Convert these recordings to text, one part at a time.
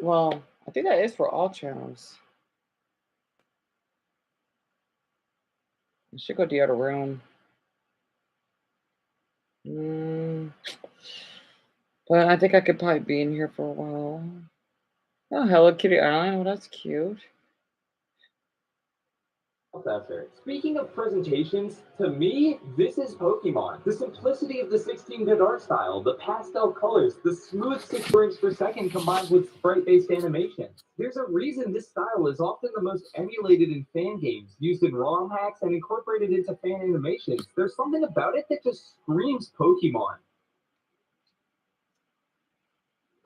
Well, I think that is for all channels. I should go to the other room. But I think I could probably be in here for a while. Oh, Hello Kitty Island. Oh, that's cute. Effort. Speaking of presentations, to me, this is Pokemon. The simplicity of the 16-bit art style, the pastel colors, the smooth 6 frames per second combined with sprite-based animation. There's a reason this style is often the most emulated in fan games, used in ROM hacks and incorporated into fan animations. There's something about it that just screams Pokemon.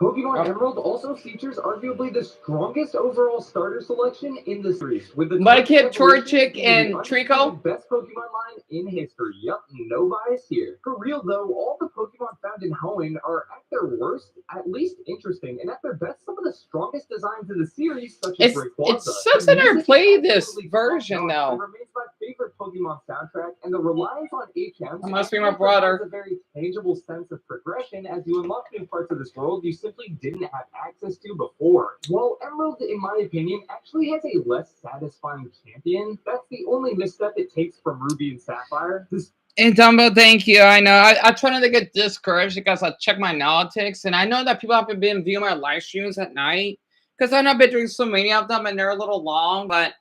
Pokemon Emerald also features arguably the strongest overall starter selection in the series, with the Mudkip, Torchic, and Trico. Best Pokemon line in history. Yup, no bias here. For real though, all the Pokemon found in Hoenn are at their worst, at least interesting, and at their best, some of the strongest designs in the series, such as Rayquaza. It sucks I never played this version though. It remains my favorite Pokemon soundtrack, and the reliance on HMs must be my brother. A very tangible sense of progression as you unlock new parts of this world you simply didn't have access to before. While Emerald, in my opinion, actually has a less satisfying champion, that's the only misstep it takes from Ruby and Sapphire. And Dumbo, thank you. I know. I try not to get discouraged because I check my analytics, and I know that people haven't been viewing my live streams at night because I know I've been doing so many of them and they're a little long, but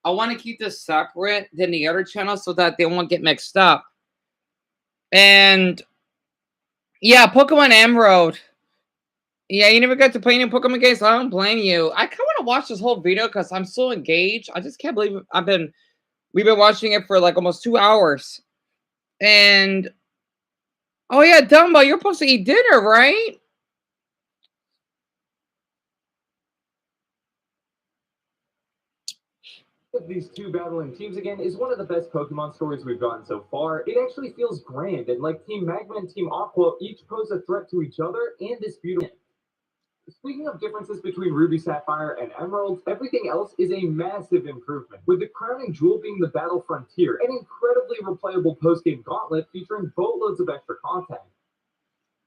I want to keep this separate than the other channels so that they won't get mixed up. And yeah, Pokemon Emerald. Yeah, you never got to play any Pokemon games. I don't blame you. I kind of want to watch this whole video because I'm so engaged. I just can't believe we've been watching it for like almost 2 hours. And oh yeah, Dumbo, you're supposed to eat dinner, right? Of these two battling teams again is one of the best Pokemon stories we've gotten so far. It actually feels grand, and like Team Magma and Team Aqua each pose a threat to each other and this beautiful. Speaking of differences between Ruby, Sapphire, and Emerald, everything else is a massive improvement, with the crowning jewel being the Battle Frontier, an incredibly replayable post-game gauntlet featuring boatloads of extra content.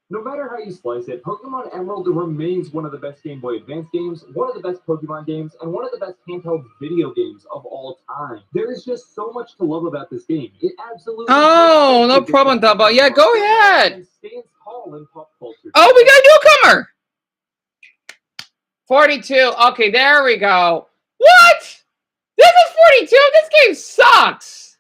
No matter how you slice it, Pokemon Emerald remains one of the best Game Boy Advance games, one of the best Pokemon games, and one of the best handheld video games of all time. There is just so much to love about this game. It absolutely... Oh, no problem, Dumbo. Yeah, go ahead. Stands tall in pop culture. Oh, we got a newcomer. 42. Okay, there we go. What? This is 42? This game sucks.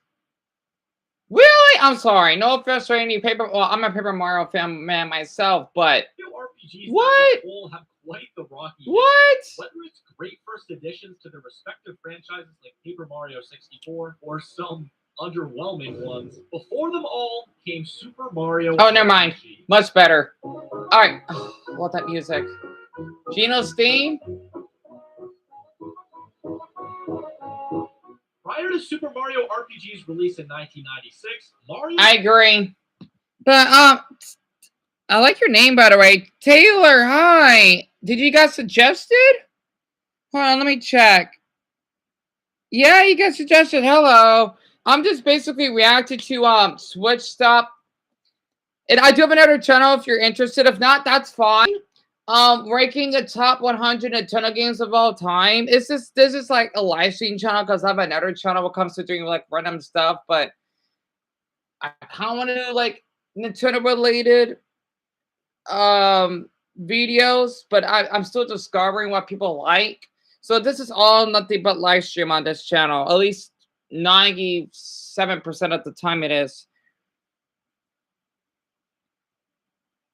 Really? I'm sorry. No offense to any paper. Well, I'm a Paper Mario fan man myself, but RPGs what? As a whole have quite the rocky. What? Whether it's great first additions to their respective franchises like Paper Mario 64 or some underwhelming ones, before them all came Super Mario. Oh, never mind. Much better. All right. Oh, I love that music. Gino's theme. Prior to Super Mario RPG's release in 1996, Mario... I agree. But, I like your name, by the way. Taylor, hi. Did you guys suggested? Hold on, let me check. Yeah, you guys suggested. Hello. I'm just basically reacting to, Switch stuff. And I do have another channel if you're interested. If not, that's fine. Ranking the top 100 Nintendo games of all time. This is like a live stream channel because I have another channel when it comes to doing like random stuff, but I kind of want to do like Nintendo related videos, but I'm still discovering what people like. So this is all nothing but live stream on this channel. At least 97% of the time it is.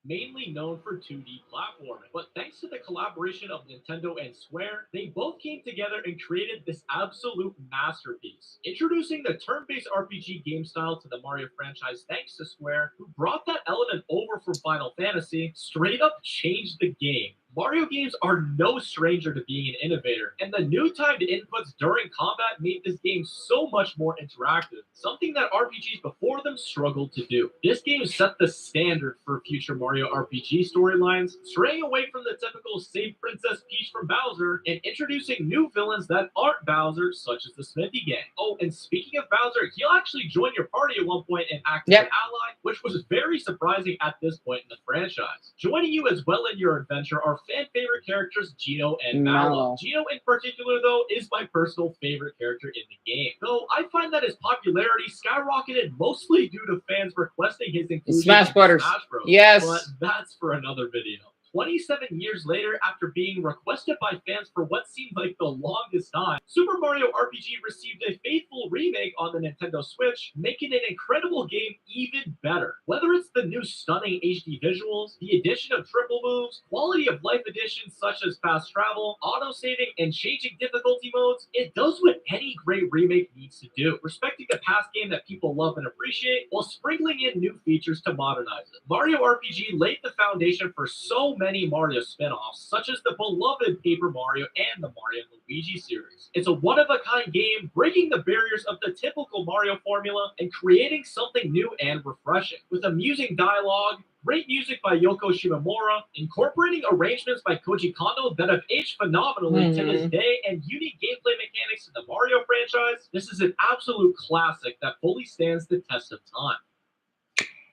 Mainly known for 2D platforming, but thanks to the collaboration of Nintendo and Square, they both came together and created this absolute masterpiece. Introducing the turn-based RPG game style to the Mario franchise thanks to Square, who brought that element over from Final Fantasy, straight up changed the game. Mario games are no stranger to being an innovator, and the new timed inputs during combat made this game so much more interactive, something that RPGs before them struggled to do. This game set the standard for future Mario RPG storylines, straying away from the typical save Princess Peach from Bowser, and introducing new villains that aren't Bowser, such as the Smithy Gang. Oh, and speaking of Bowser, he'll actually join your party at one point and act as an ally, which was very surprising at this point in the franchise. Joining you as well in your adventure are fan favorite characters Gino and Mallow. Mallow. Gino in particular, though, is my personal favorite character in the game. Though I find that his popularity skyrocketed mostly due to fans requesting his inclusion Smash in Brothers. Smash Bros. Yes. But that's for another video. 27 years later, after being requested by fans for what seemed like the longest time, Super Mario RPG received a faithful remake on the Nintendo Switch, making an incredible game even better. Whether it's the new stunning HD visuals, the addition of triple moves, quality of life additions such as fast travel, auto-saving, and changing difficulty modes, it does what any great remake needs to do, respecting the past game that people love and appreciate, while sprinkling in new features to modernize it. Mario RPG laid the foundation for so many Mario spin-offs, such as the beloved Paper Mario and the Mario and Luigi series. It's a one-of-a-kind game, breaking the barriers of the typical Mario formula and creating something new and refreshing. With amusing dialogue, great music by Yoko Shimomura, incorporating arrangements by Koji Kondo that have aged phenomenally to this day, and unique gameplay mechanics in the Mario franchise, this is an absolute classic that fully stands the test of time.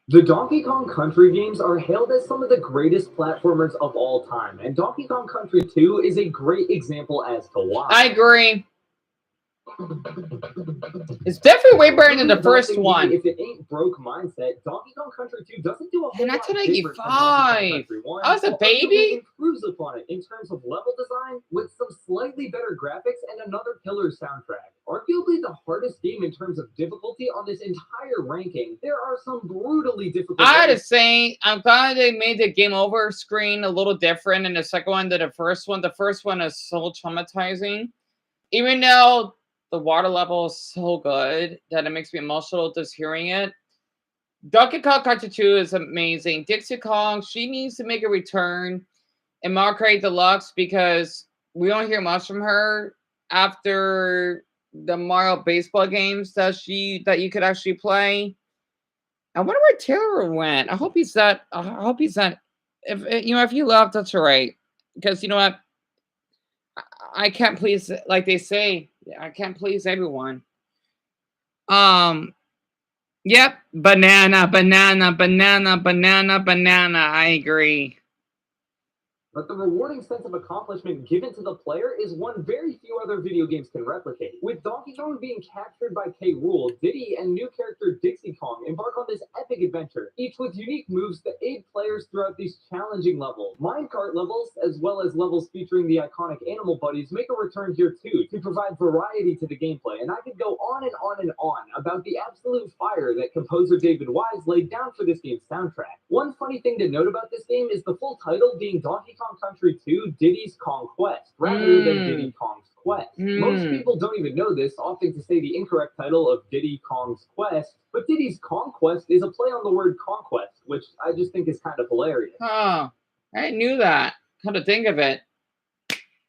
The Donkey Kong Country games are hailed as some of the greatest platformers of all time, and Donkey Kong Country 2 is a great example as to why. I agree. It's definitely way better than the first one. If it ain't broke mindset, Donkey Kong Country 2 doesn't do a whole And lot that's what different than Donkey Kong Country 1. I was a baby? Improves upon it in terms of level design with some slightly better graphics and another killer soundtrack. Arguably the hardest game in terms of difficulty on this entire ranking. There are some brutally difficult. I had to say, I'm glad they made the game over screen a little different in the second one than the first one. The first one is so traumatizing. Even though the water level is so good that it makes me emotional just hearing it. Donkey Kong Country 2 is amazing. Dixie Kong, she needs to make a return in Mario Kart Deluxe because we don't hear much from her after the Mario baseball games that you could actually play. I wonder where Taylor went. I hope he's not. If you left, that's all right. Because you know what, I can't please, like they say, I can't please everyone. Yep, banana. I agree. But the rewarding sense of accomplishment given to the player is one very few other video games can replicate. With Donkey Kong being captured by K. Rool, Diddy and new character Dixie Kong embark on this epic adventure, each with unique moves that aid players throughout these challenging levels. Minecart levels, as well as levels featuring the iconic animal buddies, make a return here too, to provide variety to the gameplay, and I could go on and on and on about the absolute fire that composer David Wise laid down for this game's soundtrack. One funny thing to note about this game is the full title being Donkey Kong Country 2 Diddy's Kong Quest, rather than Diddy Kong's Quest. Most people don't even know this, opting to say the incorrect title of Diddy Kong's Quest, but Diddy's Kong Quest is a play on the word conquest, which I just think is kind of hilarious. Oh, I knew that. Come to think of it.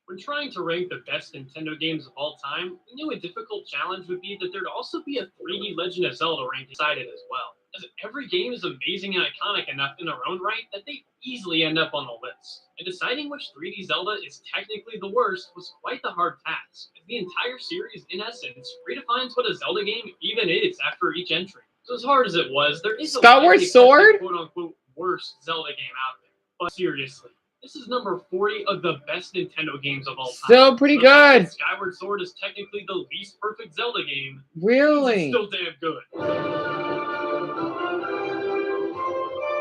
When trying to rank the best Nintendo games of all time, we knew a difficult challenge would be that there'd also be a 3D Legend of Zelda rank inside it as well, as every game is amazing and iconic enough in their own right that they easily end up on the list. And deciding which 3D Zelda is technically the worst was quite the hard task, as the entire series, in essence, redefines what a Zelda game even is after each entry. So as hard as it was, there is Skyward Sword? quote-unquote worst Zelda game out there. But seriously, this is number 40 of the best Nintendo games of all time. Still pretty good. Skyward Sword is technically the least perfect Zelda game. Really? It's still damn good.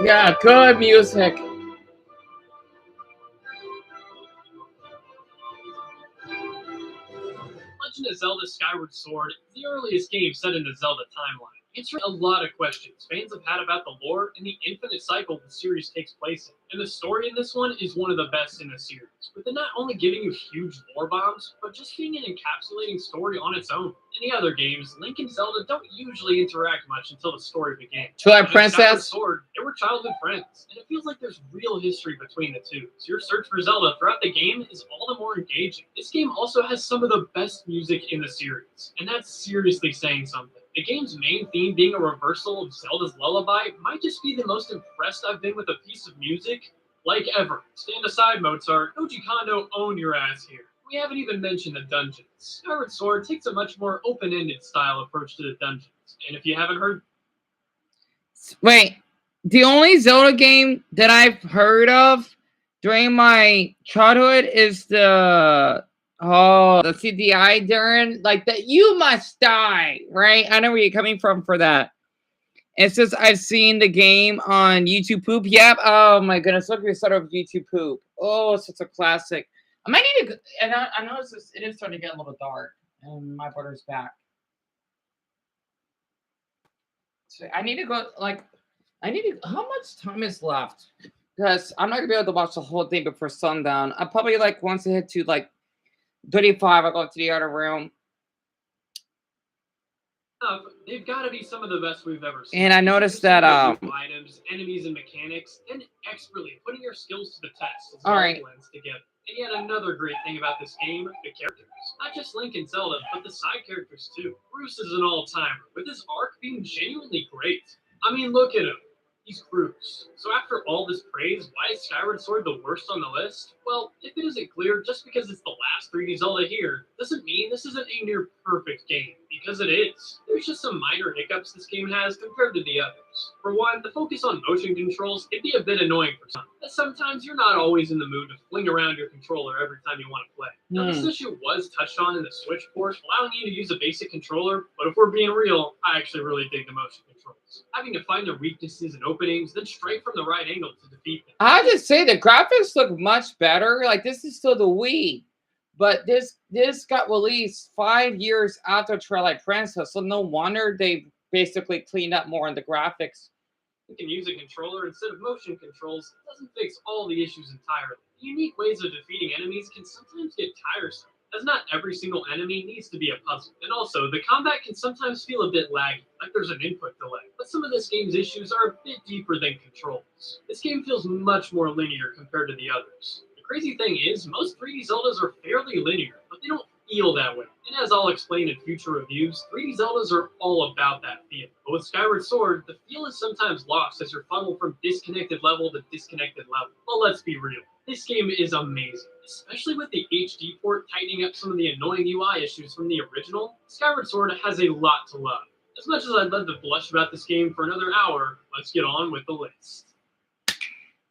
Yeah, good music. Legend of Zelda Skyward Sword is the earliest game set in the Zelda timeline, answering a lot of questions fans have had about the lore and the infinite cycle the series takes place in. And the story in this one is one of the best in the series, with it not only giving you huge lore bombs, but just being an encapsulating story on its own. In the other games, Link and Zelda don't usually interact much until the story begins. Twilight Princess? Sword, they were childhood friends, and it feels like there's real history between the two. So your search for Zelda throughout the game is all the more engaging. This game also has some of the best music in the series, and that's seriously saying something. The game's main theme being a reversal of Zelda's Lullaby might just be the most impressed I've been with a piece of music, like ever. Stand aside, Mozart. Koji Kondo, own your ass here. We haven't even mentioned the dungeons. Skyward Sword takes a much more open-ended style approach to the dungeons. And if you haven't heard... Wait, the only Zelda game that I've heard of during my childhood is the CDI, Darren, like that you must die, right? I know where you're coming from for that. It's just I've seen the game on YouTube Poop. Yep. Oh my goodness. Look at the start of YouTube Poop. Oh, it's such a classic. I might need to. And I know it is starting to get a little dark, and my brother's back. So I need to go. Like, I need to. How much time is left? Because I'm not gonna be able to watch the whole thing before sundown. I probably like once I hit to like 35, I'll go to the other room. They've got to be some of the best we've ever seen. And I noticed that items, enemies, and mechanics, and expertly putting your skills to the test as all right. blends together. And yet another great thing about this game, the characters. Not just Link and Zelda, but the side characters too. Bruce is an all-timer, with his arc being genuinely great. I mean, look at him. He's Bruce. So after all this praise, why is Skyward Sword the worst on the list? Well, if it isn't clear, just because it's the last 3D Zelda here, doesn't mean this isn't a near perfect game, because it is. There's just some minor hiccups this game has compared to the others. For one, the focus on motion controls can be a bit annoying for some, as sometimes you're not always in the mood to fling around your controller every time you want to play. Now, this issue was touched on in the Switch port, allowing you to use a basic controller, but if we're being real, I actually really dig the motion controls. Having to find the weaknesses and openings, then strike from the right angle to defeat them. I have to say the graphics look much better. Like this is still the Wii, but this got released 5 years after Twilight Princess, so no wonder they basically cleaned up more on the graphics. You can use a controller instead of motion controls. It doesn't fix all the issues entirely. Unique ways of defeating enemies can sometimes get tiresome, as not every single enemy needs to be a puzzle. And also, the combat can sometimes feel a bit laggy, like there's an input delay. But some of this game's issues are a bit deeper than controls. This game feels much more linear compared to the others. The crazy thing is, most 3D Zeldas are fairly linear, but they don't feel that way. And as I'll explain in future reviews, 3D Zeldas are all about that feel. But with Skyward Sword, the feel is sometimes lost as you're funneled from disconnected level to disconnected level. But let's be real, this game is amazing. Especially with the HD port tightening up some of the annoying UI issues from the original, Skyward Sword has a lot to love. As much as I'd love to blush about this game for another hour, let's get on with the list.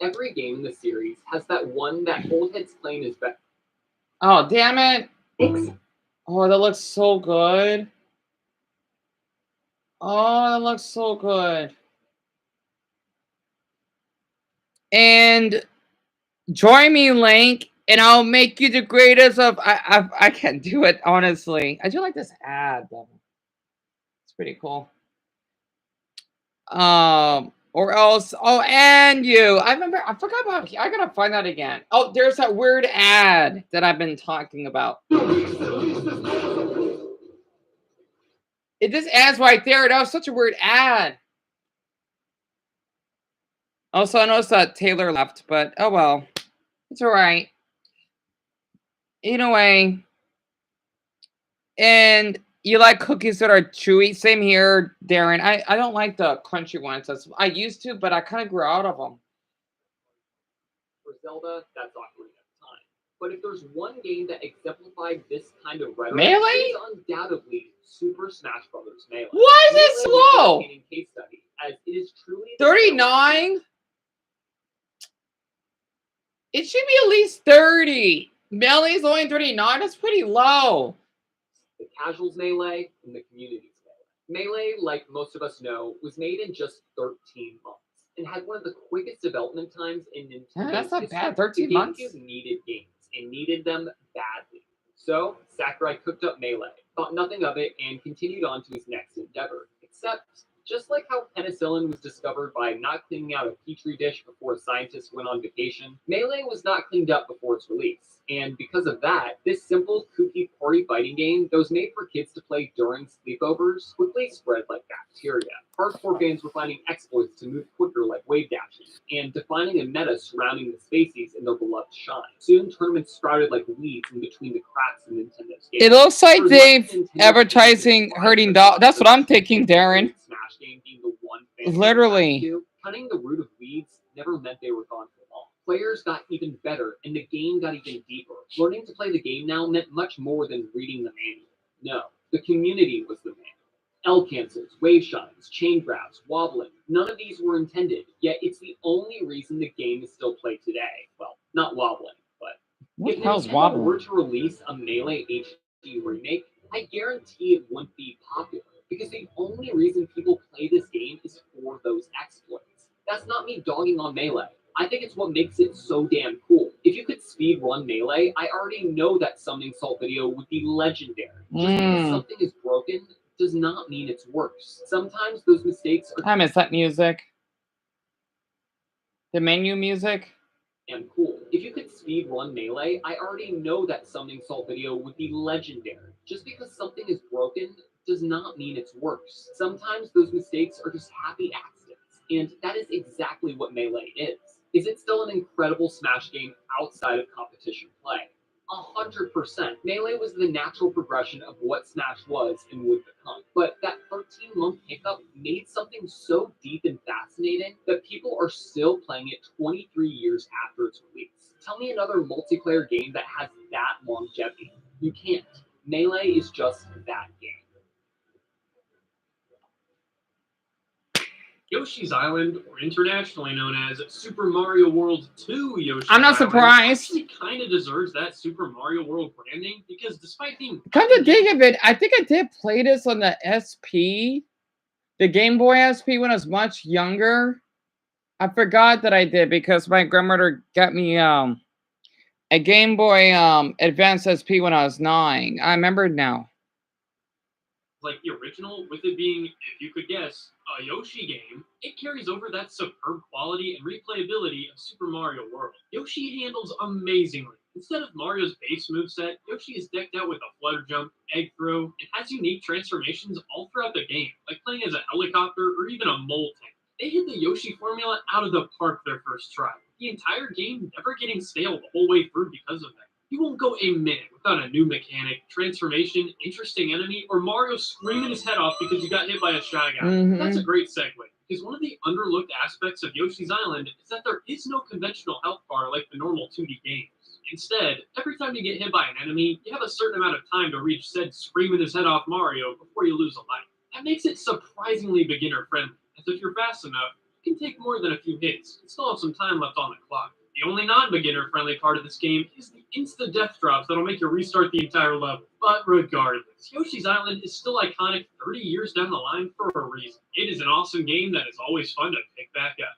Every game in the series has that one that old heads claim is better. Oh, damn it. Oh, that looks so good. Oh, that looks so good. And join me, Link, and I'll make you the greatest of. I can't do it, honestly. I do like this ad though. It's pretty cool. Or else. Oh, and you. I forgot about. I gotta find that again. Oh, there's that weird ad that I've been talking about. This ad's right there. That was such a weird ad. Also, I noticed that Taylor left, but oh well. It's all right. Either way. And you like cookies that are chewy? Same here, Darren. I don't like the crunchy ones. I used to, but I kind of grew out of them. For Zelda, that's Ocarina of Time. But if there's one game that exemplified this kind of rhetoric, Melee? it is undoubtedly Super Smash Bros. Melee. Why is it slow? Case study, as it is truly 39? It should be at least 30. Melee's only 39? That's pretty low. The casuals Melee and the communities Melee. Melee, like most of us know, was made in just 13 months and had one of the quickest development times in Nintendo. That's not bad. 13 months? The GameCube needed games and needed them badly. So Sakurai cooked up Melee, thought nothing of it, and continued on to his next endeavor. Except, just like how penicillin was discovered by not cleaning out a petri dish before a scientist went on vacation, Melee was not cleaned up before its release. And because of that, this simple, kooky party fighting game that was made for kids to play during sleepovers quickly spread like bacteria. Hardcore fans were finding exploits to move quicker like wave dashing, and defining a meta surrounding the Spaceys in their beloved shine. Soon, tournaments sprouted like weeds in between the cracks in Nintendo's game. It looks like they've advertising hurting dogs. That's what I'm thinking, Darren. Smash game being the one Literally. Cutting the root of weeds never meant they were gone for long. Players got even better, and the game got even deeper. Learning to play the game now meant much more than reading the manual. No, the community was the manual. L cancels, wave shines, chain grabs, wobbling. None of these were intended, yet it's the only reason the game is still played today. Well, not wobbling, but What if the hell's Nintendo wobbling? were to release a Melee HD remake, I guarantee it wouldn't be popular, because the only reason people play this game is for those exploits. That's not me dogging on Melee. I think it's what makes it so damn cool. If you could speedrun Melee, I already know that summoning Salt video would be legendary. Just because something is broken does not mean it's worse. Sometimes those mistakes are I miss that music. The menu music. damn cool. If you could speedrun Melee, I already know that summoning Salt video would be legendary. Just because something is broken does not mean it's worse. Sometimes those mistakes are just happy accidents, and that is exactly what Melee is. Is it still an incredible Smash game outside of competition play? 100%. Melee was the natural progression of what Smash was and would become. But that 13-month hiccup made something so deep and fascinating that people are still playing it 23 years after its release. Tell me another multiplayer game that has that longevity. You can't. Melee is just that game. Yoshi's Island, or internationally known as Super Mario World 2 Yoshi's I'm not Island, surprised. actually kind of deserves that Super Mario World branding because despite being Come to think of it, I think I did play this on the SP, the Game Boy SP when I was much younger. I forgot that I did because my grandmother got me a Game Boy Advance SP when I was 9. I remember now. like the original, with it being, if you could guess, a Yoshi game, it carries over that superb quality and replayability of Super Mario World. Yoshi handles amazingly. Instead of Mario's base moveset, Yoshi is decked out with a flutter jump, egg throw, and has unique transformations all throughout the game, like playing as a helicopter or even a mole tank. They hit the Yoshi formula out of the park their first try, the entire game never getting stale the whole way through because of that. You won't go a minute without a new mechanic, transformation, interesting enemy, or Mario screaming his head off because you got hit by a Shy Guy. That's a great segue, because one of the underlooked aspects of Yoshi's Island is that there is no conventional health bar like the normal 2D games. Instead, every time you get hit by an enemy, you have a certain amount of time to reach said screaming his head off Mario before you lose a life. That makes it surprisingly beginner-friendly, as if you're fast enough, you can take more than a few hits and still have some time left on the clock. The only non-beginner friendly part of this game is the insta-death drops that'll make you restart the entire level. But regardless, Yoshi's Island is still iconic 30 years down the line for a reason. It is an awesome game that is always fun to pick back up.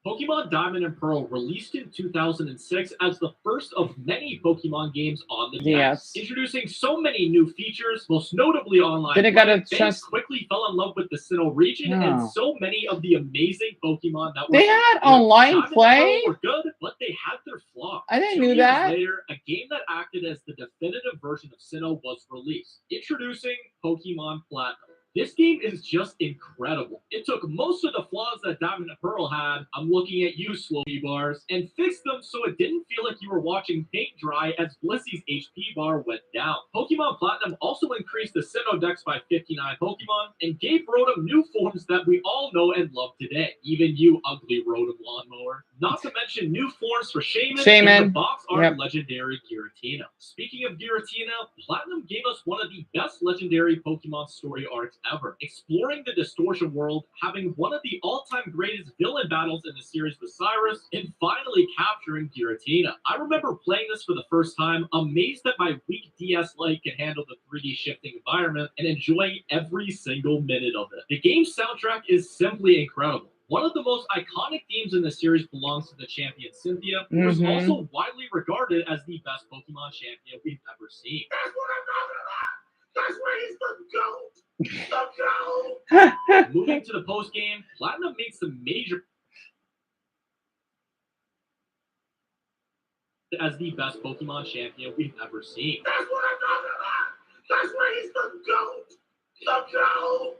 Pokemon Diamond and Pearl released in 2006 as the first of many Pokemon games on the DS. Introducing so many new features, most notably online Then it got a play, chance. fans quickly fell in love with the Sinnoh region and so many of the amazing Pokemon that were They had good. online Diamond and play? Pearl were good, but they had their flaws. I didn't 2 know years that. later, a game that acted as the definitive version of Sinnoh was released. Introducing Pokemon Platinum. This game is just incredible. It took most of the flaws that Diamond and Pearl had, I'm looking at you, Slowy Bars, and fixed them so it didn't feel like you were watching paint dry as Blissy's HP bar went down. Pokemon Platinum also increased the Sinnoh Dex by 59 Pokemon and gave Rotom new forms that we all know and love today. Even you, ugly Rotom lawnmower. Not to mention new forms for Shaman and the box art legendary Giratina. Speaking of Giratina, Platinum gave us one of the best legendary Pokemon story arcs ever, exploring the distortion world, having one of the all-time greatest villain battles in the series with Cyrus, and finally capturing Giratina. I remember playing this for the first time, amazed that my weak DS Lite can handle the 3D shifting environment, and enjoying every single minute of it. The game's soundtrack is simply incredible. One of the most iconic themes in the series belongs to the champion Cynthia, who is also widely regarded as the best Pokemon champion we've ever seen. That's what I'm talking about! That's why he's the GOAT! Moving to the post game, Platinum makes the major as the best Pokemon champion we've ever seen. That's what I'm talking about. That's why he's the GOAT. The GOAT.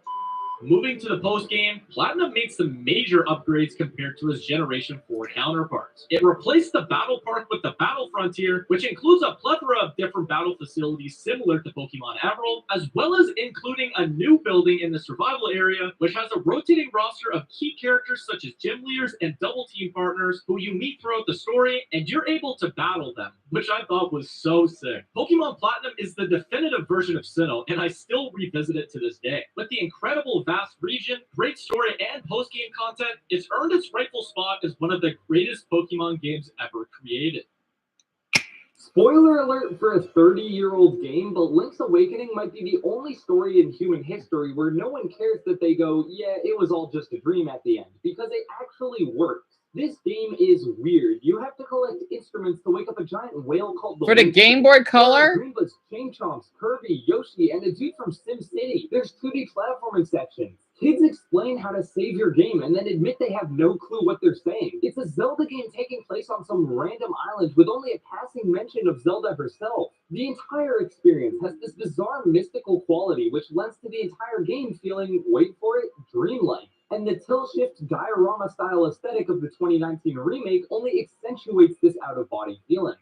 Moving to the post-game, Platinum made some major upgrades compared to its Generation 4 counterparts. It replaced the Battle Park with the Battle Frontier, which includes a plethora of different battle facilities similar to Pokemon Emerald, as well as including a new building in the survival area, which has a rotating roster of key characters such as gym leaders and double team partners who you meet throughout the story, and you're able to battle them, which I thought was so sick. Pokemon Platinum is the definitive version of Sinnoh, and I still revisit it to this day. With the incredible vast region, great story, and post-game content, it's earned its rightful spot as one of the greatest Pokemon games ever created. Spoiler alert for a 30-year-old game, but Link's Awakening might be the only story in human history where no one cares that they go, yeah, it was all just a dream at the end, because it actually works. This game is weird. You have to collect instruments to wake up a giant whale called the For the Game Boy Color? Goombas, Chain Chomps, Kirby, Yoshi, and a dude from SimCity. There's 2D platforming sections. Kids explain how to save your game and then admit they have no clue what they're saying. It's a Zelda game taking place on some random island with only a passing mention of Zelda herself. The entire experience has this bizarre mystical quality which lends to the entire game feeling, wait for it, dreamlike. And the tilt-shift diorama-style aesthetic of the 2019 remake only accentuates this out-of-body feeling.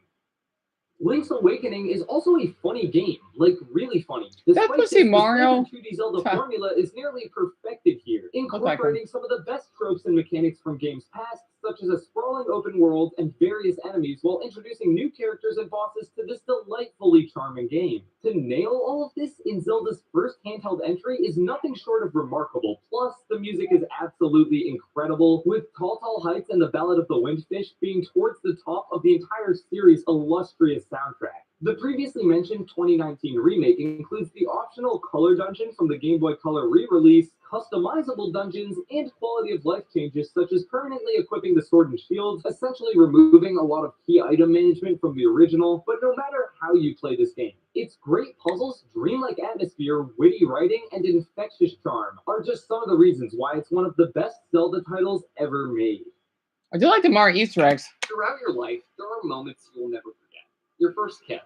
Link's Awakening is also a funny game, like really funny. That was a Mario. The 2D Zelda formula is nearly perfected here, incorporating some of the best tropes and mechanics from games past, such as a sprawling open world and various enemies, while introducing new characters and bosses to this delightfully charming game. To nail all of this in Zelda's first handheld entry is nothing short of remarkable. Plus, the music is absolutely incredible, with Tall Tall Heights and the Ballad of the Windfish being towards the top of the entire series' illustrious soundtrack. The previously mentioned 2019 remake includes the optional color dungeon from the Game Boy Color re-release, customizable dungeons, and quality of life changes such as permanently equipping the sword and shield, essentially removing a lot of key item management from the original. But no matter how you play this game, its great puzzles, dreamlike atmosphere, witty writing, and infectious charm are just some of the reasons why it's one of the best Zelda titles ever made. I do like the Mario Easter eggs. Throughout your life, there are moments you'll never forget. Your first kiss.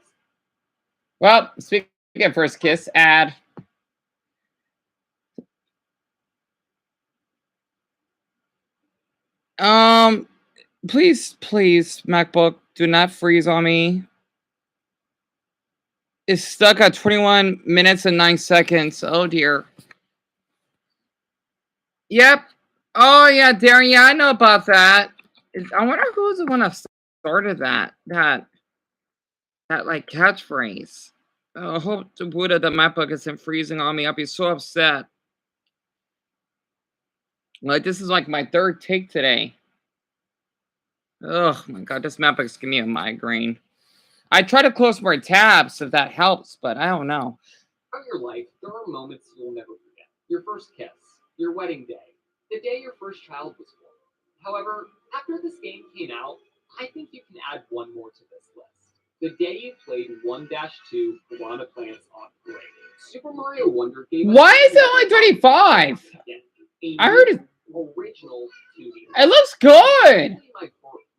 Well, speaking of first kiss, ad. Please, MacBook, do not freeze on me. It's stuck at 21 minutes and 9 seconds. Oh dear. Yep. Oh yeah, Darren. Yeah, I know about that. I wonder who's the one that started that like catchphrase. Oh, I hope the Buddha, the MacBook isn't freezing on me. I'll be so upset. Like this is like my third take today. Oh my god, this MacBook's giving me a migraine. I try to close more tabs if that helps, but I don't know. Throughout your life, there are moments you'll never forget. Your first kiss, your wedding day, the day your first child was born. However, after this game came out, I think you can add one more to this list. The day you played 1-2 Piranha Plants on Parade. Super Mario Wonder gave us... Why is it only 35? I heard it. Original 2D. It looks good.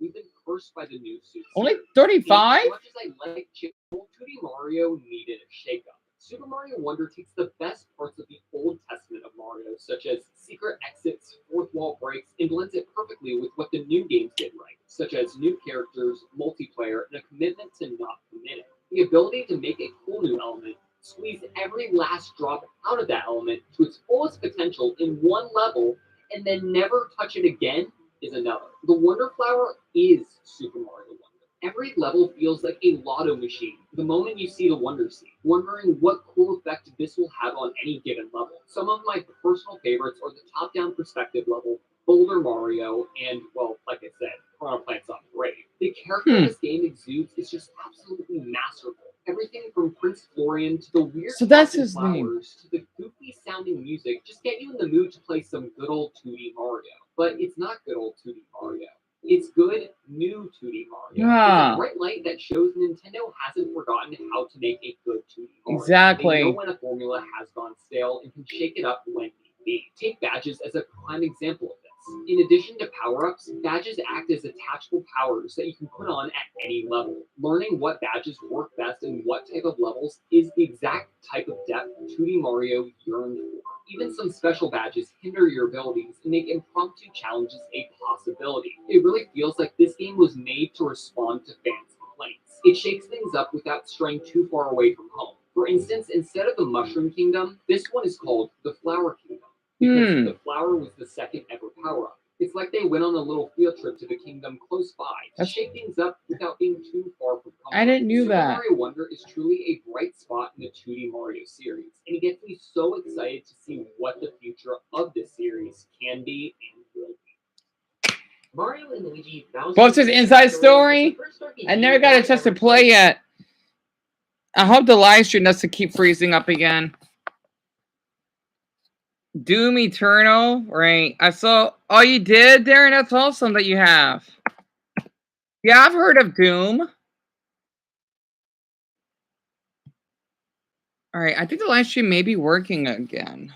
We've been cursed by the new suits. Only 35? As much as I like 2D Mario needed a shakeup. Super Mario Wonder takes the best parts of the Old Testament of Mario, such as secret exits, fourth wall breaks, and blends it perfectly with what the new games did right, such as new characters, multiplayer, and a commitment to not committing. The ability to make a cool new element, squeeze every last drop out of that element to its fullest potential in one level, and then never touch it again is another. The Wonder Flower is Super Mario Wonder. Every level feels like a lotto machine the moment you see the Wonder Seed, wondering what cool effect this will have on any given level. Some of my personal favorites are the top-down perspective level, Boulder Mario, and, well, like I said, Piranha Plants on Parade. The character this game exudes is just absolutely masterful. Everything from Prince Florian to the weird that's his flowers name. to the goofy sounding music just get you in the mood to play some good old 2D Mario. But it's not good old 2D Mario. It's good new 2D Mario. Yeah. It's a bright light that shows Nintendo hasn't forgotten how to make a good 2D Mario. Exactly. They know when a formula has gone stale and can shake it up when need be. Take Badges as a prime example of this. In addition to power-ups, badges act as attachable powers that you can put on at any level. Learning what badges work best in what type of levels is the exact type of depth 2D Mario yearned for. Even some special badges hinder your abilities and make impromptu challenges a possibility. It really feels like this game was made to respond to fans' complaints. It shakes things up without straying too far away from home. For instance, instead of the Mushroom Kingdom, this one is called the Flower Kingdom, because the flower was the second ever power-up. It's like they went on a little field trip to the kingdom close by to shake things up without being too far from comfort. I didn't know that. Super Mario Wonder is truly a bright spot in the 2D Mario series, and it gets me so excited to see what the future of this series can be and will be. Mario and Luigi Bowser's Bowser's Inside Story? I never got a chance to play yet. I hope the live stream doesn't keep freezing up again. Doom Eternal, right? I saw. Oh, you did, Darren? That's awesome that you have. Yeah, I've heard of Doom. All right, I think the live stream may be working again.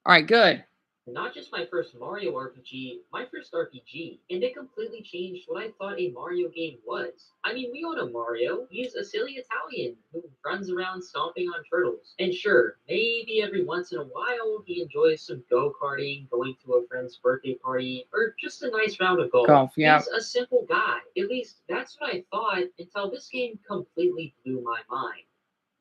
All right, good. Not just my first Mario RPG, my first RPG, and it completely changed what I thought a Mario game was. I mean, we own a Mario. He's a silly Italian who runs around stomping on turtles. And sure, maybe every once in a while he enjoys some go-karting, going to a friend's birthday party, or just a nice round of golf. Yeah. He's a simple guy. At least that's what I thought until this game completely blew my mind.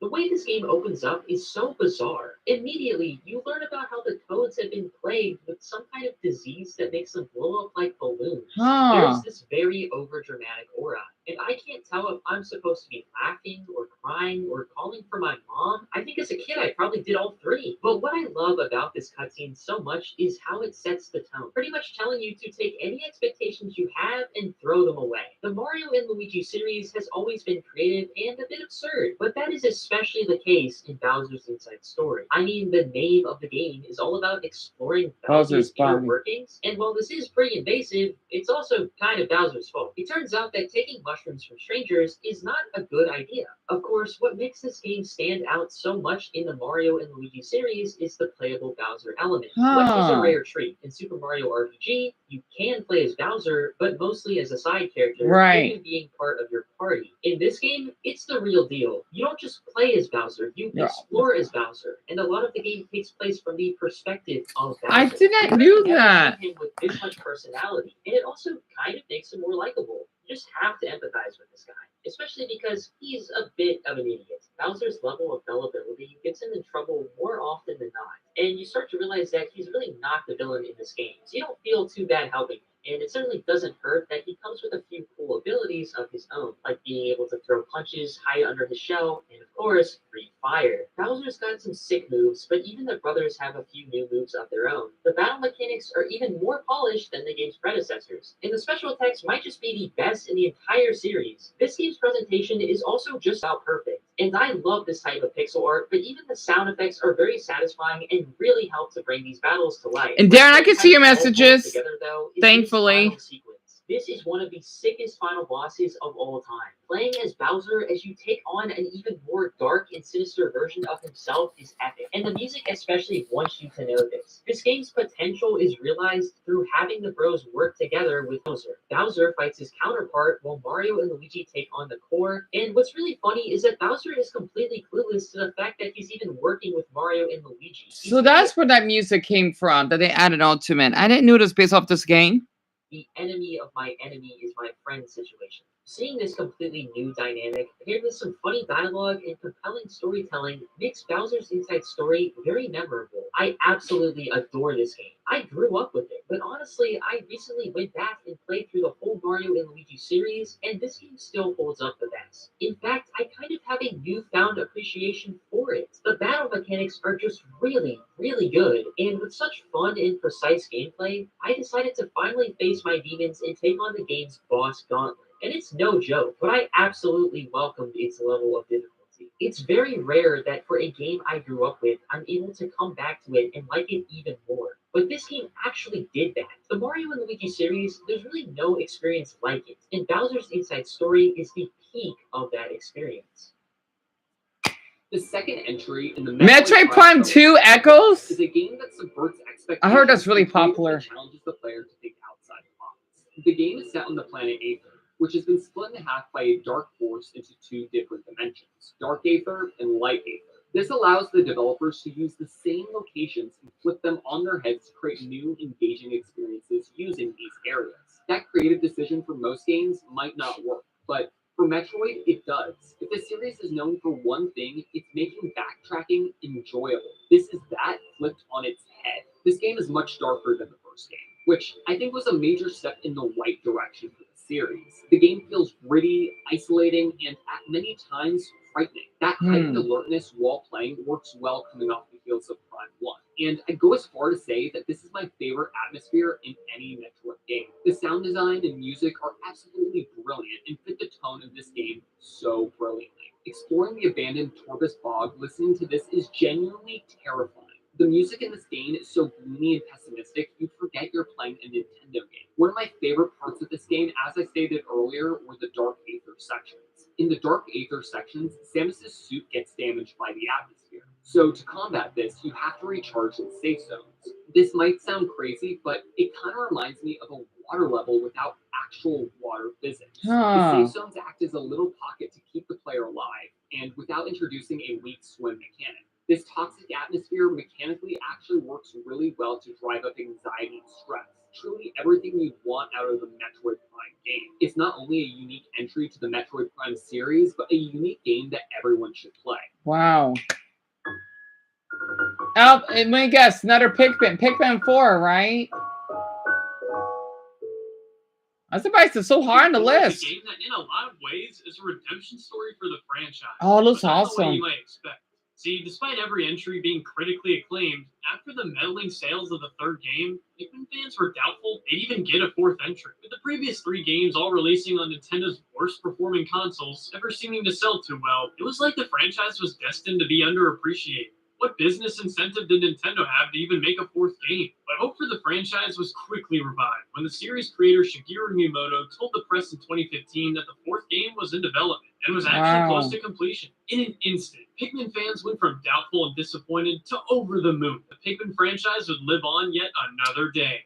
The way this game opens up is so bizarre. Immediately, you learn about how the Toads have been plagued with some kind of disease that makes them blow up like balloons. There's this very overdramatic aura, and I can't tell if I'm supposed to be laughing or crying or calling for my mom. I think as a kid I probably did all three. But what I love about this cutscene so much is how it sets the tone, pretty much telling you to take any expectations you have and throw them away. The Mario and Luigi series has always been creative and a bit absurd, but that is especially the case in Bowser's Inside Story. I mean, the name of the game is all about exploring Bowser's inner workings, and while this is pretty invasive, it's also kind of Bowser's fault. It turns out that taking mushrooms from strangers is not a good idea. Of course, what makes this game stand out so much in the Mario and Luigi series is the playable Bowser element, which is a rare treat. In Super Mario RPG, you can play as Bowser, but mostly as a side character, even being part of your party. In this game, it's the real deal. You don't just play as Bowser, you explore as Bowser, and a lot of the game takes place from the perspective of Bowser. I didn't know that. Him with this much personality, and it also kind of makes him more likable. You just have to empathize with this guy, especially because he's a bit of an idiot. Bowser's level of gullibility gets him in trouble more often than not, and you start to realize that he's really not the villain in this game, so you don't feel too bad helping him. And it certainly doesn't hurt that he comes with a few cool abilities of his own, like being able to throw punches, hide under his shell, and of course, breathe fire. Bowser's got some sick moves, but even the brothers have a few new moves of their own. The battle mechanics are even more polished than the game's predecessors, and the special effects might just be the best in the entire series. This game's presentation is also just about perfect, and I love this type of pixel art, but even the sound effects are very satisfying and really help to bring these battles to life. And Darren, I can see your messages. Thankfully. This is one of the sickest final bosses of all time. Playing as Bowser as you take on an even more dark and sinister version of himself is epic, and the music especially wants you to know this. This game's potential is realized through having the bros work together with Bowser. Bowser fights his counterpart while Mario and Luigi take on the core, and what's really funny is that Bowser is completely clueless to the fact that he's even working with Mario and Luigi. So that's where that music came from, that they added Ultimate. I didn't know it was based off this game. The enemy of my enemy is my friend situation. Seeing this completely new dynamic, paired with some funny dialogue and compelling storytelling, makes Bowser's Inside Story very memorable. I absolutely adore this game. I grew up with it, but honestly, I recently went back and played through the whole Mario and Luigi series, and this game still holds up the best. In fact, I kind of have a newfound appreciation for it. The battle mechanics are just really, really good, and with such fun and precise gameplay, I decided to finally face my demons and take on the game's boss gauntlet. And it's no joke, but I absolutely welcomed its level of difficulty. It's very rare that for a game I grew up with, I'm able to come back to it and like it even more. But this game actually did that. The Mario and Luigi series, there's really no experience like it, and Bowser's Inside Story is the peak of that experience. The second entry in the Metroid Prime 2 Echoes? is a game that subverts expectations. I heard that's really and creatively popular. challenges the player to think outside the box. The game is set on the planet Aether, which has been split in half by a dark force into two different dimensions, Dark Aether and Light Aether. This allows the developers to use the same locations and flip them on their heads to create new, engaging experiences using these areas. That creative decision for most games might not work, but for Metroid, it does. If the series is known for one thing, it's making backtracking enjoyable. This is that flipped on its head. This game is much darker than the first game, which I think was a major step in the right direction for the series. The game feels gritty, isolating, and at many times frightening. That heightened alertness while playing works well coming off the heels of Prime 1. And I'd go as far to say that this is my favorite atmosphere in any Metroid game. The sound design and music are absolutely brilliant and fit the tone of this game so brilliantly. Exploring the abandoned Torbus Bog, listening to this is genuinely terrifying. The music in this game is so gloomy and pessimistic, you'd forget you're playing a Nintendo game. One of my favorite parts of this game, as I stated earlier, were the Dark Aether sections. In the Dark Aether sections, Samus's suit gets damaged by the atmosphere. So to combat this, you have to recharge in safe zones. This might sound crazy, but it kind of reminds me of a water level without actual water physics. The safe zones act as a little pocket to keep the player alive, and without introducing a weak swim mechanic. This toxic atmosphere mechanically actually works really well to drive up anxiety and stress. Truly everything you'd want out of the Metroid Prime game. It's not only a unique entry to the Metroid Prime series, but a unique game that everyone should play. Wow. Oh, let me guess, another Pikmin. Pikmin 4, right? I'm surprised it's so high on the list. A game that, in a lot of ways, is a redemption story for the franchise. Oh, it looks but not awesome. the way you might expect. See, despite every entry being critically acclaimed, after the meddling sales of the third game, Pikmin fans were doubtful they'd even get a fourth entry. With the previous three games all releasing on Nintendo's worst performing consoles, never seeming to sell too well, it was like the franchise was destined to be underappreciated. What business incentive did Nintendo have to even make a fourth game? But hope for the franchise was quickly revived when the series creator Shigeru Miyamoto told the press in 2015 that the fourth game was in development and was actually close to completion. In an instant, Pikmin fans went from doubtful and disappointed to over the moon. The Pikmin franchise would live on yet another day.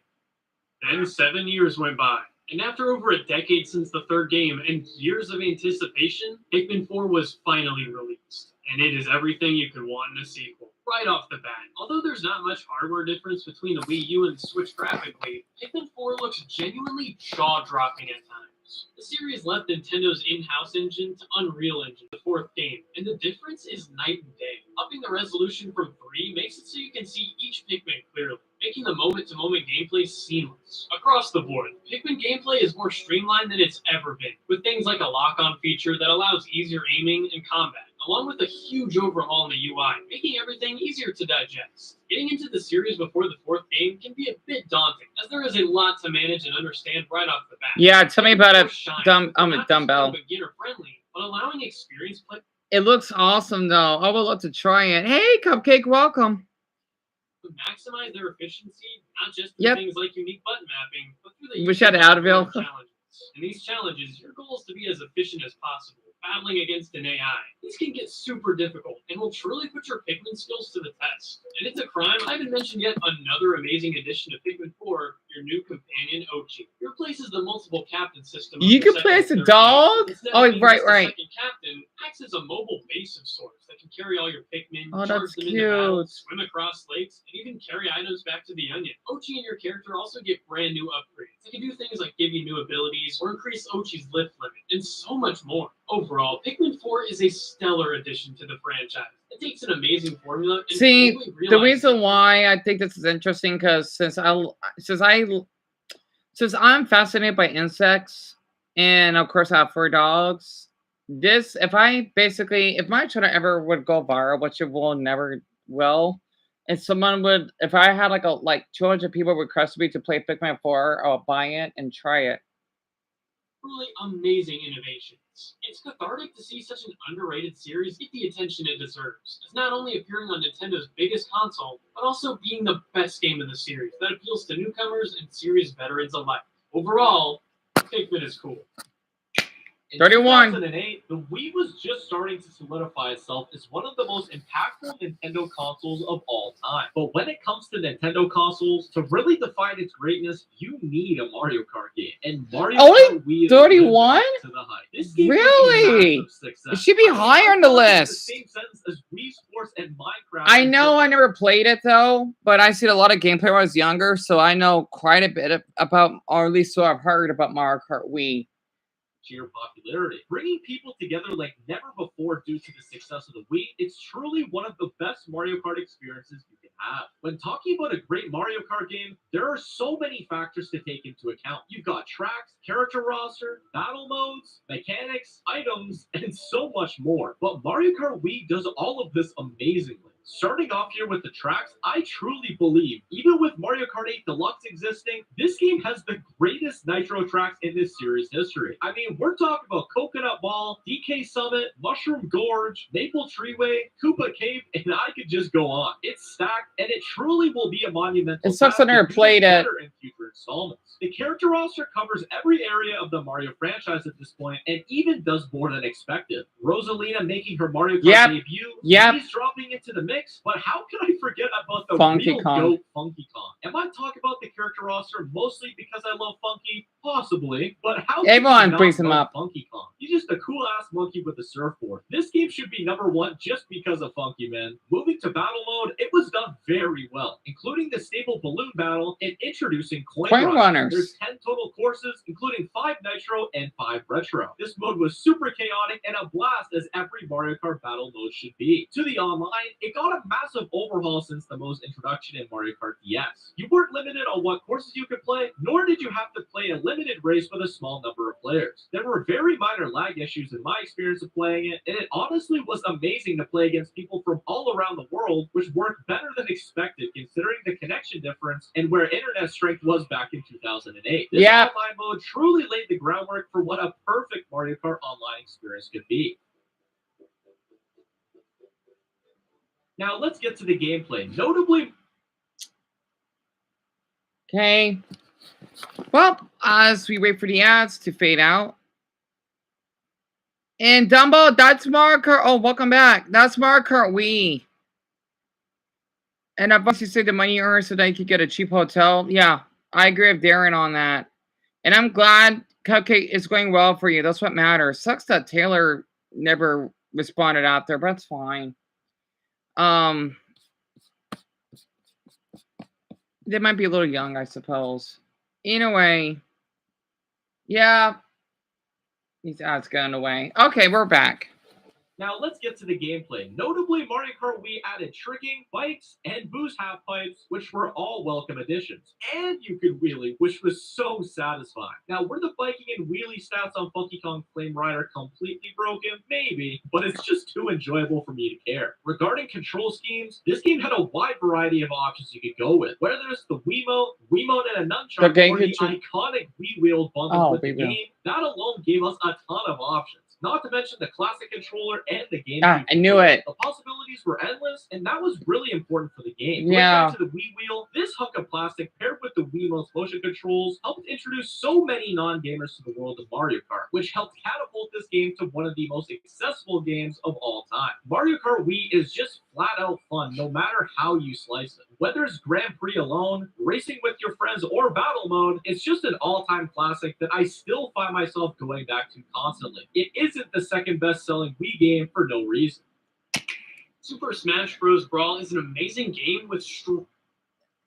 Then 7 years went by, and after over a decade since the third game and years of anticipation, Pikmin 4 was finally released. And it is everything you could want in a sequel. Right off the bat, although there's not much hardware difference between the Wii U and the Switch graphically, Pikmin 4 looks genuinely jaw-dropping at times. The series left Nintendo's in-house engine to Unreal Engine, the fourth game, and the difference is night and day. Upping the resolution from 3 makes it so you can see each Pikmin clearly, making the moment-to-moment gameplay seamless. Across the board, Pikmin gameplay is more streamlined than it's ever been, with things like a lock-on feature that allows easier aiming and combat, along with a huge overhaul in the UI, making everything easier to digest. Getting into the series before the fourth game can be a bit daunting, as there is a lot to manage and understand right off the bat. Yeah, tell me about it, dumbbell. Beginner-friendly, but allowing experienced players. It looks awesome, though. I would love to try it. Hey, Cupcake, welcome. To maximize their efficiency, not just through things like unique button mapping, but through the Wish I had Advil. challenges. In these challenges, your goal is to be as efficient as possible, battling against an AI. These can get super difficult and will truly put your Pikmin skills to the test. And it's a crime I haven't mentioned yet another amazing addition to Pikmin 4, your new companion Ochi. It replaces the multiple captain system. You can place a dog? Oh, right. The second captain acts as a mobile base of sorts that can carry all your Pikmin, charge them into battle, swim across lakes, and even carry items back to the Onion. Ochi and your character also get brand new upgrades. They can do things like give you new abilities or increase Ochi's lift limit, and so much more. Overall, Pikmin 4 is a stellar addition to the franchise. It takes an amazing formula. And see, the reason why I think this is interesting, because since I'm fascinated by insects, and of course I have 4 dogs. This, if my channel ever would go viral, which it will never will, and if I had like 200 people request me to play Pikmin 4, I'll buy it and try it. Truly amazing innovations. It's cathartic to see such an underrated series get the attention it deserves, as not only appearing on Nintendo's biggest console, but also being the best game in the series that appeals to newcomers and series veterans alike. Overall, Pikmin is cool. In 31. 2008, the Wii was just starting to solidify itself as one of the most impactful Nintendo consoles of all time. But when it comes to Nintendo consoles, to really define its greatness, you need a Mario Kart game. And Mario Only Kart Wii 31? lived up to the hype. This game was a Really? massive success. It should be higher on the list. The same sentence as Wii Sports and Minecraft. I know I never played it though, but I seen a lot of gameplay when I was younger, so I know quite a bit about, or at least so I've heard about Mario Kart Wii. Sheer popularity, bringing people together like never before due to the success of the Wii. It's truly one of the best Mario Kart experiences you can have. When talking about a great Mario Kart game, there are so many factors to take into account. You've got tracks, character roster, battle modes, mechanics, items, and so much more. But Mario Kart Wii does all of this amazingly. Starting off here with the tracks, I truly believe, even with Mario Kart 8 Deluxe existing, this game has the greatest Nitro tracks in this series' history. I mean, we're talking about Coconut Ball, DK Summit, Mushroom Gorge, Maple Treeway, Koopa Cave, and I could just go on. It's stacked, and it truly will be a monumental. It sucks I never played it. In future installments. The character roster covers every area of the Mario franchise at this point, and even does more than expected. Rosalina making her Mario Kart debut. He's dropping into the mix, but how can I forget about the Funky real Kong. GOAT Funky Kong? Am I talking about the character roster mostly because I love Funky? Possibly, but how can Everyone you not brings him love up. Funky Kong? He's just a cool-ass monkey with a surfboard. This game should be #1 just because of Funky, man. Moving to battle mode, it was done very well, including the stable balloon battle and introducing coin runners. There's 10 total courses, including 5 Nitro and 5 Retro. This mode was super chaotic and a blast as every Mario Kart battle mode should be. To the online, it got a massive overhaul since the most introduction in Mario Kart DS. You weren't limited on what courses you could play, nor did you have to play a limited race with a small number of players. There were very minor lag issues in my experience of playing it, and it honestly was amazing to play against people from all around the world, which worked better than expected considering the connection difference and where internet strength was back in 2008. This online mode truly laid the groundwork for what a perfect Mario Kart Online experience could be. Now let's get to the gameplay. Notably... Okay. Well, as we wait for the ads to fade out. And Dumbo, that's Mario Kart. Oh, welcome back. That's Mario Kart Wii. And I've obviously saved the money you earned so that you could get a cheap hotel. Yeah, I agree with Darren on that. And I'm glad Cupcake is going well for you. That's what matters. Sucks that Taylor never responded out there, but that's fine. They might be a little young, I suppose. Anyway, yeah, these ads going away. Okay, we're back. Now let's get to the gameplay. Notably, Mario Kart Wii added tricking, bikes, and boost half pipes, which were all welcome additions. And you could wheelie, which was so satisfying. Now, were the biking and wheelie stats on Funky Kong Flame Rider completely broken? Maybe, but it's just too enjoyable for me to care. Regarding control schemes, this game had a wide variety of options you could go with. Whether it's the Wiimote and a nunchuck, or the iconic Wii Wheel bundled with the game, that alone gave us a ton of options. Not to mention the classic controller and the game. I knew it. The possibilities were endless, and that was really important for the game. Yeah. Going back to the Wii Wheel, this hunk of plastic paired with the Wiimote's motion controls helped introduce so many non-gamers to the world of Mario Kart, which helped catapult this game to one of the most accessible games of all time. Mario Kart Wii is just flat out fun, no matter how you slice it. Whether it's Grand Prix alone, racing with your friends, or battle mode, it's just an all-time classic that I still find myself going back to constantly. It isn't the second best-selling Wii game for no reason. Super Smash Bros. Brawl is an amazing game with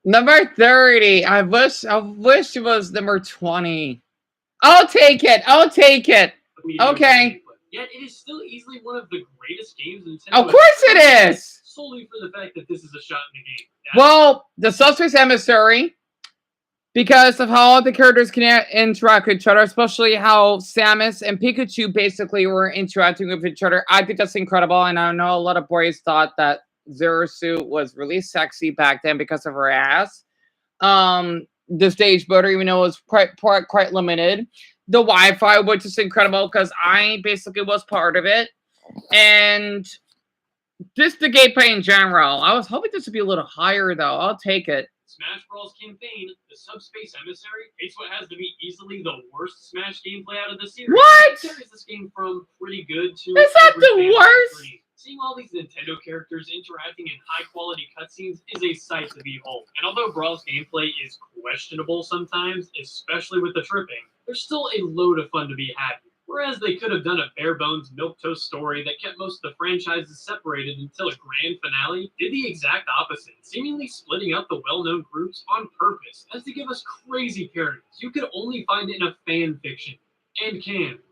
number 30. I wish it was number 20. I'll take it. I'll take it. Okay. Yet it is still easily one of the greatest games in Nintendo. Of course it is. Solely for the fact that this is a shot in the game. Well, the Suspect's Emissary, because of how all the characters can interact with each other, especially how Samus and Pikachu basically were interacting with each other. I think that's incredible, and I know a lot of boys thought that Zerasu was really sexy back then because of her ass. The stage builder, even though it was quite limited. The Wi-Fi, which is incredible because I basically was part of it. And just the gameplay in general. I was hoping this would be a little higher, though. I'll take it. Smash Bros. Campaign, the Subspace Emissary, takes what has to be easily the worst Smash gameplay out of the series. What? It carries this game from pretty good to Is that the every fan's worst? dream. Seeing all these Nintendo characters interacting in high-quality cutscenes is a sight to behold. And although Brawl's gameplay is questionable sometimes, especially with the tripping, there's still a load of fun to be had. Whereas they could have done a bare-bones milquetoast story that kept most of the franchises separated until a grand finale, did the exact opposite, seemingly splitting up the well-known groups on purpose, as to give us crazy parodies you could only find in a fan fiction. And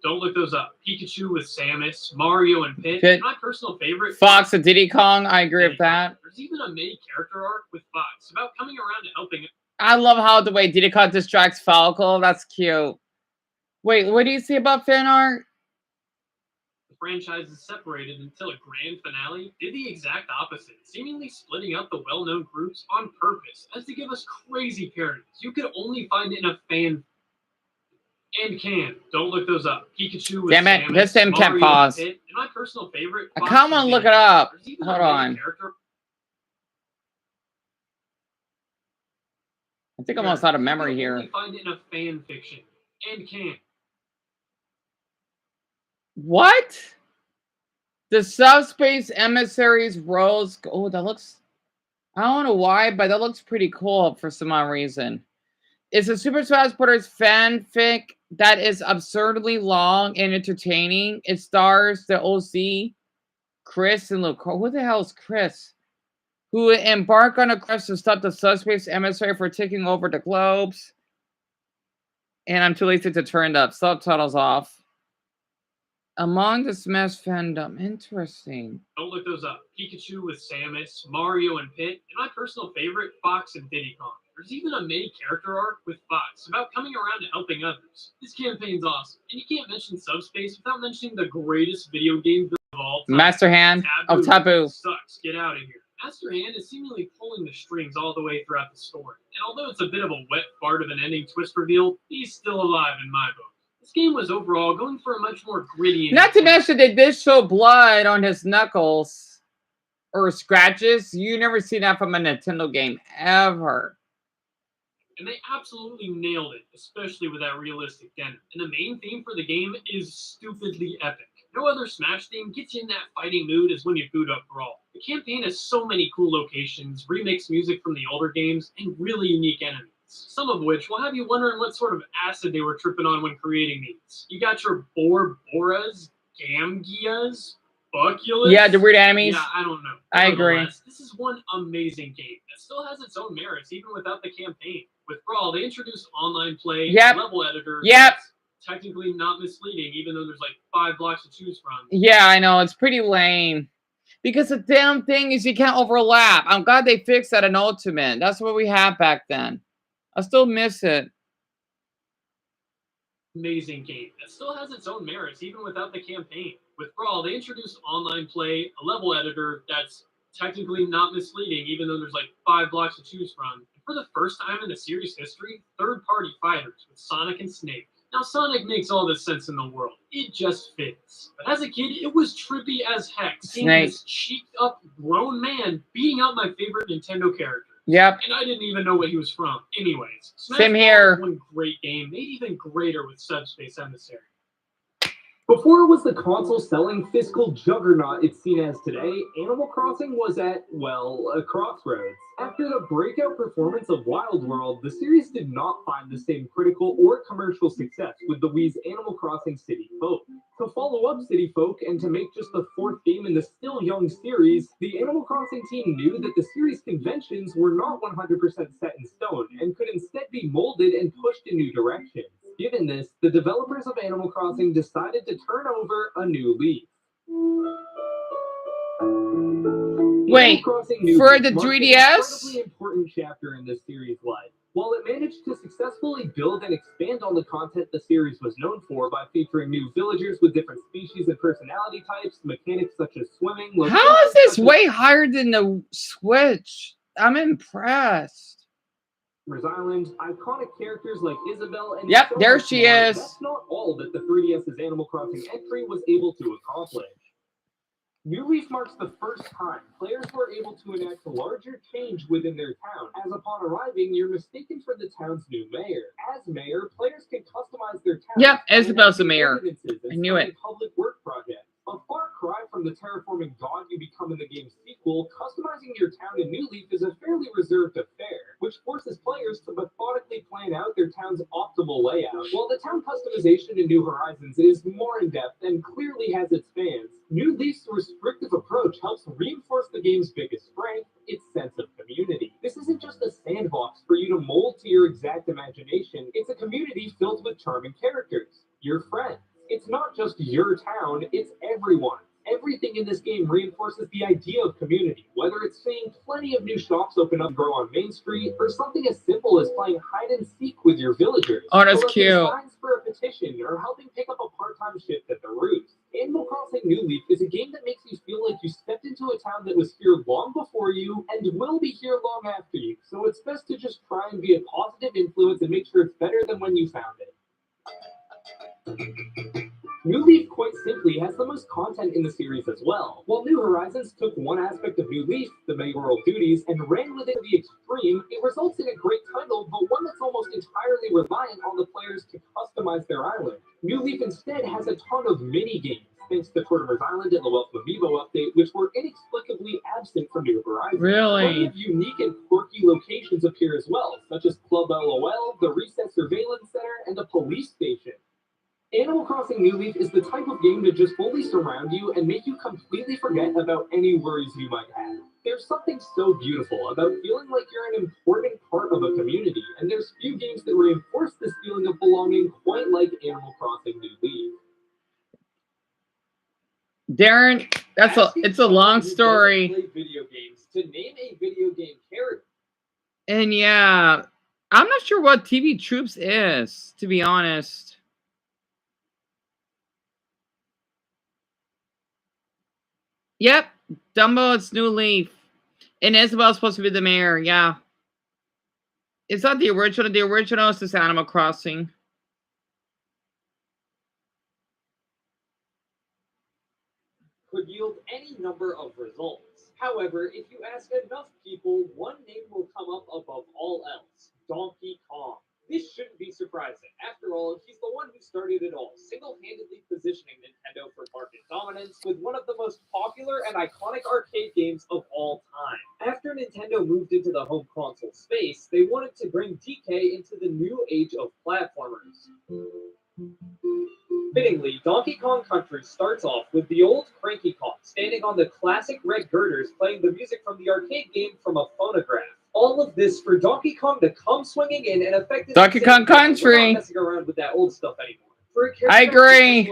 don't look those up. Pikachu with Samus, Mario and Pit. My personal favorite, Fox and Diddy Kong. I agree with that. There's even a mini character arc with Fox about coming around and helping. I love how the way Diddy Kong distracts Falco. That's cute. Wait, what do you see about fan art? The franchise is separated until a grand finale, did the exact opposite, seemingly splitting up the well-known groups on purpose, as to give us crazy parodies you could only find in a fan. And don't look those up. Pikachu with Damn it, Samus, this time can't Mario pause. and Pit, and my personal favorite, I Fox kind of want to and look it Diddy. up. There's even Hold a mini on. character. I think I'm almost out of memory you could here. only find in a fan fiction. And What? The Subspace Emissaries Rose. Oh, that looks. I don't know why, but that looks pretty cool for some odd reason. It's a Super Smash Bros. Fanfic that is absurdly long and entertaining. It stars the OC, Chris and Luke. Who the hell is Chris? Who embark on a quest to stop the Subspace Emissary for taking over the globes. And I'm too lazy to turn the subtitles off. Among the Smash fandom, interesting. Don't look those up. Pikachu with Samus, Mario and Pit, and my personal favorite, Fox and Diddy Kong. There's even a mini character arc with Fox about coming around and helping others. This campaign's awesome, and you can't mention Subspace without mentioning the greatest video game of all time. Master Hand of Taboo. Sucks. Get out of here. Master Hand is seemingly pulling the strings all the way throughout the story, and although it's a bit of a wet fart of an ending twist reveal, he's still alive in my book. This game was overall going for a much more gritty. Not to mention they did show blood on his knuckles or scratches. You never see that from a Nintendo game ever. And they absolutely nailed it, especially with that realistic denim. And the main theme for the game is stupidly epic. No other Smash theme gets you in that fighting mood as when you boot up Brawl. The campaign has so many cool locations, remix music from the older games, and really unique enemies. Some of which will have you wondering what sort of acid they were tripping on when creating these. You got your Boras, Gamgias, Buculus. Yeah, the weird enemies. Yeah, I don't know. I agree. This is one amazing game that still has its own merits even without the campaign. With Brawl, they introduced online play, level editor. Yep. Technically not misleading, even though there's like 5 blocks to choose from. Yeah, I know. It's pretty lame. Because the damn thing is you can't overlap. I'm glad they fixed that in Ultimate. That's what we had back then. I still miss it. Amazing game that still has its own merits even without the campaign. With Brawl, they introduced online play, a level editor that's technically not misleading, even though there's like 5 blocks to choose from. And for the first time in the series history, third-party fighters with Sonic and Snake. Now, Sonic makes all the sense in the world. It just fits. But as a kid, it was trippy as heck, seeing this cheeked-up grown man beating out my favorite Nintendo character. Yep. And I didn't even know what he was from. Anyways, Smash Same here. One great game, made even greater with Subspace Emissary. Before it was the console-selling fiscal juggernaut it's seen as today, Animal Crossing was at, well, a crossroads. After the breakout performance of Wild World, the series did not find the same critical or commercial success with the Wii's Animal Crossing City Folk. To follow up City Folk and to make just the 4th game in the still young series, the Animal Crossing team knew that the series conventions were not 100% set in stone and could instead be molded and pushed in new directions. Given this, the developers of Animal Crossing decided to turn over a new leaf. Wait, for the 3DS? An incredibly important chapter in this series' life. While it managed to successfully build and expand on the content the series was known for by featuring new villagers with different species and personality types, mechanics such as swimming... How is this way higher than the Switch? I'm impressed. Island, iconic characters like Isabelle and yep, so there much she more. is. That's not all that the 3DS's Animal Crossing entry was able to accomplish. New Leaf marks the first time players were able to enact larger change within their town, as upon arriving, you're mistaken for the town's new mayor. As mayor, players can customize their town. Yep, Isabel's the mayor. I knew it. Public work projects. A far cry from the terraforming god you become in the game's sequel, customizing your town in New Leaf is a fairly reserved affair, which forces players to methodically plan out their town's optimal layout. While the town customization in New Horizons is more in-depth and clearly has its fans, New Leaf's restrictive approach helps reinforce the game's biggest strength, its sense of community. This isn't just a sandbox for you to mold to your exact imagination, it's a community filled with charming characters, your friends. It's not just your town, it's everyone. Everything in this game reinforces the idea of community, whether it's seeing plenty of new shops open up and grow on Main Street, or something as simple as playing hide and seek with your villagers. Oh, that's cute. Signs for a petition, or helping pick up a part-time shift at the Roost. Animal Crossing New Leaf is a game that makes you feel like you stepped into a town that was here long before you and will be here long after you, so it's best to just try and be a positive influence and make sure it's better than when you found it. New Leaf, quite simply, has the most content in the series as well. While New Horizons took one aspect of New Leaf, the mayoral duties, and ran with it to the extreme, it results in a great title, but one that's almost entirely reliant on the players to customize their island. New Leaf instead has a ton of mini-games, thanks to Tortimer's Island and the Welcome Amiibo update, which were inexplicably absent from New Horizons. Really? Plenty of unique and quirky locations appear as well, such as Club LOL, the Reset Surveillance Center, and a police station. Animal Crossing New Leaf is the type of game to just fully surround you and make you completely forget about any worries you might have. There's something so beautiful about feeling like you're an important part of a community, and there's few games that reinforce this feeling of belonging quite like Animal Crossing New Leaf. Darren, it's a long story. Play video games to name a video game character. And yeah, I'm not sure what TV Troops is, to be honest. Yep, Dumbo, it's New Leaf. And Isabel's supposed to be the mayor, yeah. It's not the original. The original is this Animal Crossing. Could yield any number of results. However, if you ask enough people, one name will come up above all else: Donkey Kong. This shouldn't be surprising. After all, he's the one who started it all, single-handedly positioning Nintendo for market dominance with one of the most popular and iconic arcade games of all time. After Nintendo moved into the home console space, they wanted to bring DK into the new age of platformers. Fittingly, Donkey Kong Country starts off with the old Cranky Kong standing on the classic red girders playing the music from the arcade game from a phonograph. All of this for Donkey Kong to come swinging in and effectively Donkey Kong Country. Not messing around with that old stuff anymore. I agree.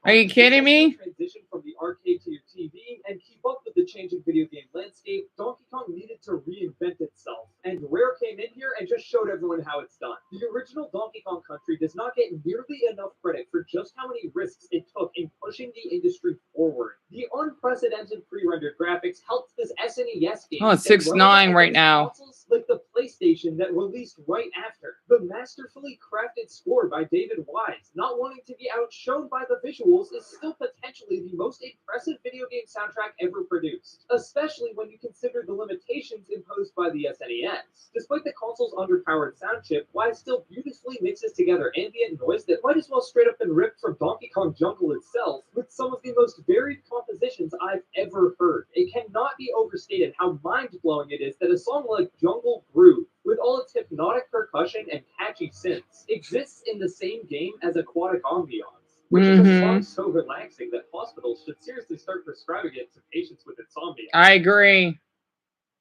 Are you kidding me? Transition from the arcade to your TV and keep up with the changing video game landscape, Donkey Kong needed to reinvent itself. And Rare came in here and just showed everyone how it's done. The original Donkey Kong Country does not get nearly enough credit for just how many risks it took in pushing the industry forward. The unprecedented pre-rendered graphics helped this SNES game. Oh, it's 6.9 right now. Like the PlayStation that released right after. The masterfully crafted score by David Wise, not wanting to be outshone by the visuals, is still potentially the most impressive video game soundtrack ever produced, especially when you consider the limitations imposed by the SNES. Despite the console's underpowered sound chip, Wise still beautifully mixes together ambient noise that might as well straight up been ripped from Donkey Kong Jungle itself, with some of the most varied compositions I've ever heard. It cannot be overstated how mind-blowing it is that a song like Jungle Groove, with all its hypnotic percussion and catchy synths, exists in the same game as Aquatic Ambiance, which is a song so relaxing that hospitals should seriously start prescribing it to patients with insomnia. I agree.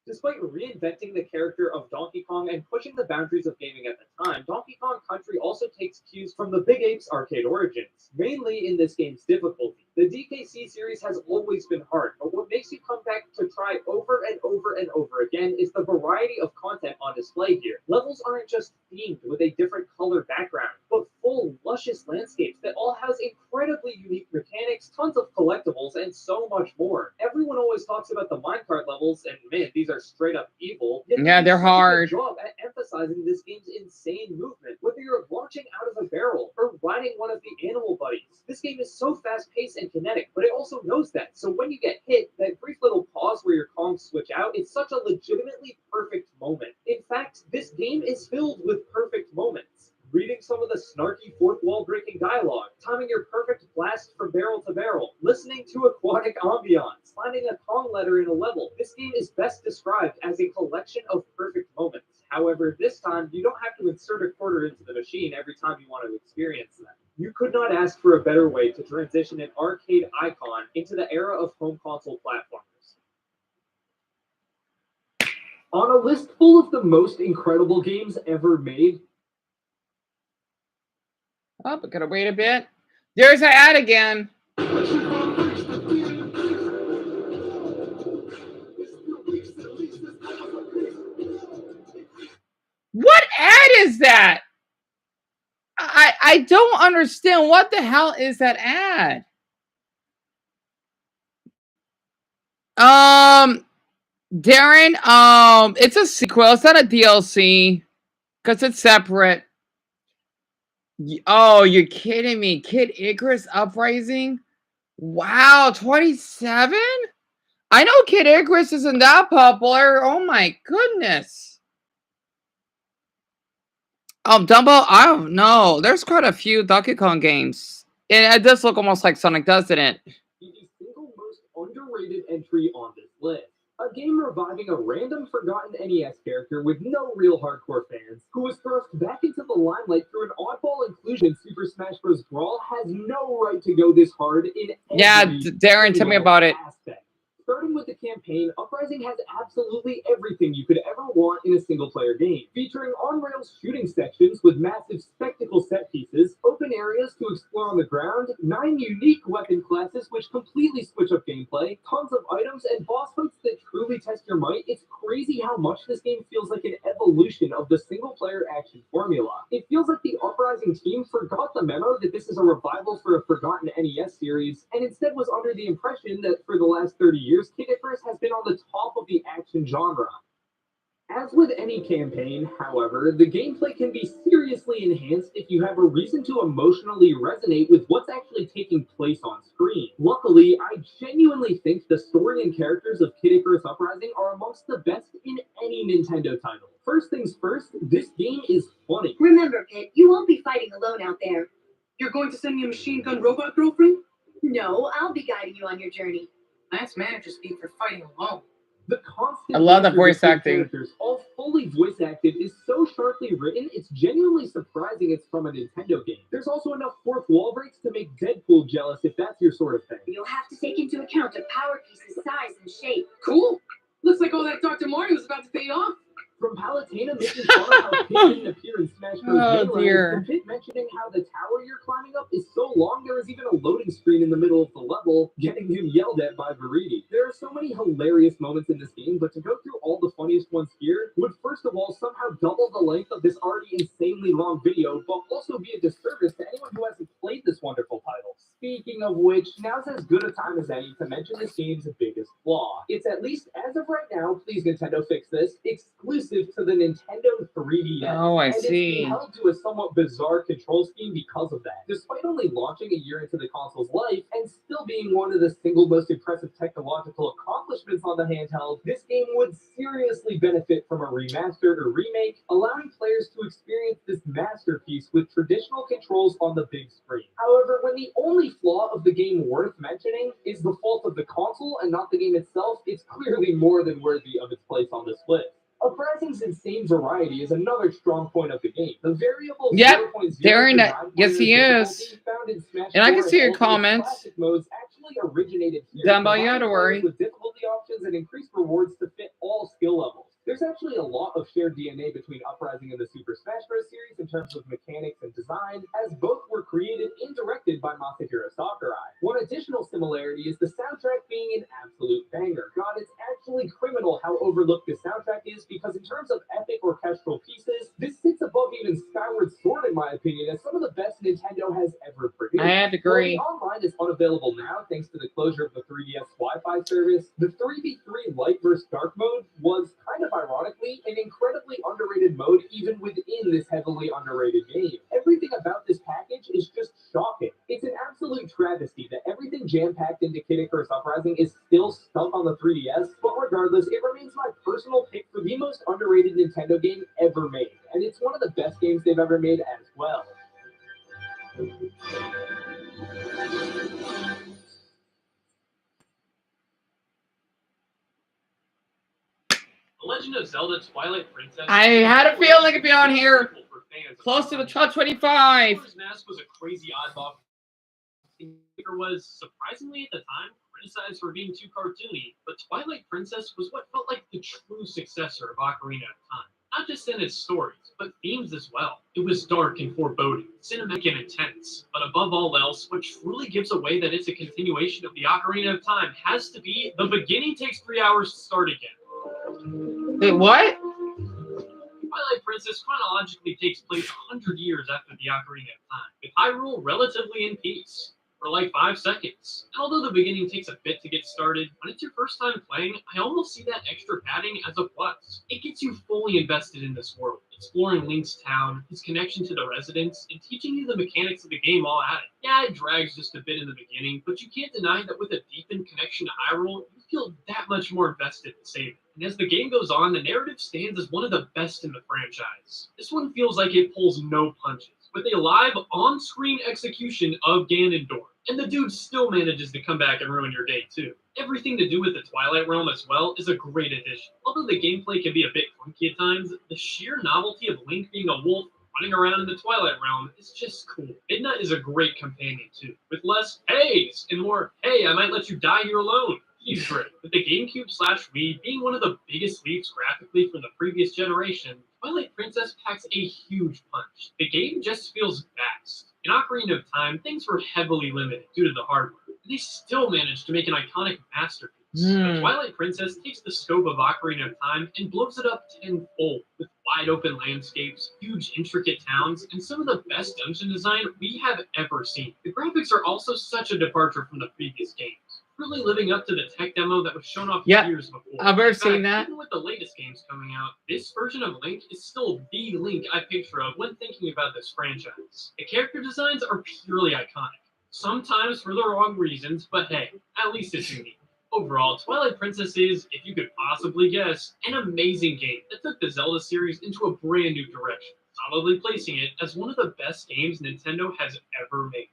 Despite reinventing the character of Donkey Kong and pushing the boundaries of gaming at the time, Donkey Kong Country also takes cues from the Big Ape's arcade origins, mainly in this game's difficulty. The DKC series has always been hard, but what makes you come back to try over and over and over again is the variety of content on display here. Levels aren't just themed with a different color background, but full, luscious landscapes that all house incredibly unique mechanics, tons of collectibles, and so much more. Everyone always talks about the minecart levels, and man, these are straight up evil. Yeah, they're hard. Good job at emphasizing this game's insane movement, whether you're launching out of a barrel or riding one of the animal buddies. This game is so fast-paced and and kinetic, but it also knows that. So when you get hit, that brief little pause where your comms switch out, it's such a legitimately perfect moment. In fact, this game is filled with perfect moments. Reading some of the snarky fourth wall breaking dialogue, timing your perfect blast from barrel to barrel, listening to aquatic ambiance, finding a Kong letter in a level. This game is best described as a collection of perfect moments. However, this time you don't have to insert a quarter into the machine every time you want to experience them. You could not ask for a better way to transition an arcade icon into the era of home console platformers. On a list full of the most incredible games ever made, Oh, but gotta wait a bit. There's an ad again. What ad is that? I don't understand. What the hell is that ad? Darren, it's a sequel. It's not a DLC because it's separate. Oh, you're kidding me. Kid Icarus Uprising? Wow, 27? I know Kid Icarus isn't that popular. Oh my goodness. Dumbo, I don't know. There's quite a few Donkey Kong games. It does look almost like Sonic, doesn't it? the single most underrated entry on this list. A game reviving a random forgotten NES character with no real hardcore fans, who was thrust back into the limelight through an oddball inclusion in Super Smash Bros. Brawl, has no right to go this hard in every Darren, tell me about it. aspect. Starting with the campaign, Uprising has absolutely everything you could ever want in a single-player game, featuring on-rails shooting sections with massive spectacle set pieces, open areas to explore on the ground, 9 unique weapon classes which completely switch up gameplay, tons of items, and boss fights that truly test your might. It's crazy how much this game feels like an evolution of the single-player action formula. It feels like the Uprising team forgot the memo that this is a revival for a forgotten NES series, and instead was under the impression that for the last 30 years, Kid Icarus has been on the top of the action genre. As with any campaign, however, the gameplay can be seriously enhanced if you have a reason to emotionally resonate with what's actually taking place on screen. Luckily, I genuinely think the story and characters of Kid Icarus Uprising are amongst the best in any Nintendo title. First things first, this game is funny. Remember, Pit, you won't be fighting alone out there. You're going to send me a machine gun robot girlfriend? No, I'll be guiding you on your journey. Lance manager speak for fighting alone. The constant I love the banter voice between acting. characters, all fully voice acted, is so sharply written, it's genuinely surprising it's from a Nintendo game. There's also enough fourth wall breaks to make Deadpool jealous if that's your sort of thing. You'll have to take into account a power piece's size and shape. Cool. Looks like all that Dr. Mario was about to pay off. From Palutena making fun of how Pit didn't appear in Smash Bros. Oh, Melee, dear. to Pit mentioning how the tower you're climbing up is so long there is even a loading screen in the middle of the level, getting him yelled at by Veridi. There are so many hilarious moments in this game, but to go through all the funniest ones here would first of all somehow double the length of this already insanely long video, but also be a disservice to anyone who hasn't played this wonderful title. Speaking of which, now's as good a time as any to mention this game's biggest flaw. It's at least as of right now, please Nintendo fix this, exclusive to the Nintendo 3DS. Oh, I and see. It's been held to a somewhat bizarre control scheme because of that. Despite only launching a year into the console's life and still being one of the single most impressive technological accomplishments on the handheld, this game would seriously benefit from a remaster or remake, allowing players to experience this masterpiece with traditional controls on the big screen. However, when the only flaw of the game worth mentioning is the fault of the console and not the game itself, it's clearly more than worthy of its place on this list. Uprising's insane variety is another strong point of the game. The variable Yep, 0.0 Darren, to 9 yes, he player is. difficulty found in Smash And I can 4 see your Ultimate comments. Classic modes actually originated here. Dumbo, you combining don't have to players worry. With difficulty options and increased rewards to fit all skill levels. There's actually a lot of shared DNA between Uprising and the Super Smash Bros. Series in terms of mechanics and design, as both were created and directed by Masahiro Sakurai. One additional similarity is the soundtrack being an absolute banger. God, it's actually criminal how overlooked this soundtrack is, because in terms of epic orchestral pieces, this sits above even Skyward Sword in my opinion as some of the best Nintendo has ever produced. I have to agree. While the online is unavailable now thanks to the closure of the 3DS Wi-Fi service, the 3v3 Light vs. Dark mode was kind of ironically an incredibly underrated mode even within this heavily underrated game. Everything about this package is just shocking. It's an absolute absolute travesty that everything jam-packed into Kid Icarus Uprising is still stuck on the 3DS, but regardless, it remains my personal pick for the most underrated Nintendo game ever made, and it's one of the best games they've ever made as well. The Legend of Zelda Twilight Princess. I had a feeling it'd be on here. Close to the top 25. Mask was a crazy oddball. It was surprisingly at the time criticized for being too cartoony, but Twilight Princess was what felt like the true successor of Ocarina of Time. Not just in its stories, but themes as well. It was dark and foreboding, cinematic and intense, but above all else, what truly gives away that it's a continuation of the Ocarina of Time has to be the beginning takes 3 hours to start again. Wait, what? Twilight Princess chronologically takes place 100 years after the Ocarina of Time, with Hyrule relatively in peace, for like 5 seconds. And although the beginning takes a bit to get started, when it's your first time playing, I almost see that extra padding as a plus. It gets you fully invested in this world, exploring Link's town, his connection to the residents, and teaching you the mechanics of the game all at it. Yeah, it drags just a bit in the beginning, but you can't deny that with a deepened connection to Hyrule, you feel that much more invested in saving. And as the game goes on, the narrative stands as one of the best in the franchise. This one feels like it pulls no punches, with a live, on-screen execution of Ganondorf. And the dude still manages to come back and ruin your day, too. Everything to do with the Twilight Realm as well is a great addition. Although the gameplay can be a bit clunky at times, the sheer novelty of Link being a wolf running around in the Twilight Realm is just cool. Midna is a great companion, too, with less "heys" and more "hey, I might let you die here alone." He's great. With the GameCube/Wii being one of the biggest leaps graphically from the previous generation, Twilight Princess packs a huge punch. The game just feels vast. In Ocarina of Time, things were heavily limited due to the hardware, and they still managed to make an iconic masterpiece. But Twilight Princess takes the scope of Ocarina of Time and blows it up tenfold, with wide open landscapes, huge intricate towns, and some of the best dungeon design we have ever seen. The graphics are also such a departure from the previous games, really living up to the tech demo that was shown off years before. I've ever seen that. Even with the latest games coming out, this version of Link is still the Link I picture of when thinking about this franchise. The character designs are purely iconic, sometimes for the wrong reasons, but hey, at least it's unique. Overall, Twilight Princess is, if you could possibly guess, an amazing game that took the Zelda series into a brand new direction, solidly placing it as one of the best games Nintendo has ever made.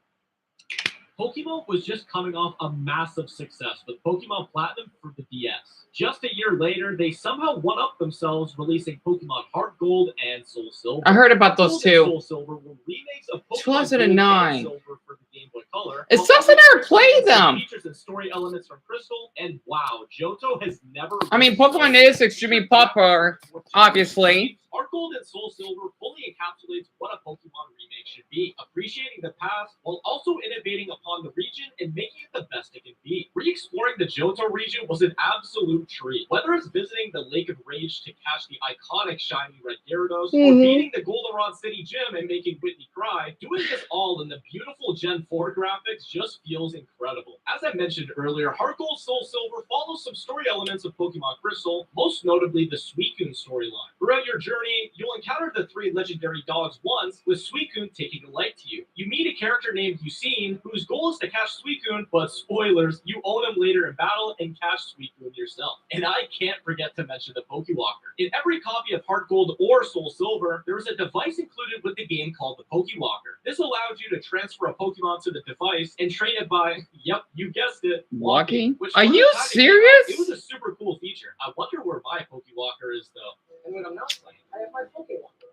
Pokemon was just coming off a massive success with Pokemon Platinum for the DS. Just a year later, they somehow one-upped themselves, releasing Pokemon Heart Gold and Soul Silver. I heard about those two. Soul Silver were remakes of Pokemon 2009. Gold and Silver for the Game Boy Color. It sucks I never played them. Features and story elements from Crystal, and wow, Johto has never. I mean, Pokemon is extremely popular, obviously. Heart Gold and Soul Silver fully encapsulates what a Pokemon remake should be, appreciating the past while also innovating upon the region and making it the best it can be. Re-exploring the Johto region was an absolute treat. Whether it's visiting the Lake of Rage to catch the iconic shiny red Gyarados, or beating the Goldenrod City Gym and making Whitney cry, doing this all in the beautiful Gen 4 graphics just feels incredible. As I mentioned earlier, Heart Gold Soul Silver follows some story elements of Pokemon Crystal, most notably the Suicune storyline. Throughout your journey, you'll encounter the 3 legendary dogs once, with Suicune taking a like to you. You meet a character named Yucine, whose goal is to catch Suicune, but spoilers, you own him later in battle and catch Suicune yourself. And I can't forget to mention the Pokewalker. In every copy of Heart Gold or Soul Silver, there is a device included with the game called the Pokewalker. This allows you to transfer a Pokemon to the device and train it by, yep, you guessed it, Walking? which Are when you the time it came out, serious? It was a super cool feature. I wonder where my Pokewalker is, though. And when I'm not playing, I have my Pokewalker.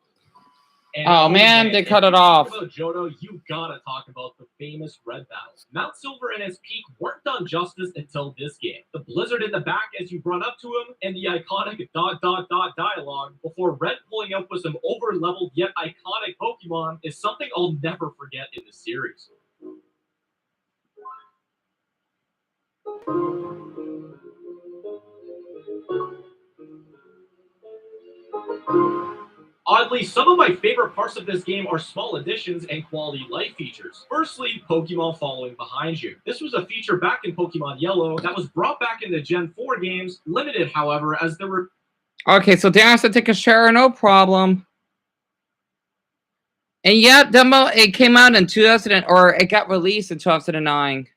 Oh man, they cut it off. About Johto, you gotta talk about the famous Red Battle. Mount Silver and his peak weren't done justice until this game. The blizzard in the back as you run up to him, and the iconic ... dialogue before Red pulling up with some over-leveled yet iconic Pokemon is something I'll never forget in the series. Oddly, some of my favorite parts of this game are small additions and quality life features. Firstly, Pokemon following behind you. This was a feature back in Pokemon Yellow that was brought back in the Gen 4 games, limited, however, as there were... Okay, so Dan has to take a share, no problem. And yeah, Dumbo, it came out in 2000, or it got released in 2009.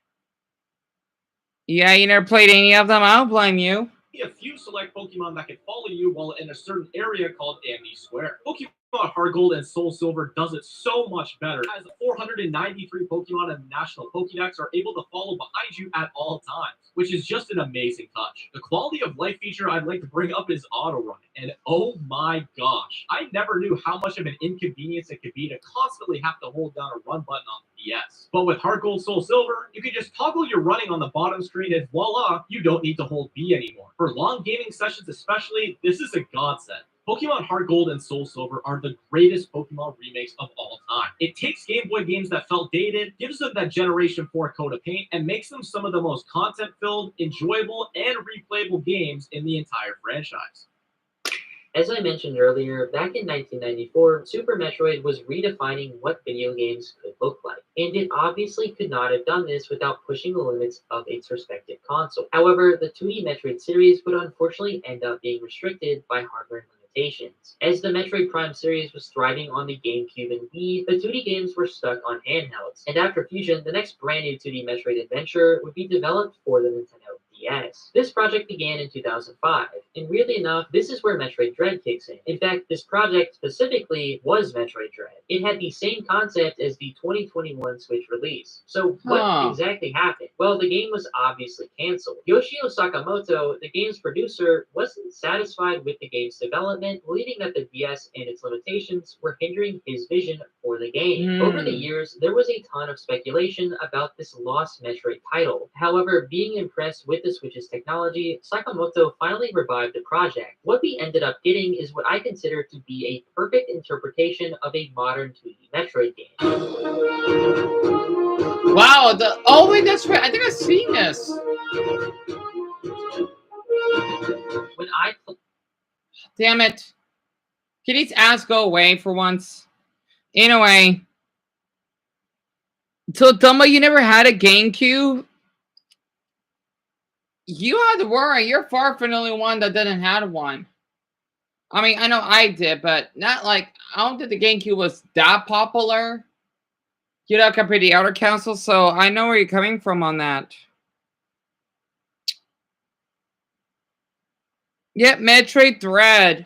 Yeah, you never played any of them? I don't blame you. A few select Pokemon that can follow you while in a certain area called Amity Square. Pokemon Heart Gold and Soul Silver does it so much better, as 493 Pokemon in the National Pokédex are able to follow behind you at all times, which is just an amazing touch. The quality of life feature I'd like to bring up is auto run, and oh my gosh, I never knew how much of an inconvenience it could be to constantly have to hold down a run button on the DS. But with Heart Gold Soul Silver, you can just toggle your running on the bottom screen and voila, you don't need to hold B anymore. For long gaming sessions especially, this is a godsend. Pokemon Heart Gold and Soul Silver are the greatest Pokemon remakes of all time. It takes Game Boy games that felt dated, gives them that Generation 4 coat of paint, and makes them some of the most content-filled, enjoyable, and replayable games in the entire franchise. As I mentioned earlier, back in 1994, Super Metroid was redefining what video games could look like, and it obviously could not have done this without pushing the limits of its respective console. However, the 2D Metroid series would unfortunately end up being restricted by hardware limitations. As the Metroid Prime series was thriving on the GameCube and Wii, the 2D games were stuck on handhelds, and after Fusion, the next brand new 2D Metroid adventure would be developed for the Nintendo DS. This project began in 2005, and weirdly enough, this is where Metroid Dread kicks in. In fact, this project specifically was Metroid Dread. It had the same concept as the 2021 Switch release. So what exactly happened? Well, the game was obviously canceled. Yoshio Sakamoto, the game's producer, wasn't satisfied with the game's development, believing that the DS and its limitations were hindering his vision for the game. Over the years, there was a ton of speculation about this lost Metroid title. However, being impressed with the Switch's technology, Sakamoto finally revived the project. What we ended up getting is what I consider to be a perfect interpretation of a modern 2D Metroid game. Wow, wait, that's right. I think I've seen this. Damn it. Can his ass go away for once? Anyway. So, Dumbo, you never had a GameCube? You had to worry. You're far from the only one that didn't have one. I mean, I know I did, but not like, I don't think the GameCube was that popular. You know, compared to the other consoles, so I know where you're coming from on that. Yep, Metroid Dread.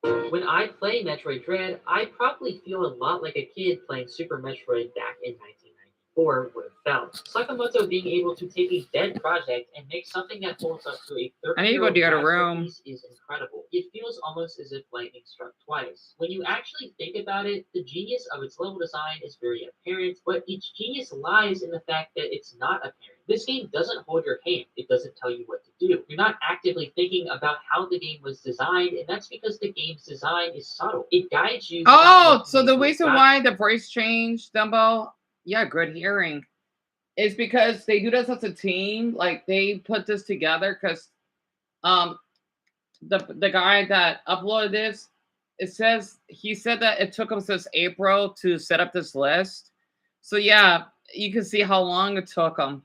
When I play Metroid Dread, I probably feel a lot like a kid playing Super Metroid back in 1994 would have felt. Sakamoto being able to take a dead project and make something that holds up to a 30-year-old masterpiece is incredible. It feels almost as if lightning struck twice. When you actually think about it, the genius of its level design is very apparent, but its genius lies in the fact that it's not apparent. This game doesn't hold your hand. It doesn't tell you what to do. You're not actively thinking about how the game was designed, and that's because the game's design is subtle. It guides you. Oh, so the reason why the voice changed, Dumbo, yeah, good hearing, is because they do this as a team. Like, they put this together because the guy that uploaded this, he said that it took him since April to set up this list. So yeah, you can see how long it took him.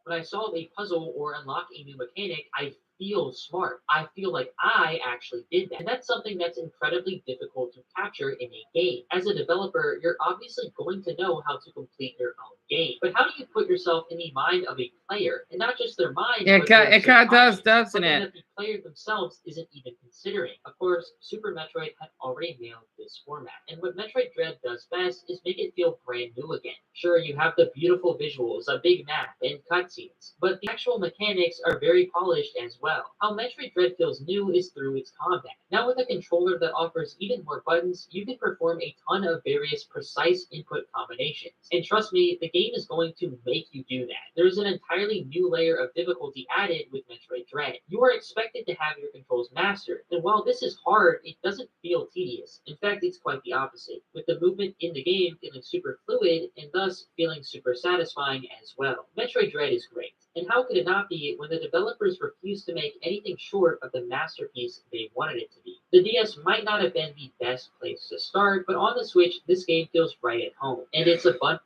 When I solve a puzzle or unlock a new mechanic, I feel smart. I feel like I actually did that. And that's something that's incredibly difficult to capture in a game. As a developer, you're obviously going to know how to complete your own game. But how do you put yourself in the mind of a player? And not just their mind, it kind of does, doesn't it? That the player themselves isn't even considering. Of course, Super Metroid had already nailed this format. And what Metroid Dread does best is make it feel brand new again. Sure, you have the beautiful visuals, a big map, and cutscenes, but the actual mechanics are very polished as well. How Metroid Dread feels new is through its combat. Now with a controller that offers even more buttons, you can perform a ton of various precise input combinations. And trust me, the game is going to make you do that. There's an entirely new layer of difficulty added with Metroid Dread. You are expected to have your controls mastered, and while this is hard, it doesn't feel tedious. In fact, it's quite the opposite, with the movement in the game feeling super fluid and thus feeling super satisfying as well. Metroid Dread is great, and how could it not be when the developers refused to make anything short of the masterpiece they wanted it to be? The DS might not have been the best place to start, but on the Switch, this game feels right at home, and it's a fun.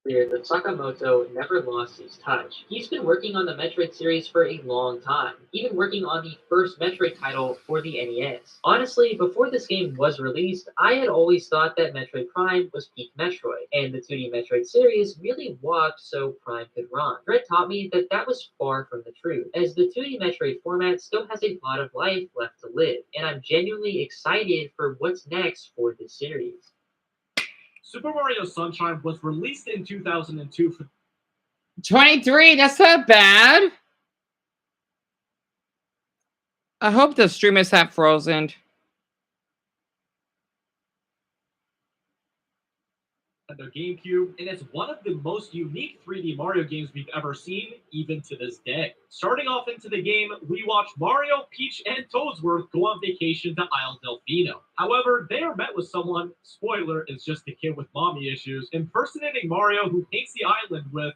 Clear that Sakamoto never lost his touch. He's been working on the Metroid series for a long time, even working on the first Metroid title for the NES. Honestly, before this game was released, I had always thought that Metroid Prime was peak Metroid, and the 2D Metroid series really walked so Prime could run. Fred taught me that that was far from the truth, as the 2D Metroid format still has a lot of life left to live, and I'm genuinely excited for what's next for this series. Super Mario Sunshine was released in 2002 for 23, that's not bad. I hope the stream is half frozen. the GameCube, and it's one of the most unique 3D Mario games we've ever seen, even to this day. Starting off into the game, we watch Mario, Peach, and Toadsworth go on vacation to Isle Delfino. However, they are met with someone, spoiler, is just a kid with mommy issues, impersonating Mario, who paints the island with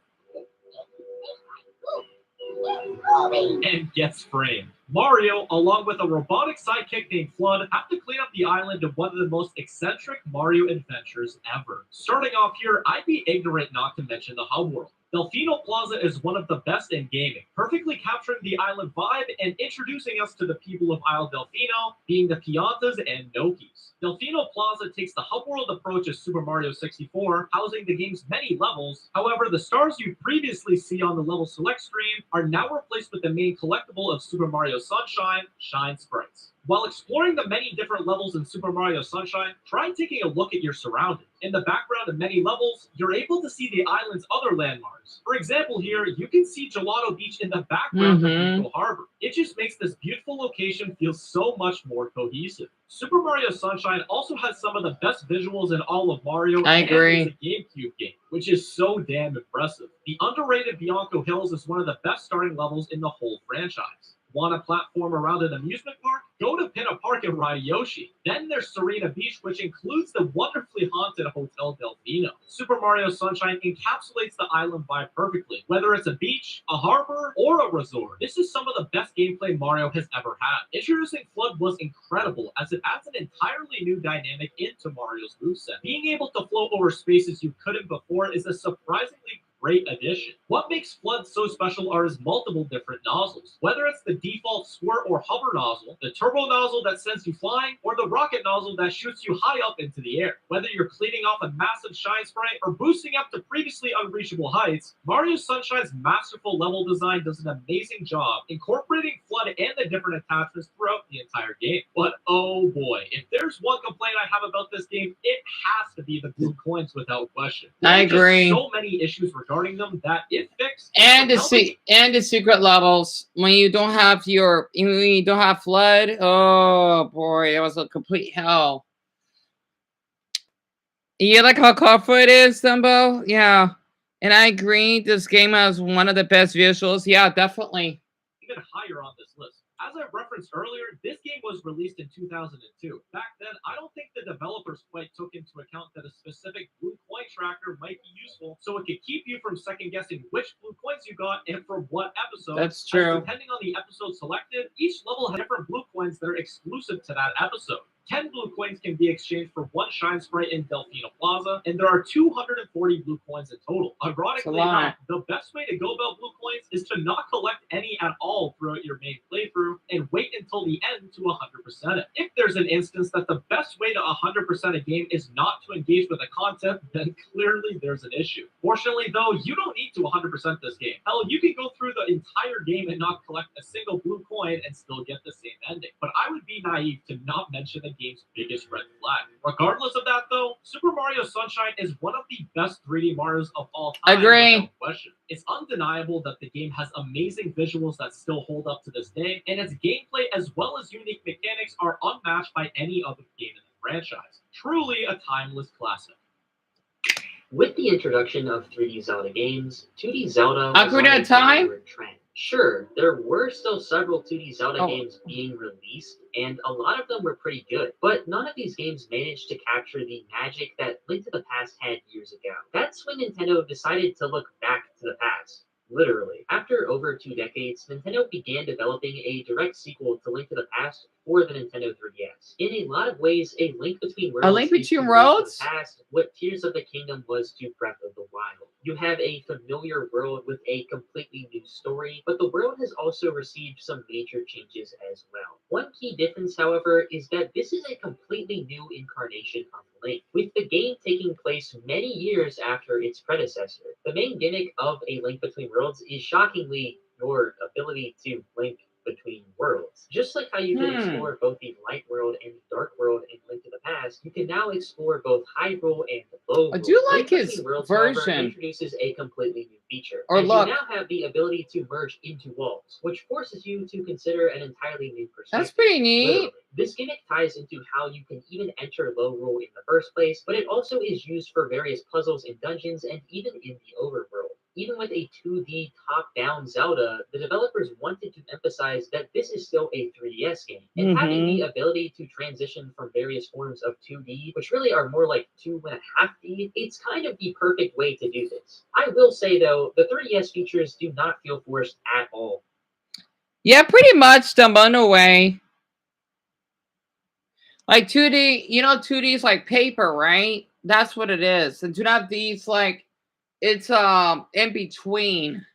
and gets framed. Mario, along with a robotic sidekick named Flood, have to clean up the island of one of the most eccentric Mario adventures ever. Starting off here, I'd be ignorant not to mention the hub world. Delfino Plaza is one of the best in gaming, perfectly capturing the island vibe and introducing us to the people of Isle Delfino, being the Piantas and Nokis. Delfino Plaza takes the hub world approach as Super Mario 64, housing the game's many levels. However, the stars you previously see on the level select screen are now replaced with the main collectible of Super Mario Sunshine, Shine Sprites. While exploring the many different levels in Super Mario Sunshine, try taking a look at your surroundings. In the background of many levels, you're able to see the island's other landmarks. For example, here, you can see Gelato Beach in the background of Rico Harbor. It just makes this beautiful location feel so much more cohesive. Super Mario Sunshine also has some of the best visuals in all of Mario. I agree. And it's a GameCube game, which is so damn impressive. The underrated Bianco Hills is one of the best starting levels in the whole franchise. Want a platform around an amusement park? Go to Pinna Park and ride Yoshi. Then there's Serena Beach, which includes the wonderfully haunted Hotel Delfino. Super Mario Sunshine encapsulates the island vibe perfectly, whether it's a beach, a harbor, or a resort. This is some of the best gameplay Mario has ever had. Introducing Flood was incredible, as it adds an entirely new dynamic into Mario's moveset. Being able to float over spaces you couldn't before is a surprisingly great addition. What makes Flood so special are his multiple different nozzles. Whether it's the default squirt or hover nozzle, the turbo nozzle that sends you flying, or the rocket nozzle that shoots you high up into the air. Whether you're cleaning off a massive shine sprite or boosting up to previously unreachable heights, Mario Sunshine's masterful level design does an amazing job incorporating Flood and the different attachments throughout the entire game. But oh boy, if there's one complaint I have about this game, it has to be the blue coins without question. I agree. So many issues regarding them that if fixed, And the secret levels when you don't have flood. Oh boy, it was a complete hell. You like how colorful it is, Dumbo? Yeah. And I agree, this game has one of the best visuals. Yeah, definitely. Even higher on this list. As I referenced earlier, this game was released in 2002. Back then, I don't think the developers quite took into account that a specific blue coin tracker might be useful, so it could keep you from second guessing which blue coins you got and from what episode. That's true. Depending on the episode selected, each level has different blue coins that are exclusive to that episode. 10 blue coins can be exchanged for one shine sprite in Delfino Plaza, and there are 240 blue coins in total. Ironically enough, the best way to go about blue coins is to not collect any at all throughout your main playthrough and wait until the end to 100% it. If there's an instance that the best way to 100% a game is not to engage with the content, then clearly there's an issue. Fortunately though, you don't need to 100% this game. Hell, you can go through the entire game and not collect a single blue coin and still get the same ending. But I would be naive to not mention the game's biggest red flag. Regardless of that though, Super Mario Sunshine is one of the best 3D Marios of all time. Agree. Without question. It's undeniable that the game has amazing visuals that still hold up to this day, and its gameplay as well as unique mechanics are unmatched by any other game in the franchise. Truly a timeless classic. With the introduction of 3D Zelda games, 2D Zelda was Ocarina on a of Time? downward trend. Sure, there were still several 2D Zelda Oh. games being released, and a lot of them were pretty good, but none of these games managed to capture the magic that Link to the Past had years ago. That's when Nintendo decided to look back to the past. Literally. After over 2 decades, Nintendo began developing a direct sequel to Link to the Past for the Nintendo 3DS. In a lot of ways, A Link Between Worlds A Link is to Between Link to the Worlds? Past what Tears of the Kingdom was to Breath of the Wild. You have a familiar world with a completely new story, but the world has also received some major changes as well. One key difference, however, is that this is a completely new incarnation of Link, with the game taking place many years after its predecessor. The main gimmick of A Link Between Worlds is shockingly your ability to link between worlds. Just like how you can explore both the light world and the dark world in Link to the Past, you can now explore both Hyrule and Low World. I do like Link his Between Worlds, however, version. introduces a completely new feature. Or as look. you now have the ability to merge into walls, which forces you to consider an entirely new perspective. That's pretty neat. Literally. This gimmick ties into how you can even enter Low Rule in the first place, but it also is used for various puzzles and dungeons and even in the overworld. Even with a 2D top-down Zelda, the developers wanted to emphasize that this is still a 3DS game, and having the ability to transition from various forms of 2D, which really are more like 2.5D, it's kind of the perfect way to do this. I will say though, the 3DS features do not feel forced at all. Yeah, pretty much the away. Like 2D, you know, 2D is like paper, right? That's what it is. And 2.5D is like, it's in between.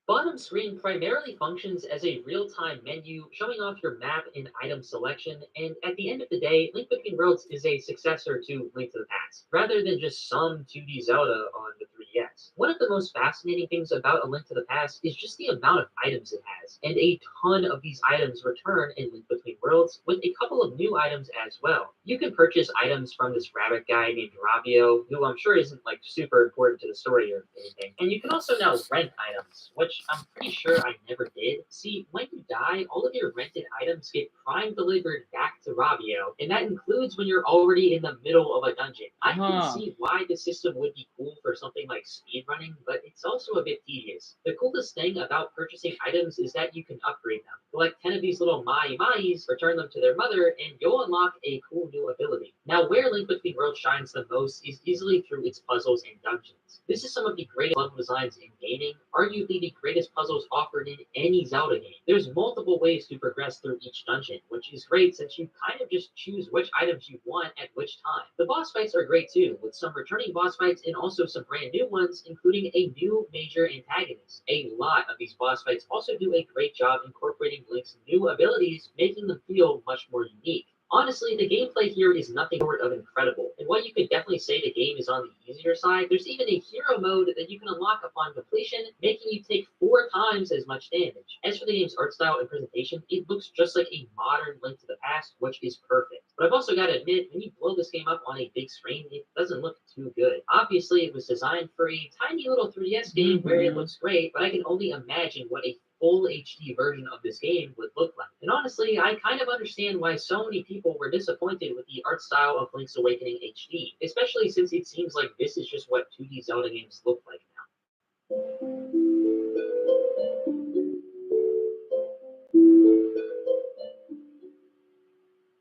Bottom screen primarily functions as a real-time menu showing off your map and item selection, and at the end of the day, Link Between Worlds is a successor to Link to the Past, rather than just some 2D Zelda on the 3DS. One of the most fascinating things about A Link to the Past is just the amount of items it has, and a ton of these items return in Link Between Worlds, with a couple of new items as well. You can purchase items from this rabbit guy named Rabio, who I'm sure isn't like super important to the story or anything, and you can also now rent items, which I'm pretty sure I never did. See, when you die, all of your rented items get prime delivered back to Rabio, and that includes when you're already in the middle of a dungeon. I can see why the system would be cool for something like speedrunning, but it's also a bit tedious. The coolest thing about purchasing items is that you can upgrade them. Collect 10 of these little Mai-Mais, return them to their mother, and you'll unlock a cool new ability. Now, where Link Between Worlds shines the most is easily through its puzzles and dungeons. This is some of the greatest level designs in gaming, arguably the greatest puzzles offered in any Zelda game. There's multiple ways to progress through each dungeon, which is great since you kind of just choose which items you want at which time. The boss fights are great too, with some returning boss fights and also some brand new ones, including a new major antagonist. A lot of these boss fights also do a great job incorporating Link's new abilities, making them feel much more unique. Honestly, the gameplay here is nothing short of incredible, and while you could definitely say the game is on the easier side, there's even a hero mode that you can unlock upon completion, making you take 4 times as much damage. As for the game's art style and presentation, it looks just like a modern Link to the Past, which is perfect. But I've also got to admit, when you blow this game up on a big screen, it doesn't look too good. Obviously, it was designed for a tiny little 3DS game where it looks great, but I can only imagine what a full HD version of this game would look like. And honestly, I kind of understand why so many people were disappointed with the art style of Link's Awakening HD, especially since it seems like this is just what 2D Zelda games look like now.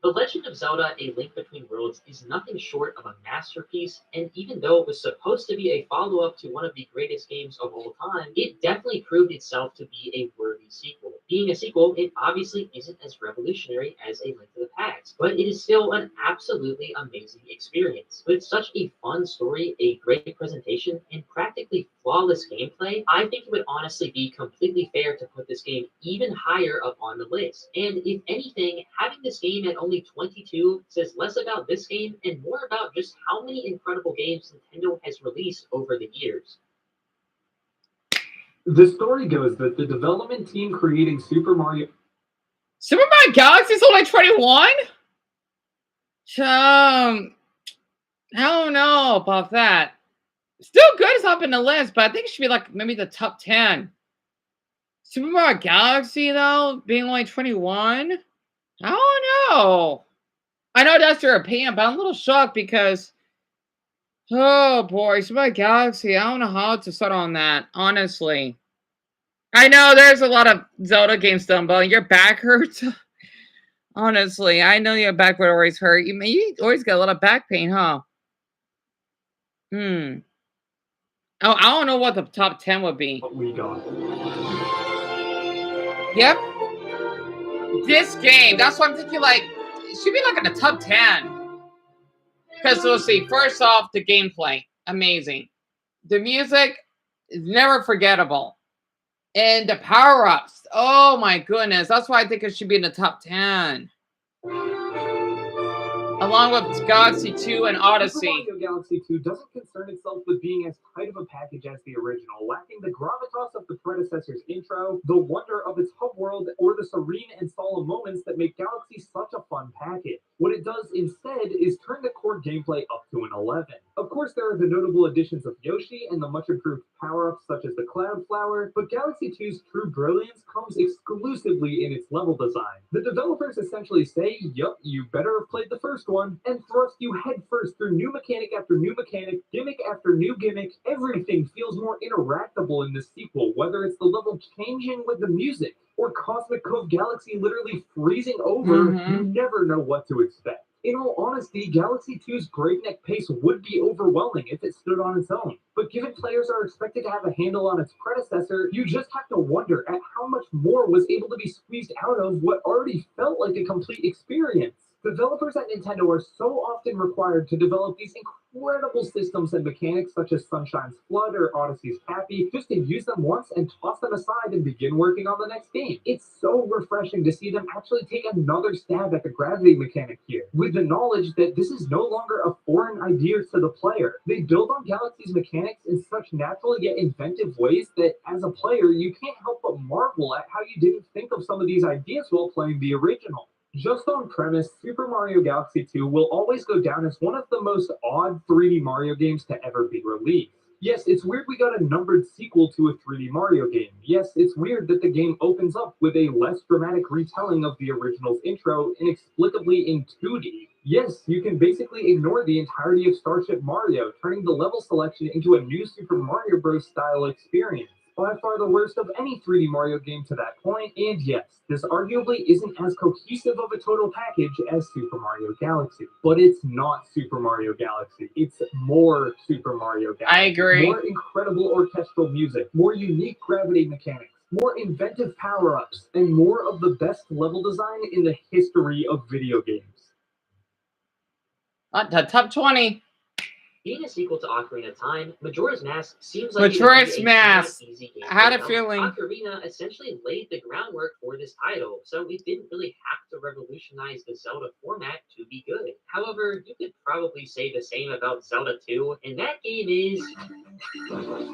The Legend of Zelda: A Link Between Worlds is nothing short of a masterpiece, and even though it was supposed to be a follow-up to one of the greatest games of all time, it definitely proved itself to be a worthy sequel. Being a sequel, it obviously isn't as revolutionary as A Link to the Past, but it is still an absolutely amazing experience. With such a fun story, a great presentation, and practically flawless gameplay, I think it would honestly be completely fair to put this game even higher up on the list. And if anything, having this game at only 22 says less about this game and more about just how many incredible games Nintendo has released over the years. The story goes that the development team creating Super Mario Galaxy is only 21? I don't know about that. Still good as up in the list, but I think it should be like maybe the top 10. Super Mario Galaxy, though, being only 21? I don't know. I know that's your opinion, but I'm a little shocked because, oh boy, Super Mario Galaxy, I don't know how to start on that, honestly. I know there's a lot of Zelda games done, but your back hurts. Honestly, I know your back would always hurt. You always get a lot of back pain, huh? Oh, I don't know what the top 10 would be. What we got. Yep. This game, that's what I'm thinking, like, it should be like in the top 10. Because, let's see, first off, the gameplay. Amazing. The music is never forgettable. And the power-ups, oh my goodness, that's why I think it should be in the top 10. Along with Galaxy 2 and Super Odyssey. Mario Galaxy 2 doesn't concern itself with being as tight of a package as the original, lacking the gravitas of the predecessor's intro, the wonder of its hub world, or the serene and solemn moments that make Galaxy such a fun package. What it does instead is turn the core gameplay up to an 11. Of course, there are the notable additions of Yoshi and the much improved power-ups such as the Cloud Flower, but Galaxy 2's true brilliance comes exclusively in its level design. The developers essentially say, yup, you better have played the first one, and thrust you headfirst through new mechanic after new mechanic, gimmick after new gimmick. Everything feels more interactable in this sequel, whether it's the level changing with the music, or Cosmic Cove Galaxy literally freezing over. You never know what to expect. In all honesty, Galaxy 2's breakneck pace would be overwhelming if it stood on its own. But given players are expected to have a handle on its predecessor, you just have to wonder at how much more was able to be squeezed out of what already felt like a complete experience. Developers at Nintendo are so often required to develop these incredible systems and mechanics such as Sunshine's Flood or Odyssey's Cappy, just to use them once and toss them aside and begin working on the next game. It's so refreshing to see them actually take another stab at the gravity mechanic here, with the knowledge that this is no longer a foreign idea to the player. They build on Galaxy's mechanics in such natural yet inventive ways that, as a player, you can't help but marvel at how you didn't think of some of these ideas while playing the original. Just on premise, Super Mario Galaxy 2 will always go down as one of the most odd 3D Mario games to ever be released. Yes, it's weird we got a numbered sequel to a 3D Mario game. Yes, it's weird that the game opens up with a less dramatic retelling of the original's intro, inexplicably in 2D. Yes, you can basically ignore the entirety of Starship Mario, turning the level selection into a new Super Mario Bros. Style experience. By far the worst of any 3D Mario game to that point, and yes, this arguably isn't as cohesive of a total package as Super Mario Galaxy. But it's not Super Mario Galaxy. It's more Super Mario Galaxy. I agree. More incredible orchestral music, more unique gravity mechanics, more inventive power-ups, and more of the best level design in the history of video games. The top 20. Being a sequel to Ocarina of Time, Majora's Mask seems like Majora's it would be Mask. a easy game. I had to a develop. feeling. Ocarina essentially laid the groundwork for this title, so it didn't really have to revolutionize the Zelda format to be good. However, you could probably say the same about Zelda 2, and that game is kinda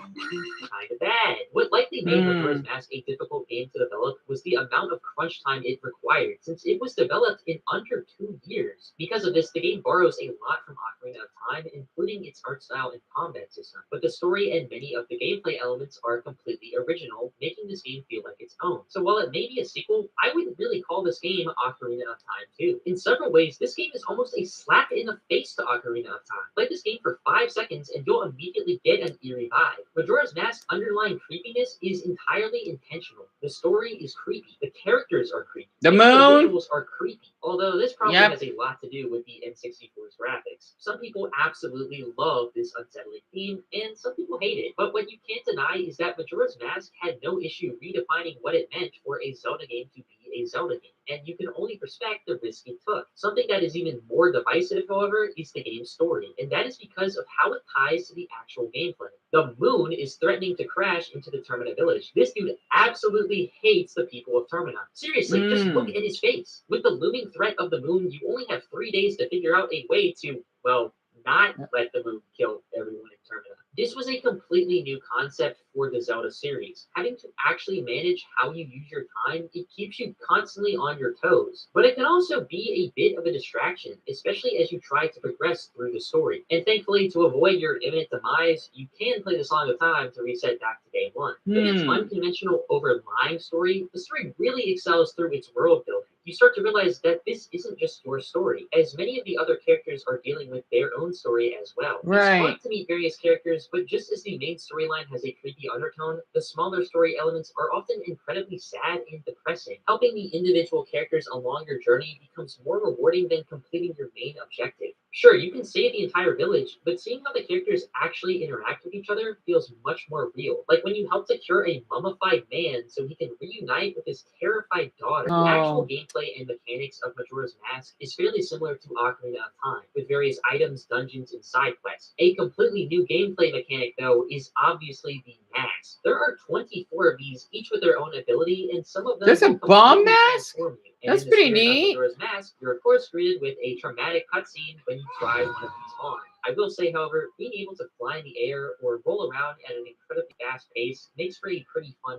bad. What likely made Majora's Mask a difficult game to develop was the amount of crunch time it required, since it was developed in under 2 years. Because of this, the game borrows a lot from Ocarina of Time, including its art style and combat system, but the story and many of the gameplay elements are completely original, making this game feel like its own. So while it may be a sequel, I wouldn't really call this game Ocarina of Time 2. In several ways, this game is almost a slap in the face to Ocarina of Time. Play this game for 5 seconds and you'll immediately get an eerie vibe. Majora's Mask's underlying creepiness is entirely intentional. The story is creepy. The characters are creepy. The and moon. The visuals are creepy. Although this probably has a lot to do with the N64's graphics. Some people absolutely love this unsettling theme, and some people hate it. But what you can't deny is that Majora's Mask had no issue redefining what it meant for a Zelda game to be a Zelda game, and you can only respect the risk it took. Something that is even more divisive, however, is the game's story, and that is because of how it ties to the actual gameplay. The moon is threatening to crash into the Termina village. This dude absolutely hates the people of Termina. Seriously, just look at his face. With the looming threat of the moon, you only have 3 days to figure out a way to, well, not let the moon kill everyone in Termina. This was a completely new concept for the Zelda series. Having to actually manage how you use your time, it keeps you constantly on your toes. But it can also be a bit of a distraction, especially as you try to progress through the story. And thankfully, to avoid your imminent demise, you can play the Song of Time to reset back to day one. In its unconventional, overlying story, the story really excels through its world building. You start to realize that this isn't just your story, as many of the other characters are dealing with their own story as well. It's fun to meet various characters, but just as the main storyline has a creepy undertone, the smaller story elements are often incredibly sad and depressing. Helping the individual characters along your journey becomes more rewarding than completing your main objective. Sure, you can save the entire village, but seeing how the characters actually interact with each other feels much more real. Like when you help to cure a mummified man so he can reunite with his terrified daughter. The actual Oh, gameplay and mechanics of Majora's Mask is fairly similar to Ocarina of Time, with various items, dungeons, and side quests. A completely new gameplay mechanic, though, is obviously the masks. There are 24 of these, each with their own ability, and some of them there's a will bomb completely mask? transform you. And That's in the pretty spirit of neat. Majora's Mask, you're of course greeted with a traumatic cutscene when you try one of these on. I will say, however, being able to fly in the air or roll around at an incredibly fast pace makes for a pretty fun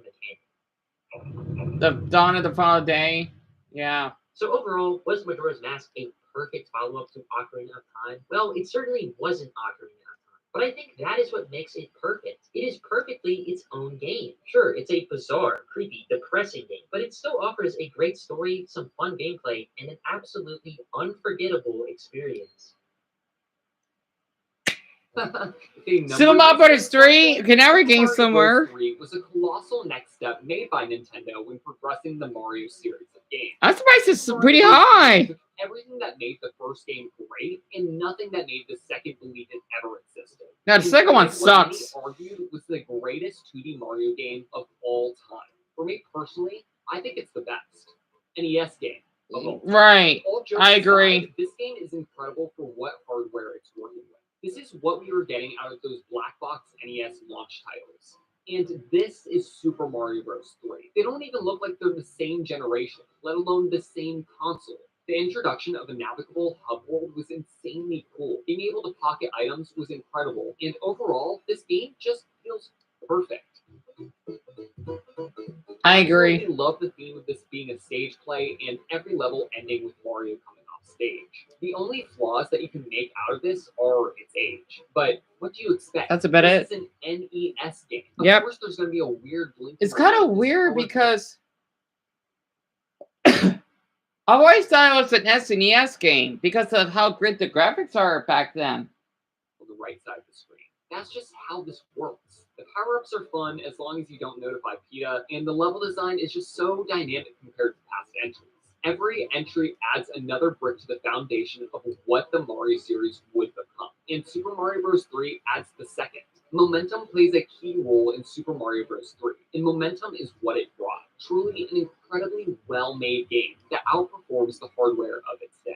mechanic. The dawn of the final day. Yeah. So overall, was Majora's Mask a perfect follow-up to Ocarina of Time? Well, it certainly wasn't Ocarina of Time, but I think that is what makes it perfect. It is perfectly its own game. Sure, it's a bizarre, creepy, depressing game, but it still offers a great story, some fun gameplay, and an absolutely unforgettable experience. Super Mario Bros. 3. Okay, now we're getting Super Mario somewhere. Bros. 3 was a colossal next step made by Nintendo when progressing the Mario series of games. I'm surprised it's Super pretty Mario Bros. 3 high. took everything that made the first game great and nothing that made the second believe it ever existed. Now, the second one What many sucks. argued was the greatest 2D Mario game of all time. For me personally, I think it's the best NES game of all time. Right. All jokes I agree. aside, this game is incredible for what hardware it's working with. This is what we were getting out of those black box NES launch titles. And this is Super Mario Bros. 3. They don't even look like they're the same generation, let alone the same console. The introduction of a navigable hub world was insanely cool. Being able to pocket items was incredible. And overall, this game just feels perfect. I agree. absolutely love the theme of this being a stage play and every level ending with Mario coming off stage. The only flaws that you can make out of this are its age. But what do you expect? That's about This it. is an NES game. Of Yep. course there's going to be a weird link. It's kind of weird because I've always thought it was an SNES game because of how great the graphics are back then. On the right side of the screen. That's just how this works. The power-ups are fun as long as you don't notify PETA, and the level design is just so dynamic compared to past entries. Every entry adds another brick to the foundation of what the Mario series would become, and Super Mario Bros. 3 adds the second. Momentum plays a key role in Super Mario Bros. 3, and momentum is what it brought. Truly an incredibly well-made game that outperforms the hardware of its day.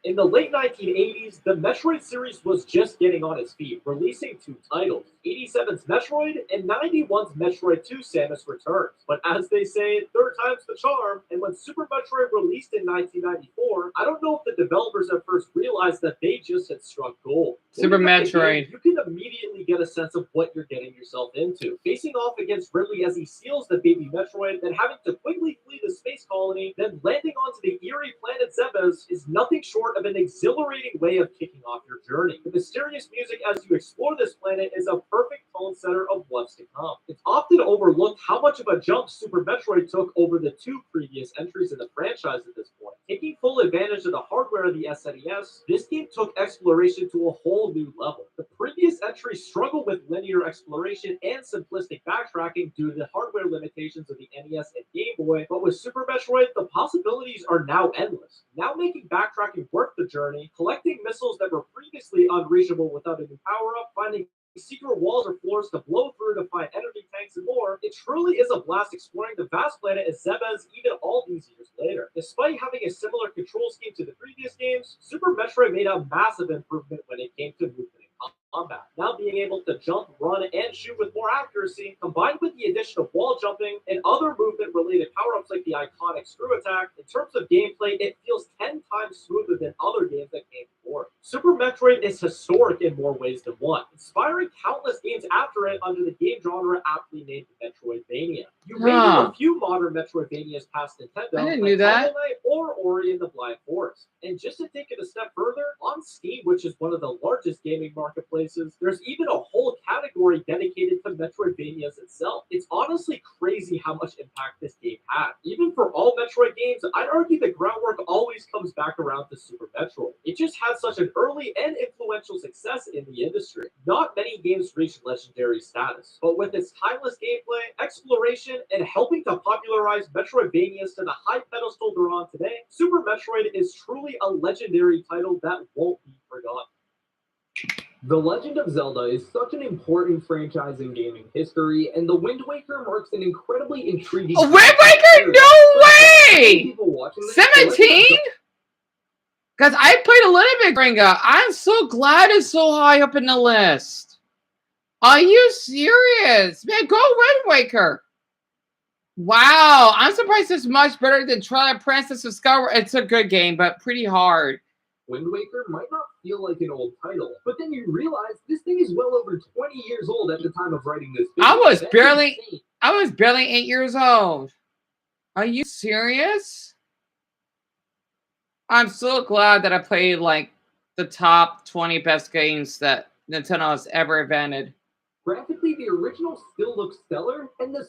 In the late 1980s, the Metroid series was just getting on its feet, releasing two titles, 87's Metroid and 91's Metroid 2 Samus Returns. But as they say, third time's the charm, and when Super Metroid released in 1994, I don't know if the developers at first realized that they just had struck gold. Super Looking at the Metroid. game, you can immediately get a sense of what you're getting yourself into. Facing off against Ridley as he steals the baby Metroid, then having to quickly flee the space colony, then landing onto the eerie planet Zebes is nothing short of an exhilarating way of kicking off your journey. The mysterious music as you explore this planet is a perfect tone setter of what's to come. It's often overlooked how much of a jump Super Metroid took over the two previous entries in the franchise at this point. Taking full advantage of the hardware of the SNES, this game took exploration to a whole new level. The previous entries struggled with linear exploration and simplistic backtracking due to the hardware limitations of the NES and Game Boy, but with Super Metroid, the possibilities are now endless. Now making backtracking worth the journey, collecting missiles that were previously unreachable without a new power-up, finding secret walls or floors to blow through to find energy tanks and more. It truly is a blast exploring the vast planet as Zebes even all these years later. Despite having a similar control scheme to the previous games, Super Metroid made a massive improvement when it came to movement and combat. Now being able to jump, run, and shoot with more accuracy, combined with the addition of wall jumping and other movement-related power-ups like the iconic screw attack, in terms of gameplay, it feels 10 times smoother than other games that came before. Super Metroid is historic in more ways than one, inspiring countless games after it under the game genre aptly named Metroidvania. You may know a few modern Metroidvanias past Nintendo, I didn't like know that. Hollow Knight or Ori and the Blind Forest. And just to take it a step further, on Steam, which is one of the largest gaming marketplaces, there's even a whole category category dedicated to Metroidvanias itself. It's honestly crazy how much impact this game had. Even for all Metroid games, I'd argue the groundwork always comes back around to Super Metroid. It just had such an early and influential success in the industry. Not many games reached legendary status, but with its timeless gameplay, exploration, and helping to popularize Metroidvanias to the high pedestal they're on today, Super Metroid is truly a legendary title that won't be forgotten. The Legend of Zelda is such an important franchise in gaming history, and The Wind Waker marks an incredibly intriguing. Wind Waker? No way! People watching this, 17? Because I played a little bit, Gringa. I'm so glad it's so high up in the list. Are you serious? Man, go Wind Waker. Wow, I'm surprised it's much better than Twilight Princess of Skyward. It's a good game, but pretty hard. Wind Waker might not feel like an old title, but then you realize this thing is well over 20 years old at the time of writing this video. I was barely 8 years old. Are you serious? I'm so glad that I played like the top 20 best games that Nintendo has ever invented. Graphically, the original still looks stellar, and the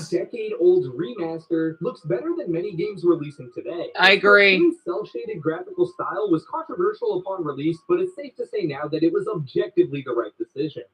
decade-old remaster looks better than many games releasing today. I agree. The cel-shaded graphical style was controversial upon release, but it's safe to say now that it was objectively the right decision.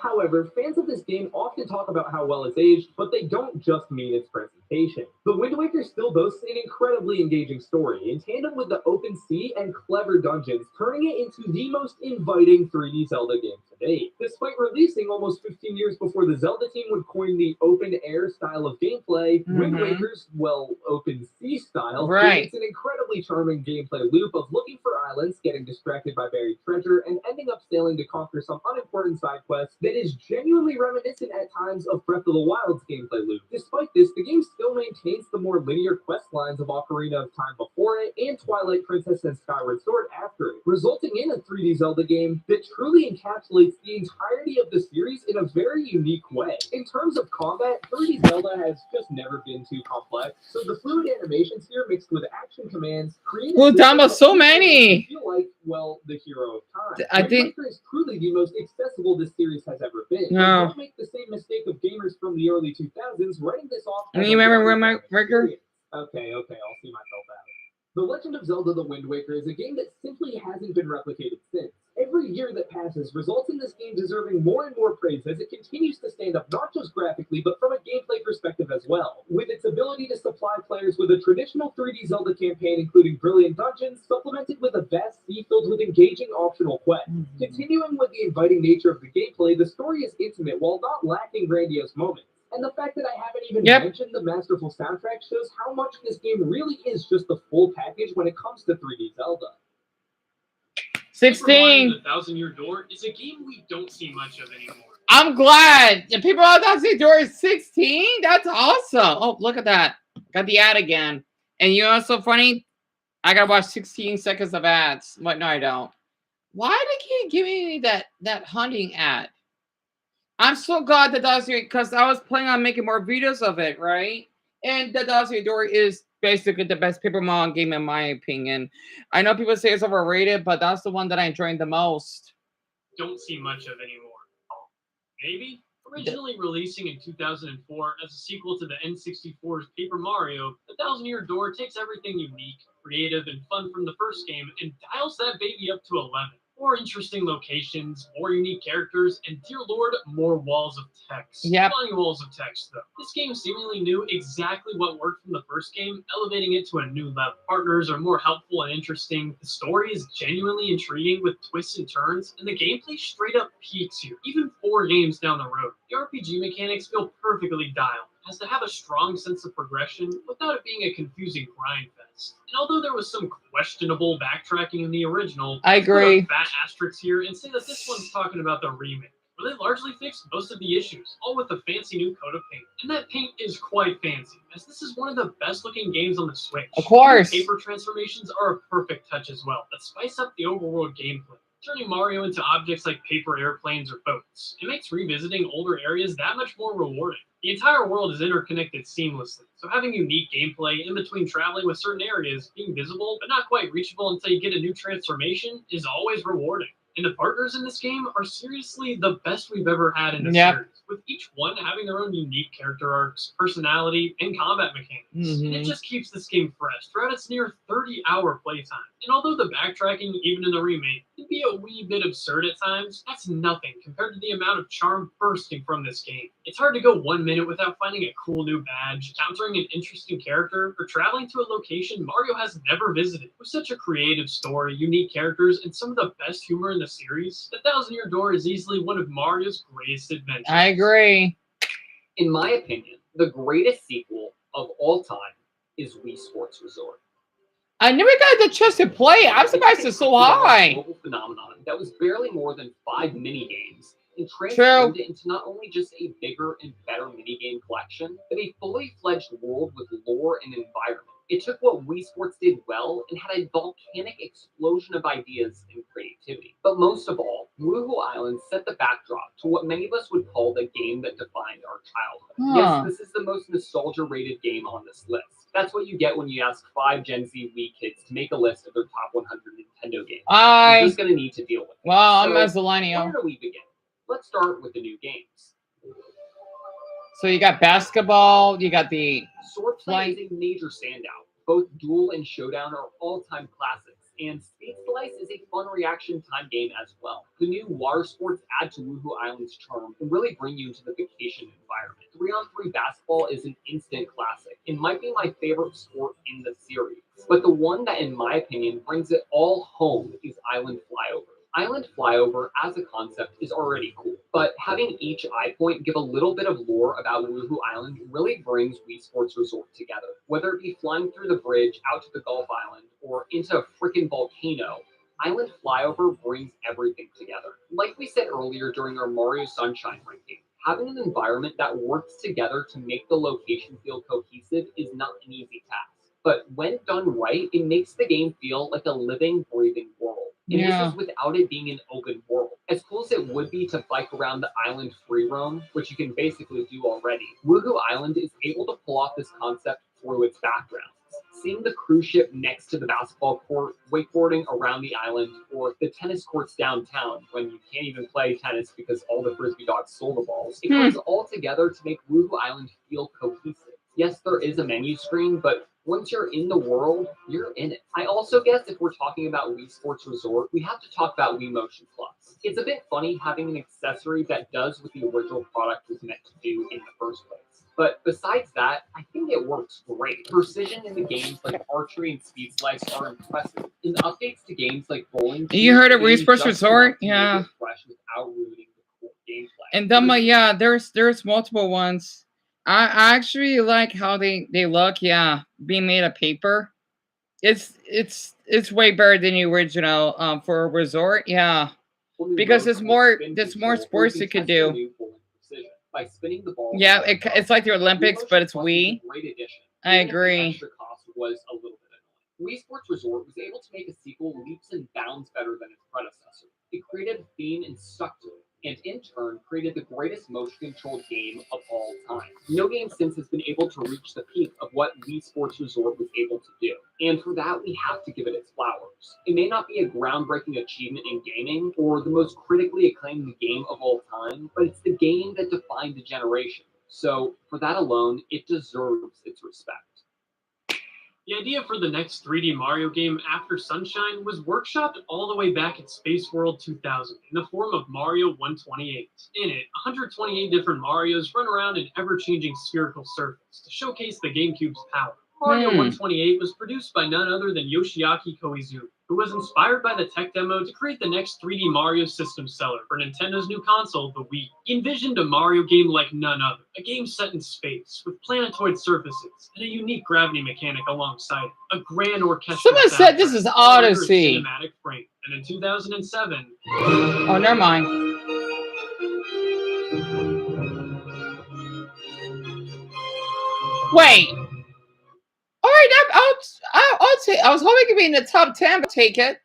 However, fans of this game often talk about how well it's aged, but they don't just mean its presentation. The Wind Waker still boasts an incredibly engaging story, in tandem with the open sea and clever dungeons, turning it into the most inviting 3D Zelda game to date. Despite releasing almost 15 years before the Zelda team would coin the open-air style of gameplay, Wind Waker's, well, open sea style, creates an incredibly charming gameplay loop of looking for islands, getting distracted by buried treasure, and ending up sailing to conquer some unimportant side quest that is genuinely reminiscent at times of Breath of the Wild's gameplay loop. Despite this, the game still maintains the more linear quest lines of Ocarina of Time before it and Twilight Princess and Skyward Sword after it, resulting in a 3D Zelda game that truly encapsulates the entirety of the series in a very unique way. In terms of combat, 3D Zelda has just never been too complex, so the fluid animations here mixed with action commands create so many! Feel like, well, the hero of time. I think is truly the most accessible this series has ever been. No. Don't make the same mistake of gamers from the early 2000s writing this off. And you remember Wind Waker? Okay, I'll see myself out. The Legend of Zelda: The Wind Waker is a game that simply hasn't been replicated since. Every year that passes results in this game deserving more and more praise as it continues to stand up not just graphically, but from a gameplay perspective as well. With its ability to supply players with a traditional 3D Zelda campaign including brilliant dungeons, supplemented with a vast sea filled with engaging optional quests. Continuing with the inviting nature of the gameplay, the story is intimate while not lacking grandiose moments. And the fact that I haven't even mentioned the masterful soundtrack shows how much this game really is just the full package when it comes to 3D Zelda. 16. The Thousand Year Door is a game we don't see much of anymore. I'm glad. The people on Thousand Year Door is 16? That's awesome. Oh, look at that. Got the ad again. And you know what's so funny? I gotta watch 16 seconds of ads. What? No, I don't. Why they keep giving me that hunting ad? I'm so glad that Thousand Year, because I was planning on making more videos of it, right? And the Thousand Year Door is basically the best Paper Mario game in my opinion. I know people say it's overrated, but that's the one that I enjoyed the most. Don't see much of anymore. Maybe? Originally releasing in 2004 as a sequel to the N64's Paper Mario, The Thousand Year Door takes everything unique, creative, and fun from the first game and dials that baby up to 11. More interesting locations, more unique characters, and dear lord, more walls of text. Yep. Funny walls of text, though. This game seemingly knew exactly what worked from the first game, elevating it to a new level. Partners are more helpful and interesting, the story is genuinely intriguing with twists and turns, and the gameplay straight up peaks here, even 4 games down the road. The RPG mechanics feel perfectly dialed. It has to have a strong sense of progression without it being a confusing grind fest. And although there was some questionable backtracking in the original, I agree. Put a fat asterisk here and say that this one's talking about the remake, where they largely fixed most of the issues, all with a fancy new coat of paint. And that paint is quite fancy, as this is one of the best looking games on the Switch. Of course. The paper transformations are a perfect touch as well, that spice up the overworld gameplay, turning Mario into objects like paper airplanes or boats. It makes revisiting older areas that much more rewarding. The entire world is interconnected seamlessly, so having unique gameplay in between traveling with certain areas, being visible but not quite reachable until you get a new transformation, is always rewarding. And the partners in this game are seriously the best we've ever had in the Yep. series, with each one having their own unique character arcs, personality, and combat mechanics. And it just keeps this game fresh throughout its near 30-hour playtime. And although the backtracking, even in the remake, can be a wee bit absurd at times, that's nothing compared to the amount of charm bursting from this game. It's hard to go 1 minute without finding a cool new badge, encountering an interesting character, or traveling to a location Mario has never visited. With such a creative story, unique characters, and some of the best humor in the series, The Thousand Year Door is easily one of Mario's greatest adventures. I agree. In my opinion, the greatest sequel of all time is Wii Sports Resort. I never got the chance to play it. I'm surprised it's so high. Global phenomenon that was barely more than 5 minigames and transformed it into not only just a bigger and better minigame collection, but a fully fledged world with lore and environment. It took what Wii Sports did well and had a volcanic explosion of ideas and creativity. But most of all, Woohoo Island set the backdrop to what many of us would call the game that defined our childhood. Yes, this is the most nostalgia-rated game on this list. That's what you get when you ask 5 Gen Z Wii kids to make a list of their top 100 Nintendo games. You're just going to need to deal with it. Well, I'm a Where millennial. do we begin? Let's start with the new games. So you got basketball, you got the Swordplay is a major standout. Both Duel and Showdown are all-time classics, and Speed Slice is a fun reaction time game as well. The new water sports add to Woohoo Island's charm and really bring you into the vacation environment. 3-on-3 basketball is an instant classic and might be my favorite sport in the series. But the one that, in my opinion, brings it all home is Island Flyover. Island Flyover as a concept is already cool, but having each eye point give a little bit of lore about Woohoo Island really brings Wii Sports Resort together. Whether it be flying through the bridge out to the Gulf Island or into a freaking volcano, Island Flyover brings everything together. Like we said earlier during our Mario Sunshine ranking, having an environment that works together to make the location feel cohesive is not an easy task. But when done right, it makes the game feel like a living, breathing world. And this is without it being an open world. As cool as it would be to bike around the island free roam, which you can basically do already, Woohoo Island is able to pull off this concept through its backgrounds. Seeing the cruise ship next to the basketball court, wakeboarding around the island, or the tennis courts downtown when you can't even play tennis because all the frisbee dogs stole the balls, it comes all together to make Woohoo Island feel cohesive. Yes, there is a menu screen, but once you're in the world, you're in it. I also guess if we're talking about Wii Sports Resort, we have to talk about Wii Motion Plus. It's a bit funny having an accessory that does what the original product was meant to do in the first place. But besides that, I think it works great. Precision in the games like Archery and Speed Slice are impressive. In the updates to games like Bowling, you heard of Wii Sports Resort? Yeah. Fresh without ruining the cool gameplay. And yeah, there's multiple ones. I actually like how they look. Yeah, being made of paper. It's way better than the original for a resort. Yeah, because there's more sports you could do. By spinning the ball. Yeah, it's like the Olympics, but it's Wii. Great addition. I agree. Extra cost was a little bit annoying. Wii Sports Resort was able to make a sequel leaps and bounds better than its predecessor. It created a theme and stuck to it, and in turn created the greatest motion-controlled game of all time. No game since has been able to reach the peak of what Wii Sports Resort was able to do, and for that we have to give it its flowers. It may not be a groundbreaking achievement in gaming, or the most critically acclaimed game of all time, but it's the game that defined the generation. So, for that alone, it deserves its respect. The idea for the next 3D Mario game after Sunshine was workshopped all the way back at Space World 2000 in the form of Mario 128. In it, 128 different Marios run around an ever-changing spherical surface to showcase the GameCube's power. Mario 128 was produced by none other than Yoshiaki Koizumi, who was inspired by the tech demo to create the next 3D Mario system seller for Nintendo's new console, the Wii. He envisioned a Mario game like none other, a game set in space, with planetoid surfaces, and a unique gravity mechanic alongside it. A grand orchestral Someone said this is Odyssey. Cinematic frame. And in 2007... Oh, never mind. Wait. All right, I'll take. I was hoping it could be in the top 10, but take it.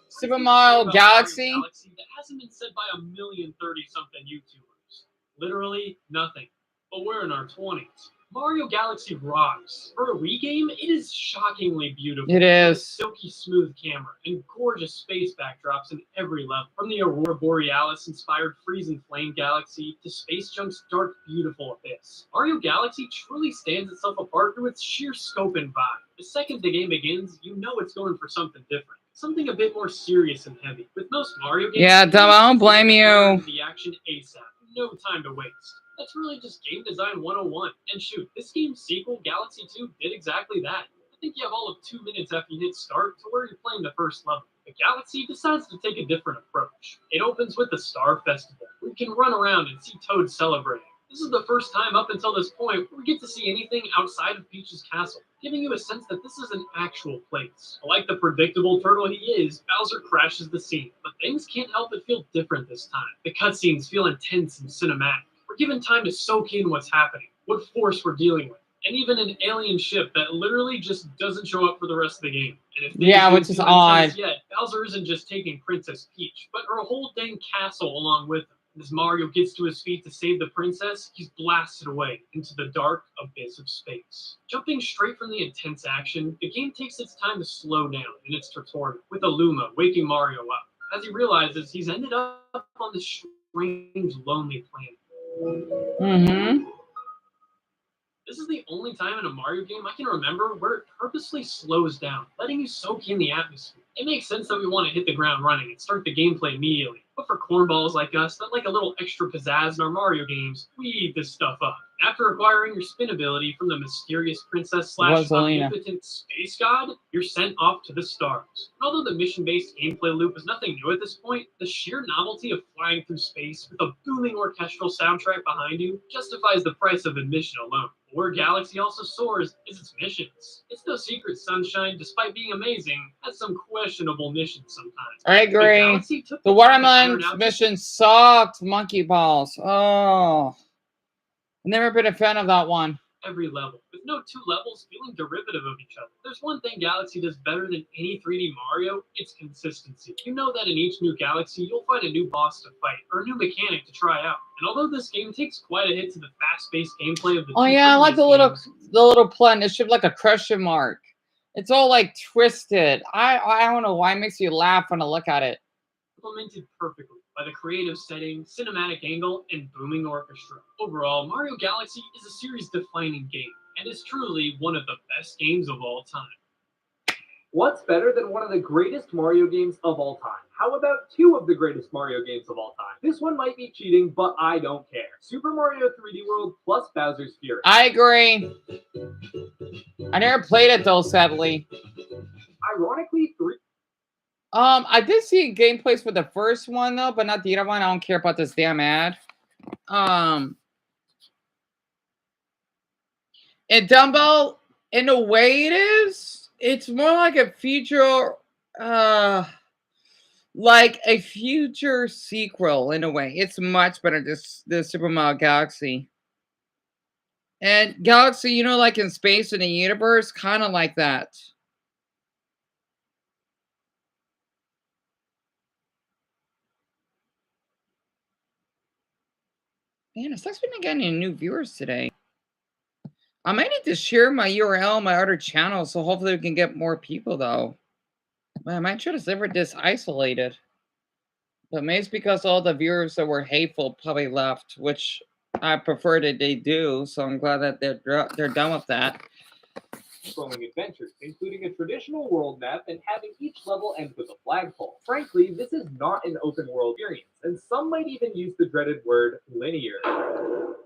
Super Mario Galaxy. That hasn't been said by 1,030,000-something YouTubers. Literally nothing. But we're in our 20s. Mario Galaxy rocks. For a Wii game, it is shockingly beautiful. It is. With a silky smooth camera and gorgeous space backdrops in every level. From the Aurora Borealis-inspired Freeze and Flame Galaxy to Space Junk's dark, beautiful abyss. Mario Galaxy truly stands itself apart through its sheer scope and vibe. The second the game begins, you know it's going for something different. Something a bit more serious and heavy. With most Mario games, Yeah, Dumb, I don't blame you. the action ASAP. No time to waste. That's really just game design 101. And shoot, this game's sequel, Galaxy 2, did exactly that. I think you have all of 2 minutes after you hit start to where you're playing the first level. The Galaxy decides to take a different approach. It opens with the Star Festival, where you can run around and see Toad celebrating. This is the first time up until this point where we get to see anything outside of Peach's castle, giving you a sense that this is an actual place. Like the predictable turtle he is, Bowser crashes the scene, but things can't help but feel different this time. The cutscenes feel intense and cinematic. We're given time to soak in what's happening, what force we're dealing with, and even an alien ship that literally just doesn't show up for the rest of the game. And if Yeah, which is odd. Yet, Bowser isn't just taking Princess Peach, but her whole dang castle along with him. As Mario gets to his feet to save the princess, he's blasted away into the dark abyss of space. Jumping straight from the intense action, the game takes its time to slow down in its tutorial, with Illuma waking Mario up, as he realizes he's ended up on this strange, lonely planet. Mm-hmm. This is the only time in a Mario game I can remember where it purposely slows down, letting you soak in the atmosphere. It makes sense that we want to hit the ground running and start the gameplay immediately, but for cornballs like us that like a little extra pizzazz in our Mario games, we eat this stuff up. After acquiring your spin ability from the mysterious princess / omnipotent space god, you're sent off to the stars. And although the mission-based gameplay loop is nothing new at this point, the sheer novelty of flying through space with a booming orchestral soundtrack behind you justifies the price of admission alone. Where Galaxy also soars is its missions. It's no secret Sunshine, despite being amazing, has some questionable missions sometimes. I agree. The watermelon mission sucked. Monkey balls. Oh. Never been a fan of that one. Every level, with no two levels feeling derivative of each other. There's one thing Galaxy does better than any 3D Mario, it's consistency. You know that in each new Galaxy, you'll find a new boss to fight, or a new mechanic to try out. And although this game takes quite a hit to the fast-paced gameplay of the Oh yeah, I like the little plan. It should be like a question mark. It's all like twisted. I don't know why it makes you laugh when I look at it. Implemented perfectly by the creative setting, cinematic angle, and booming orchestra. Overall, Mario Galaxy is a series-defining game, and is truly one of the best games of all time. What's better than one of the greatest Mario games of all time? How about two of the greatest Mario games of all time? This one might be cheating, but I don't care. Super Mario 3D World plus Bowser's Fury. I agree. I never played it though, sadly. Ironically, I did see gameplays for the first one though, but not the other one. I don't care about this damn ad. And Dumbo, in a way, it is. It's more like a future, like a future sequel in a way. It's much better than the Super Mario Galaxy. And Galaxy, you know, like in space in the universe, kind of like that. Man, it sucks we didn't get any new viewers today. I might need to share my URL on my other channel, so hopefully we can get more people, though. Man, I might try to server this isolated. But maybe it's because all the viewers that were hateful probably left, which I prefer that they do, so I'm glad that they're done with that. Scrolling adventures, including a traditional world map and having each level end with a flagpole. Frankly, this is not an open world experience, and some might even use the dreaded word linear.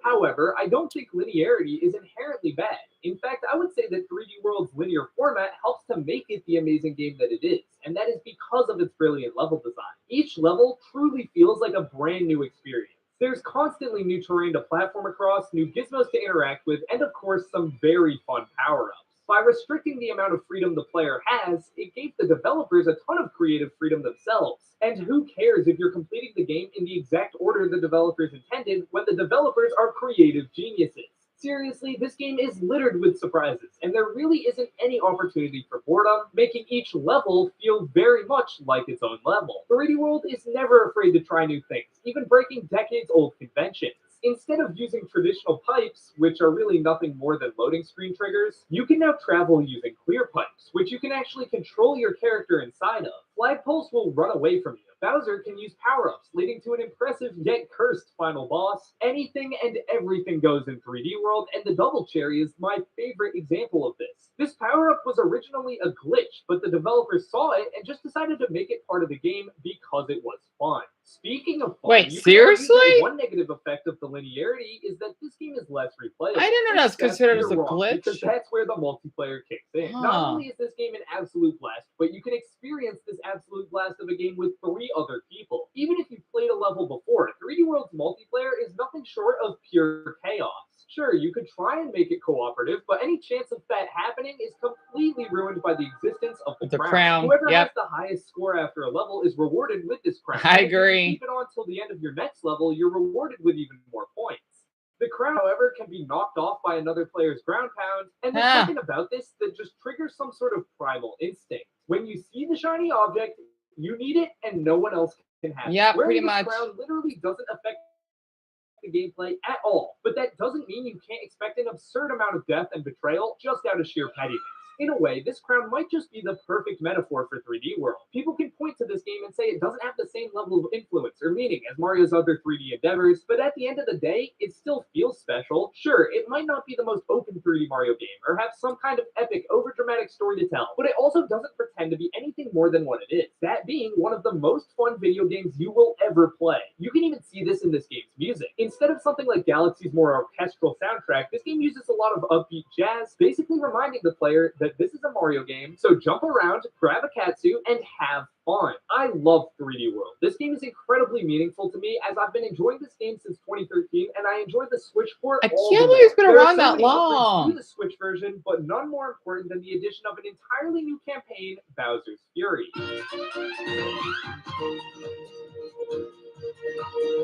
However, I don't think linearity is inherently bad. In fact, I would say that 3D World's linear format helps to make it the amazing game that it is, and that is because of its brilliant level design. Each level truly feels like a brand new experience. There's constantly new terrain to platform across, new gizmos to interact with, and of course, some very fun power-ups. By restricting the amount of freedom the player has, it gave the developers a ton of creative freedom themselves. And who cares if you're completing the game in the exact order the developers intended when the developers are creative geniuses? Seriously, this game is littered with surprises, and there really isn't any opportunity for boredom, making each level feel very much like its own level. 3D World is never afraid to try new things, even breaking decades-old conventions. Instead of using traditional pipes, which are really nothing more than loading screen triggers, you can now travel using clear pipes, which you can actually control your character inside of. Flagpoles will run away from you. Bowser can use power-ups, leading to an impressive yet cursed final boss. Anything and everything goes in 3D World, and the Double Cherry is my favorite example of this. This power-up was originally a glitch, but the developers saw it and just decided to make it part of the game because it was fun. Speaking of fun, Wait, you could argue that seriously? one negative effect of the linearity is that this game is less replayable. I didn't know that's Except considered as you're a wrong, glitch. because that's where the multiplayer kicks in. Not Huh. only is this game an absolute blast, but you can experience this absolute blast of a game with 3 other people. Even if you've played a level before, 3D World's multiplayer is nothing short of pure chaos. Sure, you could try and make it cooperative, but any chance of that happening is completely ruined by the existence of the crown. Whoever Yep. has the highest score after a level is rewarded with this crown. I And if you agree. keep it on till the end of your next level, you're rewarded with even more points. The crown, however, can be knocked off by another player's ground pound, and there's Ah. something about this that just triggers some sort of primal instinct. When you see the shiny object, you need it, and no one else can have it. Yeah, Wearing pretty this much. crown literally doesn't affect the gameplay at all, but that doesn't mean you can't expect an absurd amount of death and betrayal just out of sheer pettiness. In a way, this crown might just be the perfect metaphor for 3D World. People can point to this game and say it doesn't have the same level of influence or meaning as Mario's other 3D endeavors, but at the end of the day, it still feels special. Sure, it might not be the most open 3D Mario game or have some kind of epic, overdramatic story to tell, but it also doesn't pretend to be anything more than what it is, that being one of the most fun video games you will ever play. You can even see this in this game's music. Instead of something like Galaxy's more orchestral soundtrack, this game uses a lot of upbeat jazz, basically reminding the player that this is a Mario game, so jump around, grab a catsuit, and have fun. I love 3D World. This game is incredibly meaningful to me as I've been enjoying this game since 2013, and I enjoyed the Switch port I all can't the believe it's more. been There are around so that many upgrades long. to the Switch version, but none more important than the addition of an entirely new campaign, Bowser's Fury.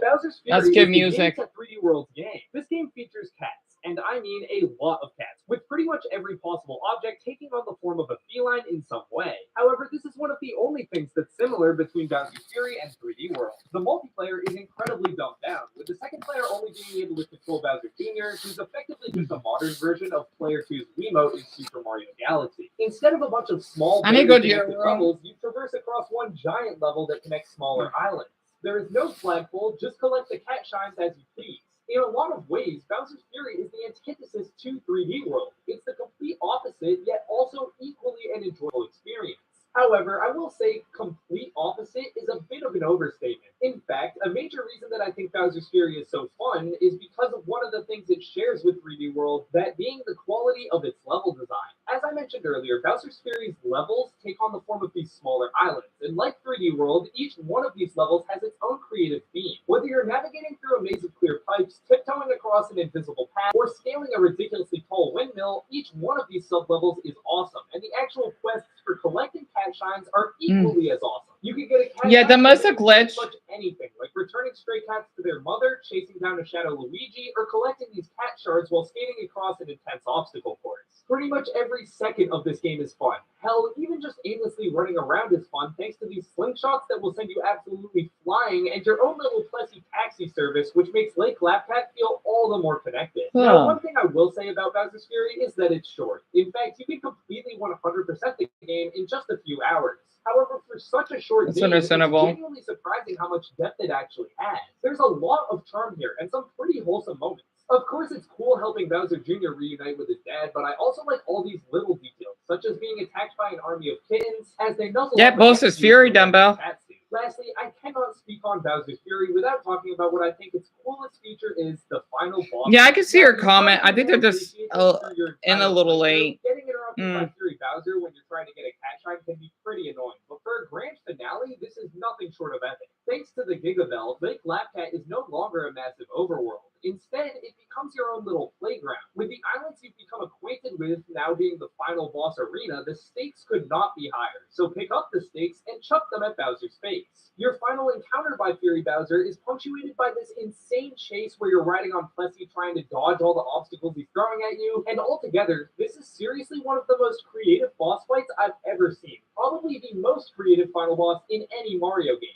Bowser's Fury That's is good the music. game to 3D World's game. This game features cats, and I mean a lot of cats, with pretty much every possible object taking on the form of a feline in some way. However, this is one of the only things that's similar between Bowser's Fury and 3D World. The multiplayer is incredibly dumbed down, with the second player only being able to control Bowser Jr., who's effectively just a modern version of Player 2's Wiimote in Super Mario Galaxy. Instead of a bunch of small, I need to go to your connected room. levels, you traverse across one giant level that connects smaller islands. There is no flagpole, just collect the cat shines as you please. In a lot of ways, Bowser's Fury is the antithesis to 3D World. It's the complete opposite, yet also equally an enjoyable experience. However, I will say complete opposite is a bit of an overstatement. In fact, a major reason that I think Bowser's Fury is so fun is because of one of the things it shares with 3D World, that being the quality of its level design. As I mentioned earlier, Bowser's Fury's levels take on the form of these smaller islands, and like 3D World, each one of these levels has its own creative theme. Whether you're navigating through a maze of clear pipes, tiptoeing across an invisible path, or scaling a ridiculously tall windmill, each one of these sub-levels is awesome, and the actual quests for collecting cat shines are equally as awesome. You can get a cat Yeah, shine that must for have glitched. pretty much anything, like returning stray cats to their mother, chasing down a Shadow Luigi, or collecting these cat shards while skating across an intense obstacle course. Pretty much every second of this game is fun. Hell, even just aimlessly running around is fun thanks to these slingshots that will send you absolutely flying, and your own little Plessy taxi service, which makes Lake Lapcat feel all the more connected. Now, Huh. one thing I will say about Bowser's Fury is that it's short. In fact, you can completely 100% the game in just a few hours. However, for such a short That's game, it's understandable. genuinely surprising how much depth it actually has. There's a lot of charm here and some pretty wholesome moments. Of course, it's cool helping Bowser Jr. reunite with his dad, but I also like all these little details, such as being attacked by an army of kittens as they nuzzle Yeah, up Bowser's against you Fury, to let dumbbell. the cat see. Lastly, I cannot speak on Bowser's Fury without talking about what I think its coolest feature is, the final boss. Yeah, I can see Now, your you comment. I probably think they're will just appreciate this through your in a entire little playthrough. late. Getting interrupted by Fury Bowser when you're trying to get a cat shine can be pretty annoying, but for a grand finale, this is nothing short of epic. Thanks to the Giga Bell, Lake Lapcat is no longer a massive overworld. Instead, it becomes your own little playground. With the islands you've become acquainted with now being the final boss arena, the stakes could not be higher. So pick up the stakes and chuck them at Bowser's face. Your final encounter by Fury Bowser is punctuated by this insane chase where you're riding on Plessy trying to dodge all the obstacles he's throwing at you, and altogether, this is seriously one of the most creative boss fights I've ever seen. Probably the most creative final boss in any Mario game.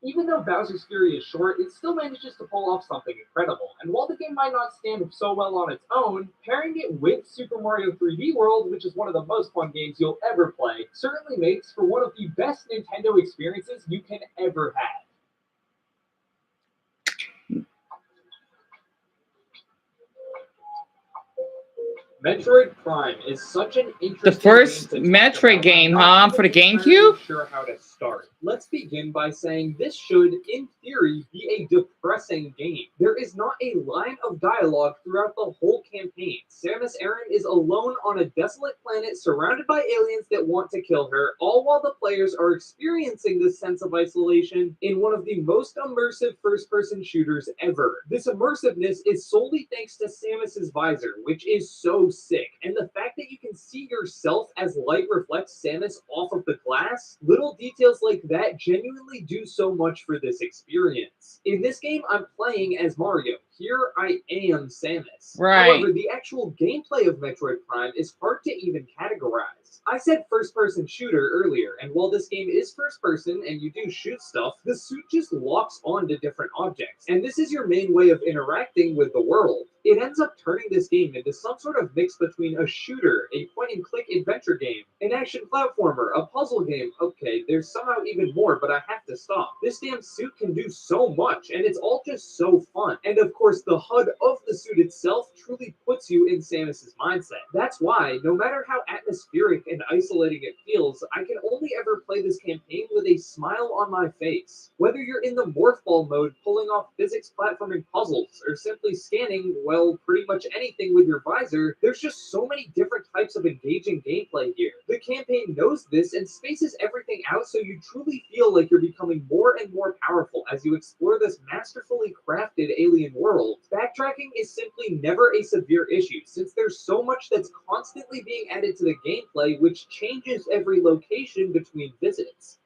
Even though Bowser's Fury is short, it still manages to pull off something incredible. And while the game might not stand so well on its own, pairing it with Super Mario 3D World, which is one of the most fun games you'll ever play, certainly makes for one of the best Nintendo experiences you can ever have. Metroid Prime is such an interesting The first game to talk Metroid about. game, I'm huh? not For the even entirely GameCube? sure how to start. Let's begin by saying this should, in theory, be a depressing game. There is not a line of dialogue throughout the whole campaign. Samus Aran is alone on a desolate planet surrounded by aliens that want to kill her, all while the players are experiencing this sense of isolation in one of the most immersive first-person shooters ever. This immersiveness is solely thanks to Samus's visor, which is so sick, and the fact that you can see yourself as light reflects Samus off of the glass, little details like that genuinely do so much for this experience. In this game, I'm playing as Mario. Here I am Samus. Right. However, the actual gameplay of Metroid Prime is hard to even categorize. I said first-person shooter earlier, and while this game is first-person and you do shoot stuff, the suit just locks onto different objects, and this is your main way of interacting with the world. It ends up turning this game into some sort of mix between a shooter, a point-and-click adventure game, an action platformer, a puzzle game. Okay, there's somehow even more, but I have to stop. This damn suit can do so much, and it's all just so fun. And of course, the HUD of the suit itself truly puts you in Samus's mindset. That's why, no matter how atmospheric and isolating it feels, I can only ever play this campaign with a smile on my face. Whether you're in the morph ball mode pulling off physics platforming puzzles, or simply scanning, well, pretty much anything with your visor, there's just so many different types of engaging gameplay here. The campaign knows this and spaces everything out so you truly feel like you're becoming more and more powerful as you explore this masterfully crafted alien world. Backtracking is simply never a severe issue, since there's so much that's constantly being added to the gameplay, which changes every location between visits.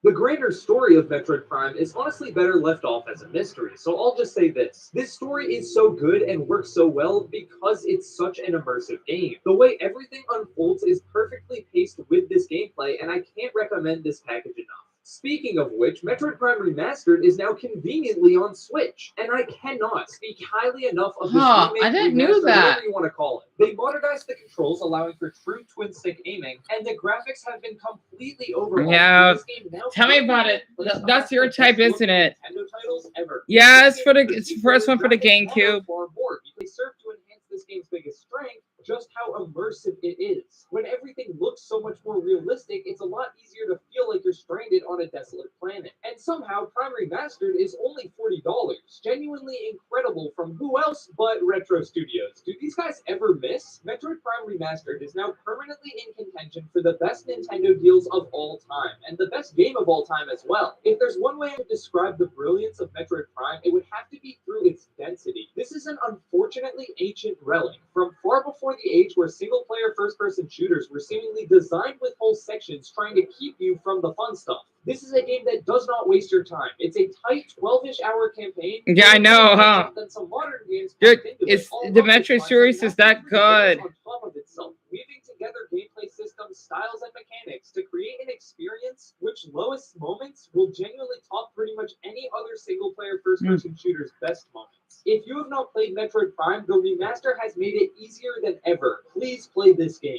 The greater story of Metroid Prime is honestly better left off as a mystery, so I'll just say this. This story is so good and works so well because it's such an immersive game. The way everything unfolds is perfectly paced with this gameplay, and I can't recommend this package enough. Speaking of which, Metroid Prime Remastered is now conveniently on Switch, and I cannot speak highly enough of this Huh, remake, I didn't know remaster, that. whatever you want to call it. They modernized the controls, allowing for true twin-stick aiming, and the graphics have been completely overhauled. Yeah, This game now tell me about it. That's your type, isn't it? Nintendo titles ever. Yeah, This it's for game the in it's the first one for the particular matters GameCube. far more because they serve to enhance this game's biggest strength, just how immersive it is. When everything looks so much more realistic, it's a lot easier to feel like you're stranded on a desolate planet. And somehow, Prime Remastered is only $40. Genuinely incredible from who else but Retro Studios. Do these guys ever miss? Metroid Prime Remastered is now permanently in contention for the best Nintendo deals of all time, and the best game of all time as well. If there's one way I would describe the brilliance of Metroid Prime, it would have to be through its density. This is an unfortunately ancient relic from far before the age where single-player first-person shooters were seemingly designed with whole sections trying to keep you from the fun stuff. This is a game that does not waste your time. It's a tight 12-ish hour campaign. Yeah, I know, huh? Than some modern games Dude, packed into it, it's all the of which Metroid finds series a is that masterful balance good. on top of itself, weaving together gameplay systems, styles, and mechanics to create an experience which lowest moments will genuinely top pretty much any other single-player first-person shooter's best moments. If you have not played Metroid Prime, the remaster has made it easier than ever. Please play this game.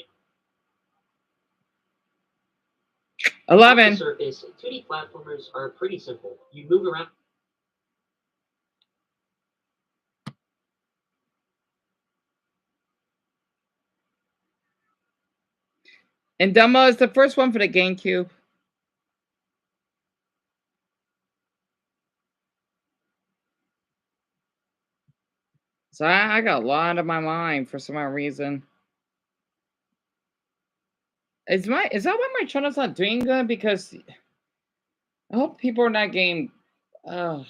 11. On the surface, 2D platformers are pretty simple. You move around. And Demo is the first one for the GameCube. So I got a lot on my mind for some odd reason. Is that why my channel's not doing good? Because I hope people are not getting anyway.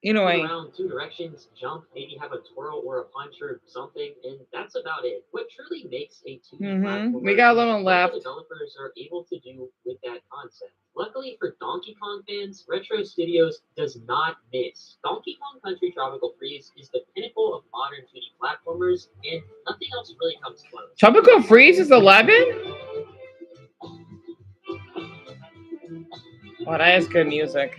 Move around two directions, jump, maybe have a twirl or a punch or something, and that's about it. What truly makes a 2D platformer We got a is little what left. the developers are able to do with that concept. Luckily for Donkey Kong fans, Retro Studios does not miss. Donkey Kong Country Tropical Freeze is the pinnacle of modern 2D platformers, and nothing else really comes close. Tropical Freeze is 11? Oh, that is good music.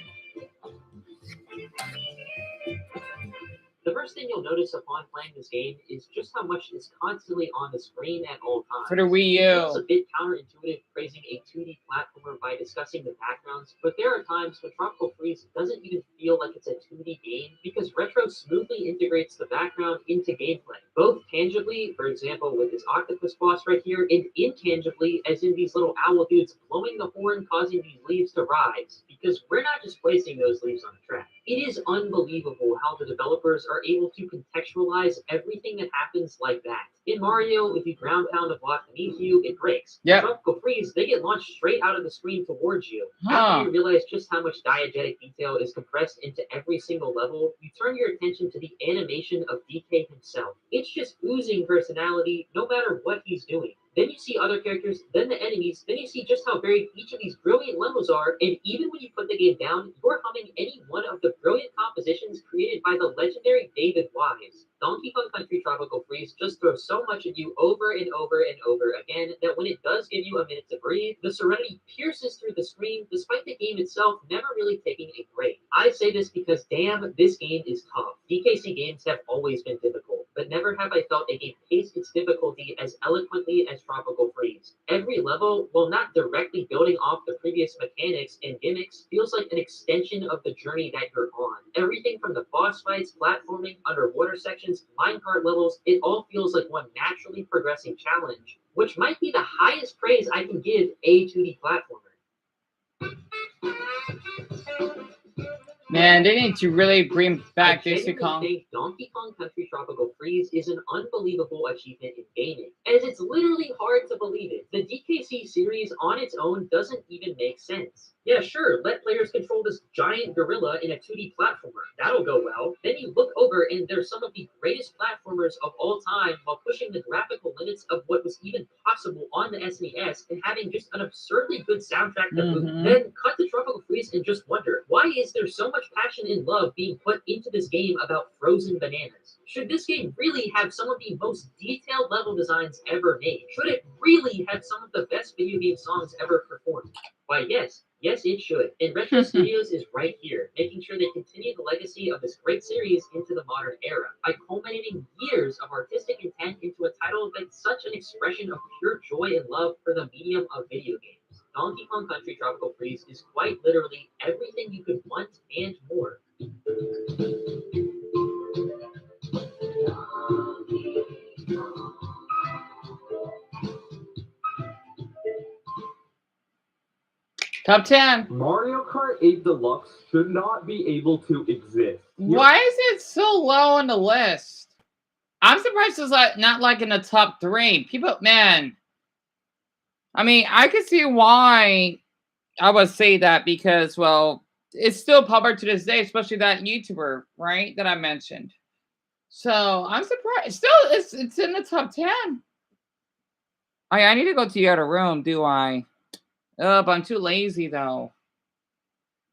The first thing you'll notice upon playing this game is just how much is constantly on the screen at all times. For the Wii It feels a U. bit counterintuitive praising a 2D platformer by discussing the backgrounds, but there are times when Tropical Freeze doesn't even feel like it's a 2D game because Retro smoothly integrates the background into gameplay, both tangibly, for example with this octopus boss right here, and intangibly, as in these little owl dudes blowing the horn causing these leaves to rise, because we're not just placing those leaves on the track. It is unbelievable how the developers are able to contextualize everything that happens like that. In Mario, if you ground pound a block beneath you, it breaks. Yep. In Tropical Freeze, they get launched straight out of the screen towards you. Huh. After you realize just how much diegetic detail is compressed into every single level, you turn your attention to the animation of DK himself. It's just oozing personality no matter what he's doing. Then you see other characters, then the enemies, then you see just how varied each of these brilliant levels are, and even when you put the game down, you're humming any one of the brilliant compositions created by the legendary David Wise. Donkey Kong Country Tropical Freeze just throws so much at you over and over and over again that when it does give you a minute to breathe, the serenity pierces through the screen despite the game itself never really taking a break. I say this because damn, this game is tough. DKC games have always been difficult, but never have I felt a game pace its difficulty as eloquently as Tropical Freeze. Every level, while not directly building off the previous mechanics and gimmicks, feels like an extension of the journey that you're on. Everything from the boss fights, platforming, underwater sections, minecart levels, it all feels like one naturally progressing challenge, which might be the highest praise I can give a 2D platformer. Man, they need to really bring back I Daisy genuinely Kong. think Donkey Kong Country Tropical Freeze is an unbelievable achievement in gaming, as it's literally hard to believe it. The DKC series on its own doesn't even make sense. Yeah, sure, let players control this giant gorilla in a 2D platformer. That'll go well. Then you look over and there's some of the greatest platformers of all time while pushing the graphical limits of what was even possible on the SNES and having just an absurdly good soundtrack to boot. Mhm. Then cut to Tropical Freeze and just wonder, why is there so much passion and love being put into this game about frozen bananas? Should this game really have some of the most detailed level designs ever made? Should it really have some of the best video game songs ever performed? Why, yes, it should. And Retro Studios is right here, making sure they continue the legacy of this great series into the modern era by culminating years of artistic intent into a title that's such an expression of pure joy and love for the medium of video games. Donkey Kong Country Tropical Freeze is quite literally everything you could want and more. Top 10. Mario Kart 8 Deluxe should not be able to exist. Why is it so low on the list? I'm surprised it's like not like in the top 3. People, man. I mean, I could see why I would say that because, well, it's still popular to this day, especially that YouTuber, right, that I mentioned. So I'm surprised. Still, it's in the top 10. I need to go to the other room, do I? Oh, but I'm too lazy though.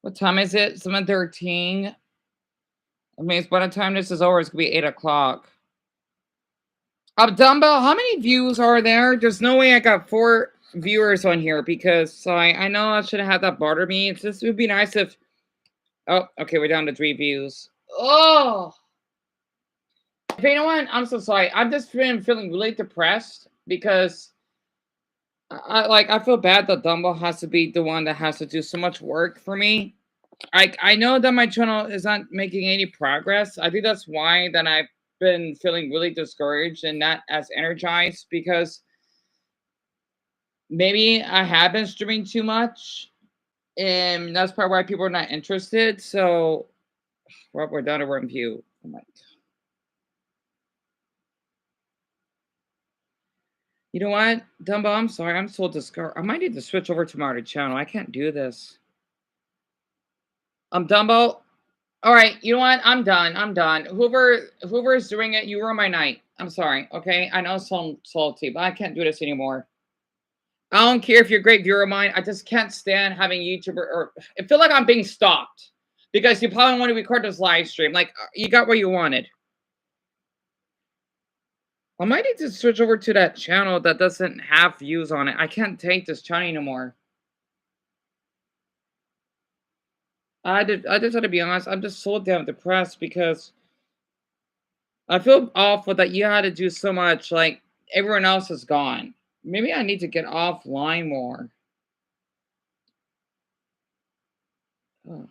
What time is it? 7:13. I mean, by the time this is over, it's gonna be 8 o'clock. Dumbbell, how many views are there? There's no way I got 4 viewers on here because I know I should have had that bother me. It's just, it would be nice if. Oh, okay, we're down to 3 views. Oh, you know what? I'm so sorry. I've just been feeling really depressed because I feel bad that Dumbbell has to be the one that has to do so much work for me. I know that my channel is not making any progress. I think that's why that I've been feeling really discouraged and not as energized because maybe I have been streaming too much and that's probably why people are not interested. So we're down to one view. Oh my. You know what, Dumbo? I'm sorry. I'm so discouraged. I might need to switch over to my other channel. I can't do this. Dumbo. All right, you know what? I'm done. Whoever is doing it, you ruin my night. I'm sorry. Okay, I know I'm salty, but I can't do this anymore. I don't care if you're a great viewer of mine. I just can't stand having YouTuber or I feel like I'm being stopped because you probably want to record this live stream. Like you got what you wanted. I might need to switch over to that channel that doesn't have views on it. I can't take this channel anymore. I just had to be honest. I'm just so damn depressed because I feel awful that you had to do so much. Like everyone else is gone. Maybe I need to get offline more. Oh.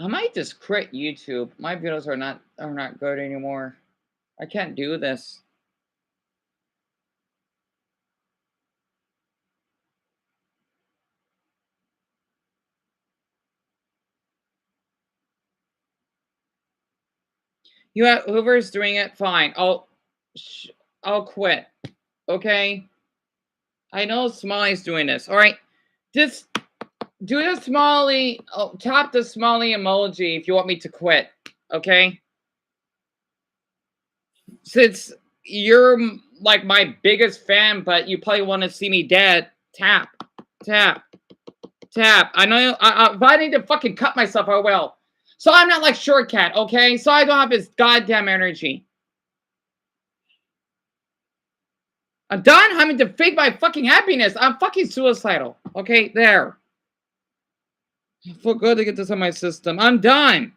I might just quit YouTube. My videos are not good anymore. I can't do this. You have whoever's doing it, fine. I'll quit. Okay. I know Smiley's doing this. All right, just do the Smiley. Oh, tap the Smiley emoji if you want me to quit. Okay. Since you're like my biggest fan, but you probably want to see me dead, tap, tap, tap. I know. If I need to fucking cut myself, I will. So I'm not like Shortcat, okay? So I don't have his goddamn energy. I'm done having to fake my fucking happiness. I'm fucking suicidal. Okay, there. I feel good to get this on my system. I'm done.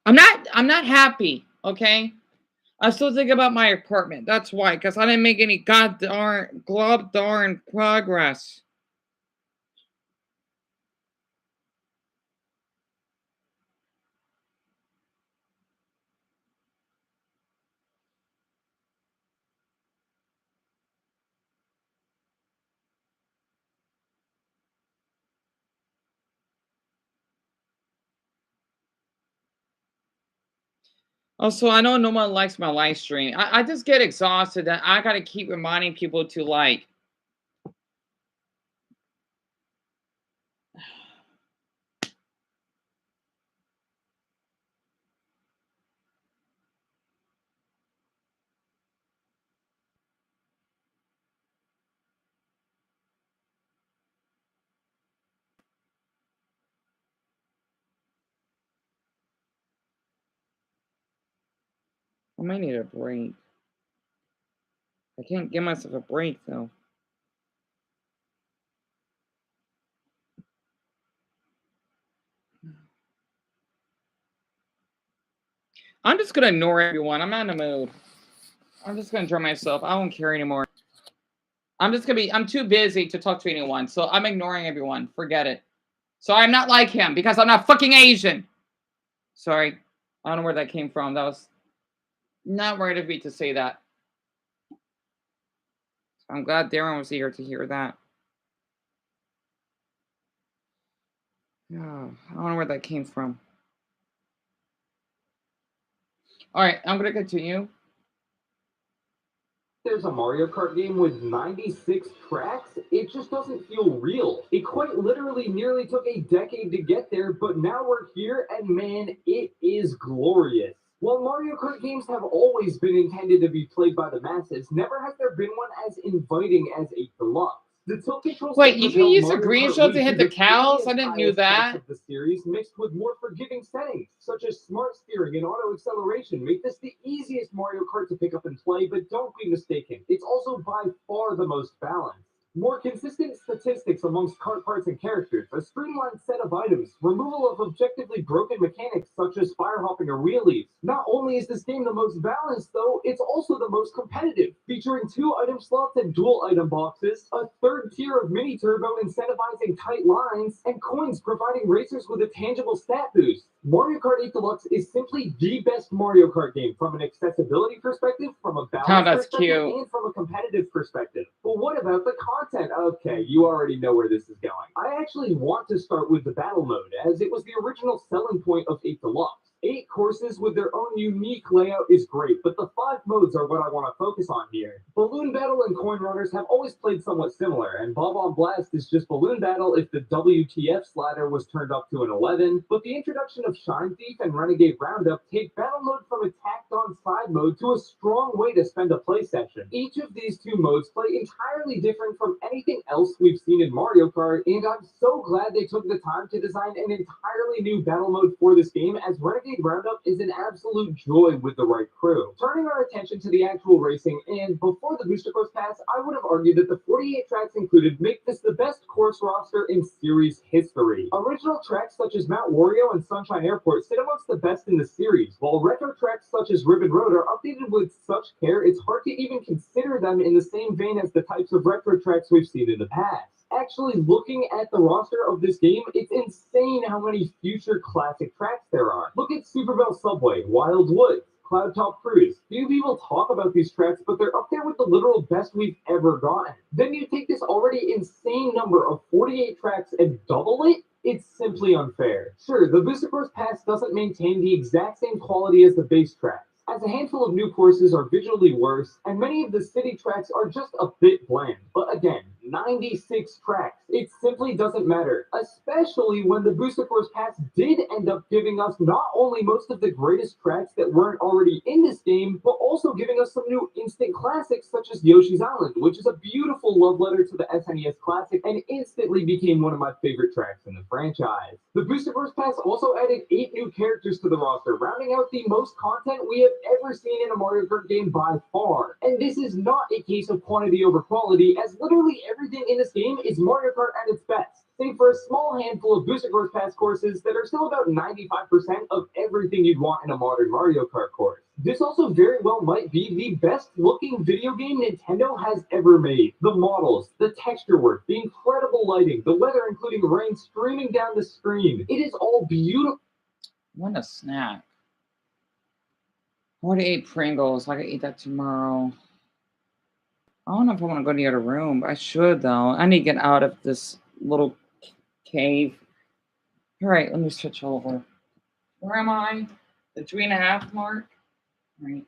I'm not happy, okay? I still think about my apartment. That's why, because I didn't make any goddamn glob darn progress. Also, I know no one likes my live stream. I just get exhausted that I gotta keep reminding people to like. I might need a break. I can't give myself a break though. I'm just gonna ignore everyone. I'm not in the mood. I'm just gonna enjoy myself. I don't care anymore. I'm too busy to talk to anyone. So I'm ignoring everyone. Forget it. So I'm not like him because I'm not fucking Asian. Sorry. I don't know where that came from. That was not right of me to say that. I'm glad Darren was here to hear that. Oh, I don't know where that came from. All right, I'm gonna continue. There's a Mario Kart game with 96 tracks, it just doesn't feel real. It quite literally nearly took a decade to get there, but now we're here, and man, it is glorious. While Mario Kart games have always been intended to be played by the masses, never has there been one as inviting as a deluxe. The tilt control Wait, system you can held use the Mario green Kart shield Wii to hit to the cows? I previous didn't know highest heights that. of the series, mixed with more forgiving settings, such as smart steering and auto acceleration, make this the easiest Mario Kart to pick up and play, but don't be mistaken, it's also by far the most balanced. More consistent statistics amongst kart parts and characters, a streamlined set of items, removal of objectively broken mechanics such as fire hopping or wheelies. Not only is this game the most balanced, though, it's also the most competitive, featuring 2 item slots and dual item boxes, a third tier of mini turbo incentivizing tight lines, and coins providing racers with a tangible stat boost. Mario Kart 8 Deluxe is simply the best Mario Kart game from an accessibility perspective, from a balance that's perspective, cute. and from a competitive perspective. But what about the content? Okay, you already know where this is going. I actually want to start with the battle mode, as it was the original selling point of 8 Deluxe. 8 courses with their own unique layout is great, but the 5 modes are what I want to focus on here. Balloon Battle and Coin Runners have always played somewhat similar, and Bob on Blast is just Balloon Battle if the WTF slider was turned up to an 11, but the introduction of Shine Thief and Renegade Roundup take battle mode from a tacked on side mode to a strong way to spend a play session. Each of these 2 modes play entirely different from anything else we've seen in Mario Kart, and I'm so glad they took the time to design an entirely new battle mode for this game, as Renegade Roundup is an absolute joy with the right crew. Turning our attention to the actual racing, and before the Booster Course Pass, I would have argued that the 48 tracks included make this the best course roster in series history. Original tracks such as Mount Wario and Sunshine Airport sit amongst the best in the series, while retro tracks such as Ribbon Road are updated with such care it's hard to even consider them in the same vein as the types of retro tracks we've seen in the past. Actually, looking at the roster of this game, it's insane how many future classic tracks there are. Look at Super Bell Subway, Wild Woods, Cloud Top Cruise. Few people talk about these tracks, but they're up there with the literal best we've ever gotten. Then you take this already insane number of 48 tracks and double it? It's simply unfair. Sure, the Booster Course Pass doesn't maintain the exact same quality as the base tracks, as a handful of new courses are visually worse, and many of the city tracks are just a bit bland. But again, 96 tracks. It simply doesn't matter, especially when the Booster Course Pass did end up giving us not only most of the greatest tracks that weren't already in this game, but also giving us some new instant classics such as Yoshi's Island, which is a beautiful love letter to the SNES Classic and instantly became one of my favorite tracks in the franchise. The Booster Course Pass also added 8 new characters to the roster, rounding out the most content we have ever seen in a Mario Kart game by far. And this is not a case of quantity over quality, as literally everything in this game is Mario Kart at its best, save for a small handful of Booster Course Pass courses that are still about 95% of everything you'd want in a modern Mario Kart course. This also very well might be the best looking video game Nintendo has ever made. The models, the texture work, the incredible lighting, the weather including rain streaming down the screen. It is all beautiful. What a snack. I would have ate Pringles. I could eat that tomorrow. I don't know if I want to go to the other room. I should, though. I need to get out of this little cave. All right, let me switch over. Where am I? The 3.5 mark? All right.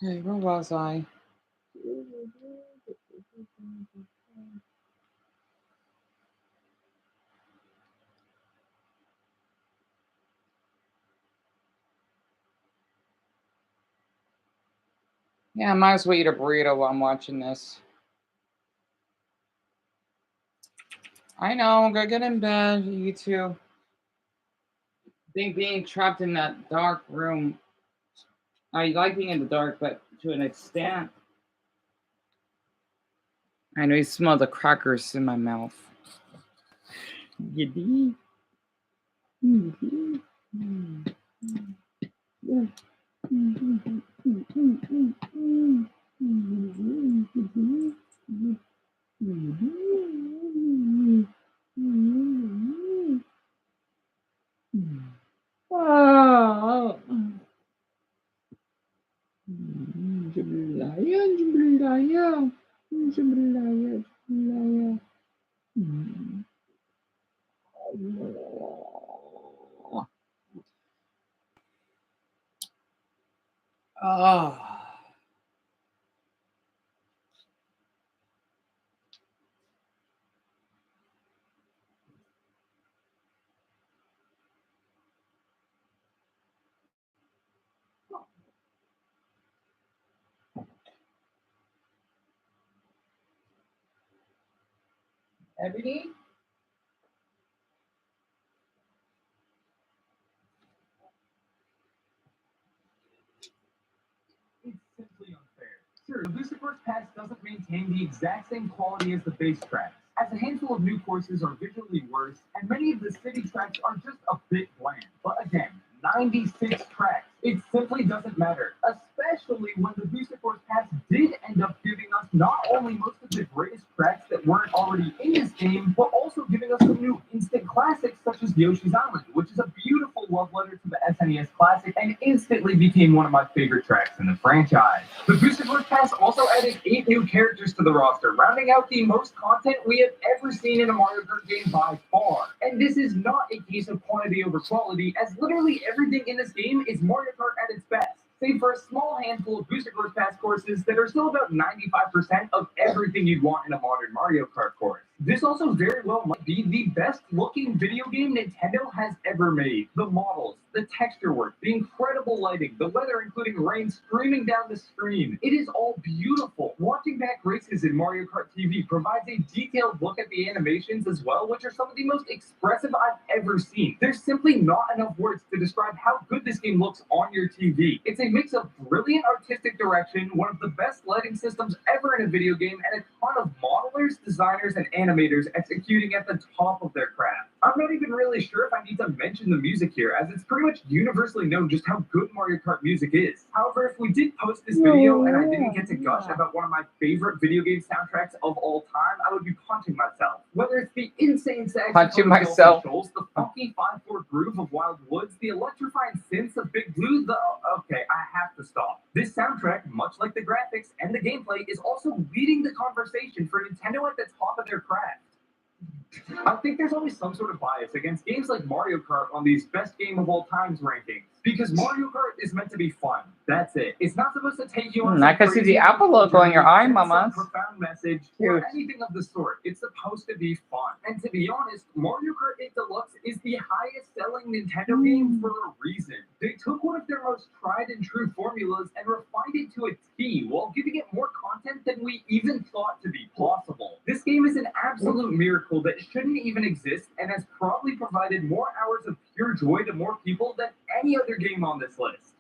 Hey, where was I? Yeah, I might as well eat a burrito while I'm watching this. I know, go get in bed, you two. I think being trapped in that dark room, I like being in the dark, but to an extent. I know you smell the crackers in my mouth. Yippee. Oh. Jambalaya, jambalaya, jambalaya, jambalaya. Oh. Ebony? It's simply unfair. Sure, the Booster Course Pass doesn't maintain the exact same quality as the base tracks, as a handful of new courses are visually worse, and many of the city tracks are just a bit bland. But again, 96 tracks. It simply doesn't matter, especially when the Booster Course Pass did end up giving us not only most of the greatest tracks that weren't already in this game, but also giving us some new instant classics such as Yoshi's Island, which is a beautiful love letter to the SNES Classic and instantly became one of my favorite tracks in the franchise. The Booster Course Pass also added 8 new characters to the roster, rounding out the most content we have ever seen in a Mario Kart game by far. And this is not a case of quantity over quality, as literally everything in this game is Mario Kart at its best, save for a small handful of Booster Course Pass courses that are still about 95% of everything you'd want in a modern Mario Kart course. This also very well might be the best looking video game Nintendo has ever made. The models, the texture work, the incredible lighting, the weather including rain streaming down the screen. It is all beautiful. Watching back races in Mario Kart TV provides a detailed look at the animations as well, which are some of the most expressive I've ever seen. There's simply not enough words to describe how good this game looks on your TV. It's a mix of brilliant artistic direction, one of the best lighting systems ever in a video game, and a ton of modelers, designers, and animators executing at the top of their craft. I'm not even really sure if I need to mention the music here, as it's pretty much universally known just how good Mario Kart music is. However, if we did post this video and I didn't get to gush about one of my favorite video game soundtracks of all time, I would be punching myself. Whether it's the insane Punching saxophone of myself. Shoals, the funky 5/4 groove of Wild Woods, the electrifying synths of Big Blue, okay, I have to stop. This soundtrack, much like the graphics and the gameplay, is also leading the conversation for Nintendo at the top of their craft. I think there's always some sort of bias against games like Mario Kart on these best game of all times rankings. Because Mario Kart is meant to be fun. That's it. It's not supposed to take you on I can see the Apple logo on your eye, mamas. profound message Cute. or anything of the sort. It's supposed to be fun. And to be honest, Mario Kart 8 Deluxe is the highest selling Nintendo game for a reason. They took one of their most tried and true formulas and refined it to a T while giving it more content than we even thought to be possible. This game is an absolute miracle that shouldn't even exist and has probably provided more hours of pure joy to more people than any other game on this list.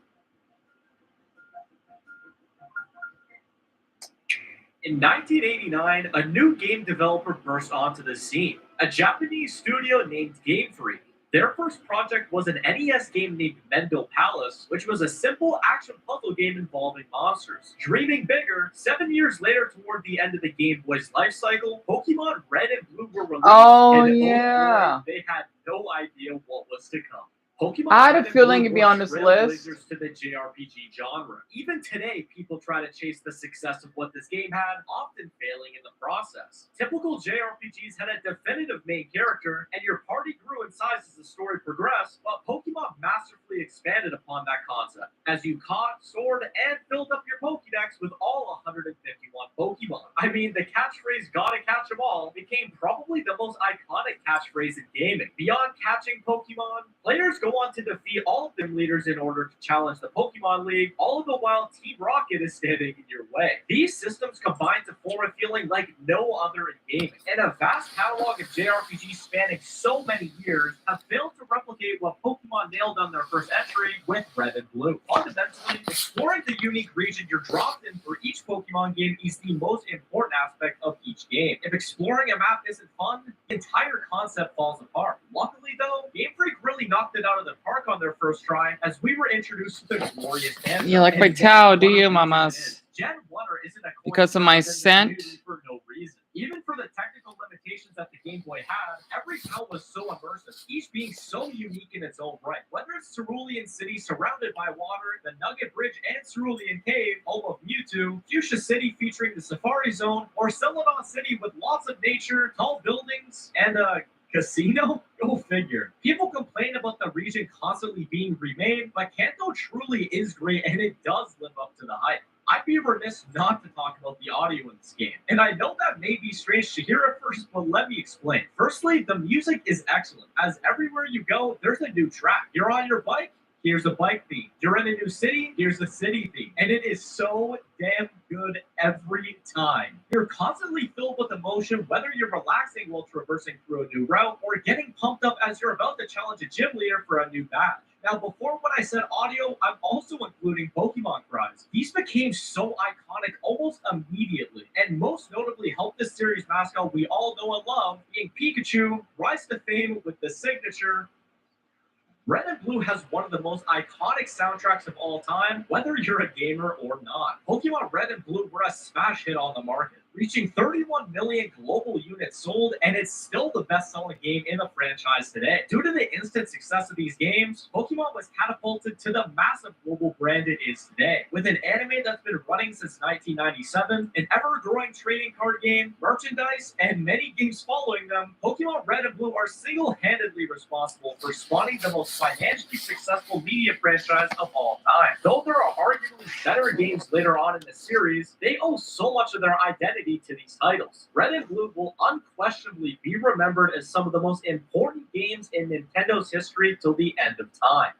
In 1989, a new game developer burst onto the scene, a Japanese studio named Game Freak. Their first project was an NES game named Mendel Palace, which was a simple action puzzle game involving monsters. Dreaming bigger, 7 years later toward the end of the Game Boy's life cycle, Pokemon Red and Blue were released, Oh, and yeah. boy, they had no idea what was to come. Pokemon I had a Red and feeling Blue it'd be were on this list. trailblazers to the JRPG genre. Even today, people try to chase the success of what this game had, often failing in the process. Typical JRPGs had a definitive main character, and your party grew in size as the story progressed, but Pokemon masterfully greatly expanded upon that concept, as you caught, stored, and filled up your Pokédex with all 151 Pokemon. I mean, the catchphrase "gotta catch 'em all" became probably the most iconic catchphrase in gaming. Beyond catching Pokemon, players go on to defeat all of their leaders in order to challenge the Pokemon League, all of the while Team Rocket is standing in your way. These systems combine to form a feeling like no other in gaming, and a vast catalog of JRPGs spanning so many years have failed to replicate what Pokemon nailed on their first entry with Red and Blue. Fundamentally, exploring the unique region you're dropped in for each Pokemon game is the most important aspect of each game. If exploring a map isn't fun, the entire concept falls apart. Luckily though, Game Freak really knocked it out of the park on their first try, as we were introduced to the glorious Anthem. You like my And towel, do one of you, the reasons mamas? it is. Gen 1 isn't a Because of my coincidence in this scent? community for no reason. Even for the technical limitations that the Game Boy had, every town was so immersive, each being so unique in its own right. Whether it's Cerulean City surrounded by water, the Nugget Bridge and Cerulean Cave, home of Mewtwo, Fuchsia City featuring the Safari Zone, or Celadon City with lots of nature, tall buildings, and a casino? Go figure. People complain about the region constantly being remade, but Kanto truly is great and it does live up to the hype. I'd be remiss not to talk about the audio in this game. And I know that may be strange to hear at first, but let me explain. Firstly, the music is excellent, as everywhere you go, there's a new track. You're on your bike, here's a bike theme. You're in a new city, here's a city theme. And it is so damn good every time. You're constantly filled with emotion, whether you're relaxing while traversing through a new route or getting pumped up as you're about to challenge a gym leader for a new badge. Now, before when I said audio, I'm also including Pokemon cries. These became so iconic almost immediately, and most notably helped this series mascot we all know and love, being Pikachu, rise to fame with the signature. Red and Blue has one of the most iconic soundtracks of all time, whether you're a gamer or not. Pokemon Red and Blue were a smash hit on the market, reaching 31 million global units sold, and it's still the best-selling game in the franchise today. Due to the instant success of these games, Pokemon was catapulted to the massive global brand it is today. With an anime that's been running since 1997, an ever-growing trading card game, merchandise, and many games following them, Pokemon Red and Blue are single-handedly responsible for spawning the most financially successful media franchise of all time. Though there are arguably better games later on in the series, they owe so much of their identity to these titles. Red and Blue will unquestionably be remembered as some of the most important games in Nintendo's history till the end of time.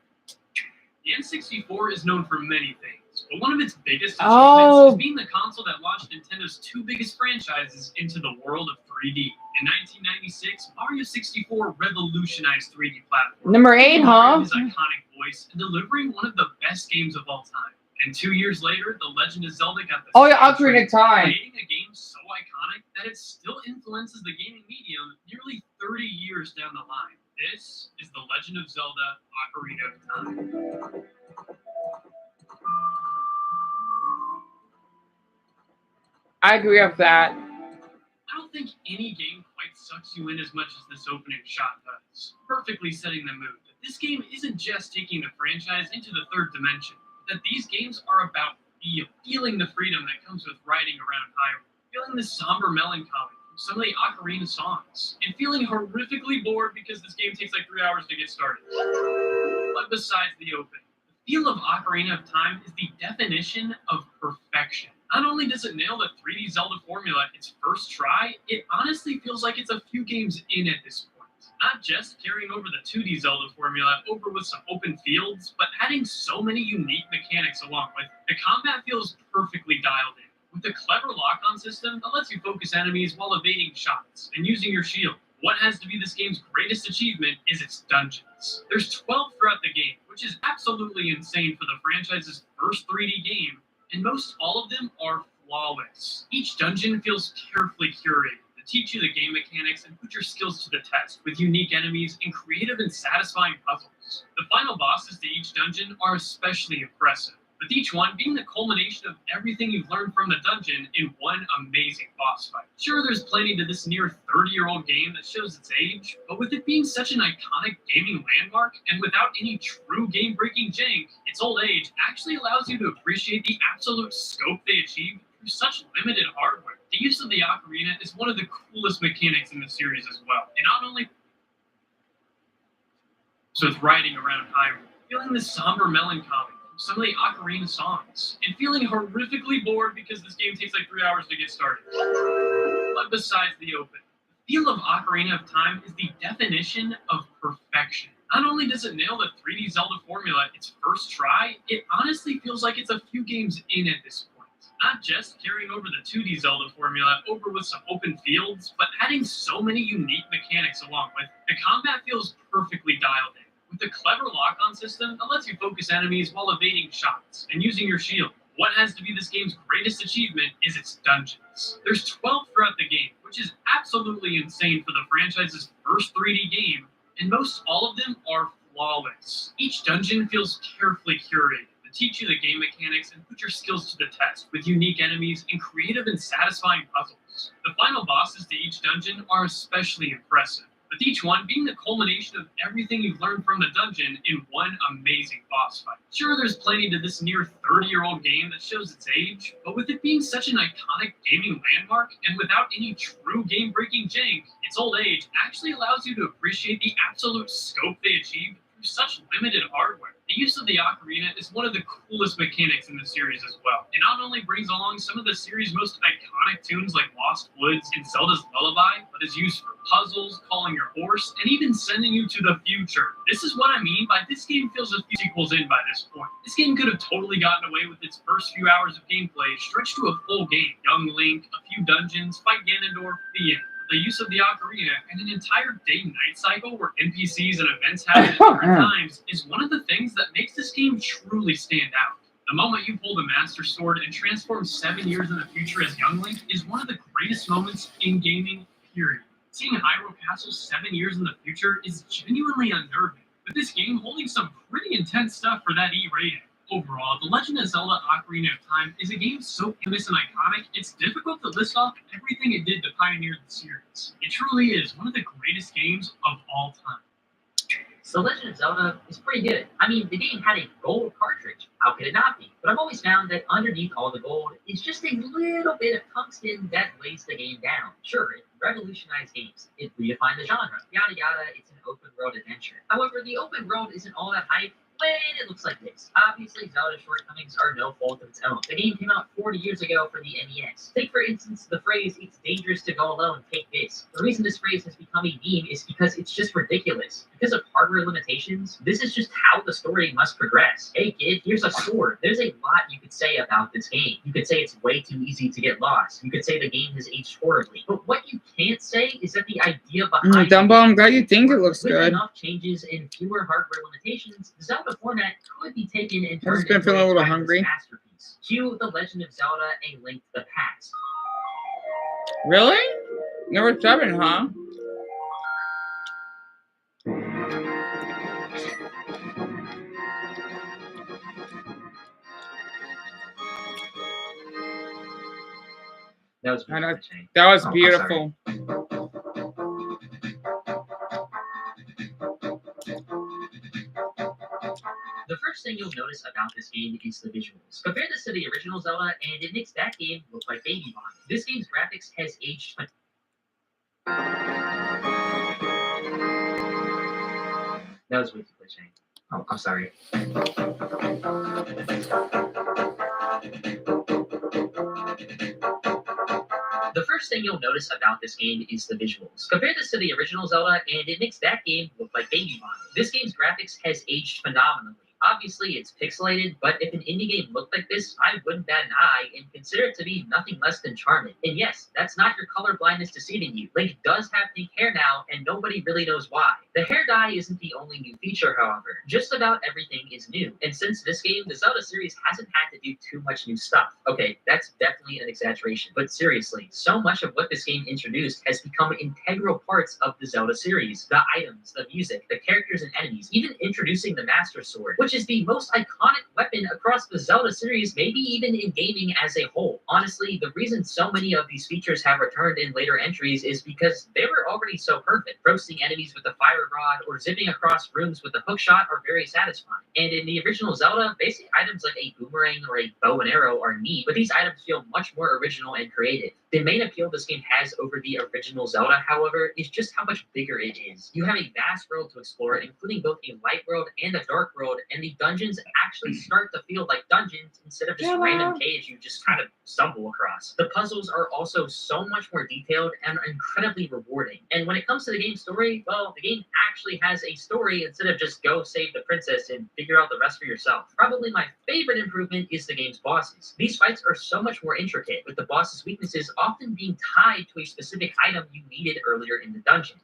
The N64 is known for many things, but one of its biggest achievements is being the console that launched Nintendo's two biggest franchises into the world of 3D. In 1996, Mario 64 revolutionized 3D platforms. Number 8, huh? His iconic voice and delivering one of the best games of all time. And 2 years later, The Legend of Zelda got the Oh, yeah, same Ocarina treatment, of Time. creating a game so iconic that it still influences the gaming medium nearly 30 years down the line. This is The Legend of Zelda: Ocarina of Time. I agree with that. I don't think any game quite sucks you in as much as this opening shot does, perfectly setting the mood. This game isn't just taking the franchise into the third dimension, that these games are about feeling the freedom that comes with riding around Hyrule, feeling the somber melancholy from some of the Ocarina songs, and feeling horrifically bored because this game takes like 3 hours to get started. But besides the opening, the feel of Ocarina of Time is the definition of perfection. Not only does it nail the 3D Zelda formula its first try, it honestly feels like it's a few games in at this point. Not just carrying over the 2D Zelda formula over with some open fields, but adding so many unique mechanics along with it. The combat feels perfectly dialed in, with a clever lock-on system that lets you focus enemies while evading shots and using your shield. What has to be this game's greatest achievement is its dungeons. There's 12 throughout the game, which is absolutely insane for the franchise's first 3D game, and most all of them are flawless. Each dungeon feels carefully curated to teach you the game mechanics and put your skills to the test with unique enemies and creative and satisfying puzzles. The final bosses to each dungeon are especially impressive, with each one being the culmination of everything you've learned from the dungeon in one amazing boss fight. Sure, there's plenty to this near 30-year-old game that shows its age, but with it being such an iconic gaming landmark, and without any true game-breaking jank, its old age actually allows you to appreciate the absolute scope they achieved through such limited hardware. The use of the ocarina is one of the coolest mechanics in the series as well, and not only so with riding around Hyrule. feeling the somber melancholy from some of the ocarina songs, and feeling horrifically bored because this game takes like 3 hours to get started. But besides the open, the feel of Ocarina of Time is the definition of perfection. Not only does it nail the 3D Zelda formula its first try, it honestly feels like it's a few games in at this point. Not just carrying over the 2D Zelda formula over with some open fields, but adding so many unique mechanics along with it. The combat feels perfectly dialed in, with a clever lock-on system that lets you focus enemies while evading shots and using your shield. What has to be this game's greatest achievement is its dungeons. There's 12 throughout the game, which is absolutely insane for the franchise's first 3D game, and most all of them are flawless. Each dungeon feels carefully curated to teach you the game mechanics and put your skills to the test with unique enemies and creative and satisfying puzzles. The final bosses to each dungeon are especially impressive, with each one being the culmination of everything you've learned from the dungeon in one amazing boss fight. Sure, there's plenty to this near 30-year-old game that shows its age, but with it being such an iconic gaming landmark and without any true game-breaking jank, its old age actually allows you to appreciate the absolute scope they achieved through such limited hardware. The use of the ocarina is one of the coolest mechanics in the series as well. It not only brings along some of the series' most iconic tunes like Lost Woods and Zelda's Lullaby, but is used for puzzles, calling your horse, and even sending you to the future. This is what I mean by this game feels a few sequels in by this point. This game could have totally gotten away with its first few hours of gameplay stretched to a full game. Young Link, a few dungeons, fight Ganondorf, the end. The use of the ocarina and an entire day-night cycle where NPCs and events happen at different times is one of the things that makes this game truly stand out. The moment you pull the Master Sword and transform 7 years in the future as Young Link is one of the greatest moments in gaming, period. Seeing Hyrule Castle 7 years in the future is genuinely unnerving, with this game holding some pretty intense stuff for that E rating. Overall, The Legend of Zelda Ocarina of Time is a game so famous and iconic, it's difficult to list off everything it did to pioneer the series. It truly is one of the greatest games of all time. So Legend of Zelda is pretty good. I mean, the game had a gold cartridge. How could it not be? But I've always found that underneath all the gold is just a little bit of tungsten that weighs the game down. Sure, it revolutionized games. It redefined the genre. Yada yada, it's an open world adventure. However, the open world isn't all that hype when it looks like this. Obviously, Zelda's shortcomings are no fault of its own. The game came out 40 years ago for the NES. Take, for instance, the phrase, "It's dangerous to go alone, take this." The reason this phrase has become a meme is because it's just ridiculous. Because of hardware limitations, this is just how the story must progress. Hey kid, here's a sword. There's a lot you could say about this game. You could say it's way too easy to get lost. You could say the game has aged horribly. But what you can't say is that the idea behind Dumbo, I'm glad you think it looks with good. enough changes and fewer hardware limitations, the Zelda format could be taken and I've turned just been into feeling a little timeless hungry. masterpiece. Cue The Legend of Zelda: A Link to the Past. Really? Number 7, huh? That was I know. beautiful. Shane. That was Oh, I'm beautiful. The first thing you'll notice about this game is the visuals. Compare this to the original Zelda, and it makes that game look like Baby Bond. This game's graphics has aged. That was way too glitching. Oh, I'm sorry. The first thing you'll notice about this game is the visuals. Compare this to the original Zelda, and it makes that game look like Baby Bond. This game's graphics has aged phenomenally. Obviously, it's pixelated, but if an indie game looked like this, I wouldn't bat an eye and consider it to be nothing less than charming. And yes, that's not your color blindness deceiving you. Link does have pink hair now, and nobody really knows why. The hair dye isn't the only new feature, however. Just about everything is new. And since this game, the Zelda series hasn't had to do too much new stuff. Okay, that's definitely an exaggeration, but seriously, so much of what this game introduced has become integral parts of the Zelda series. The items, the music, the characters and enemies, even introducing the Master Sword, which is the most iconic weapon across the Zelda series, maybe even in gaming as a whole. Honestly, the reason so many of these features have returned in later entries is because they were already so perfect. Roasting enemies with a fire rod or zipping across rooms with a hookshot are very satisfying. And in the original Zelda, basic items like a boomerang or a bow and arrow are neat, but these items feel much more original and creative. The main appeal this game has over the original Zelda, however, is just how much bigger it is. You have a vast world to explore, including both a light world and a dark world, and the dungeons actually start to feel like dungeons instead of just random caves you just kind of stumble across. The puzzles are also so much more detailed and incredibly rewarding. And when it comes to the game's story, well, the game actually has a story instead of just go save the princess and figure out the rest for yourself. Probably my favorite improvement is the game's bosses. These fights are so much more intricate, with the boss's weaknesses often being tied to a specific item you needed earlier in the dungeon.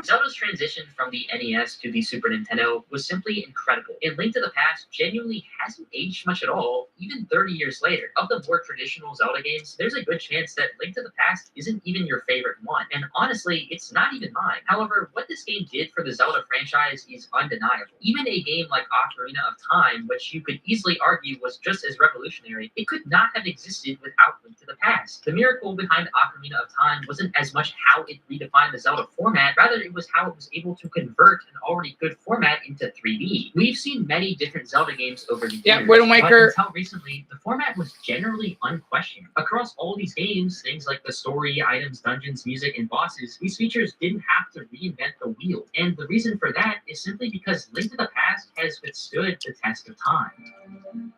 Zelda's transition from the NES to the Super Nintendo was simply incredible, and Link to the Past genuinely hasn't aged much at all, even 30 years later. Of the more traditional Zelda games, there's a good chance that Link to the Past isn't even your favorite one, and honestly, it's not even mine. However, what this game did for the Zelda franchise is undeniable. Even a game like Ocarina of Time, which you could easily argue was just as revolutionary, it could not have existed without Link to the Past. The miracle behind Ocarina of Time wasn't as much how it redefined the Zelda format, rather it was how it was able to convert an already good format into 3D. We've seen many different Zelda games over the years, but until recently, the format was generally unquestioned. Across all these games, things like the story, items, dungeons, music, and bosses, these features didn't have to reinvent the wheel. And the reason for that is simply because Link to the Past has withstood the test of time.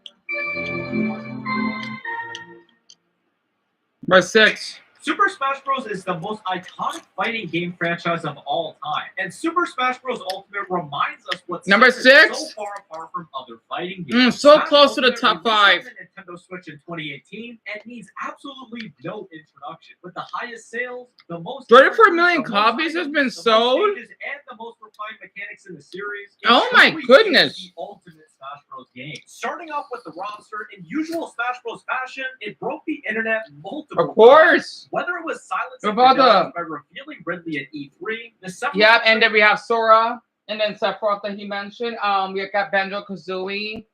Number 6. Super Smash Bros. Is the most iconic fighting game franchise of all time, and Super Smash Bros. Ultimate reminds us what Number sets it 6? so far apart from other fighting games. So Smash close to the Ultimate top released 5. on the Nintendo Switch in 2018 and needs absolutely no introduction. With the highest sales, the most 34 million the most copies has items, been the most sold? stages, and the most refined mechanics in the series. It Oh my truly is goodness. The ultimate Smash Bros. Game. Starting off with the roster, in usual Smash Bros. Fashion, it broke the internet multiple Of course. times. Whether it was silencing About the by revealing Ridley at E3, the Sephiroth Yeah, and then we have Sora, and then Sephiroth that he mentioned. We got Banjo-Kazooie.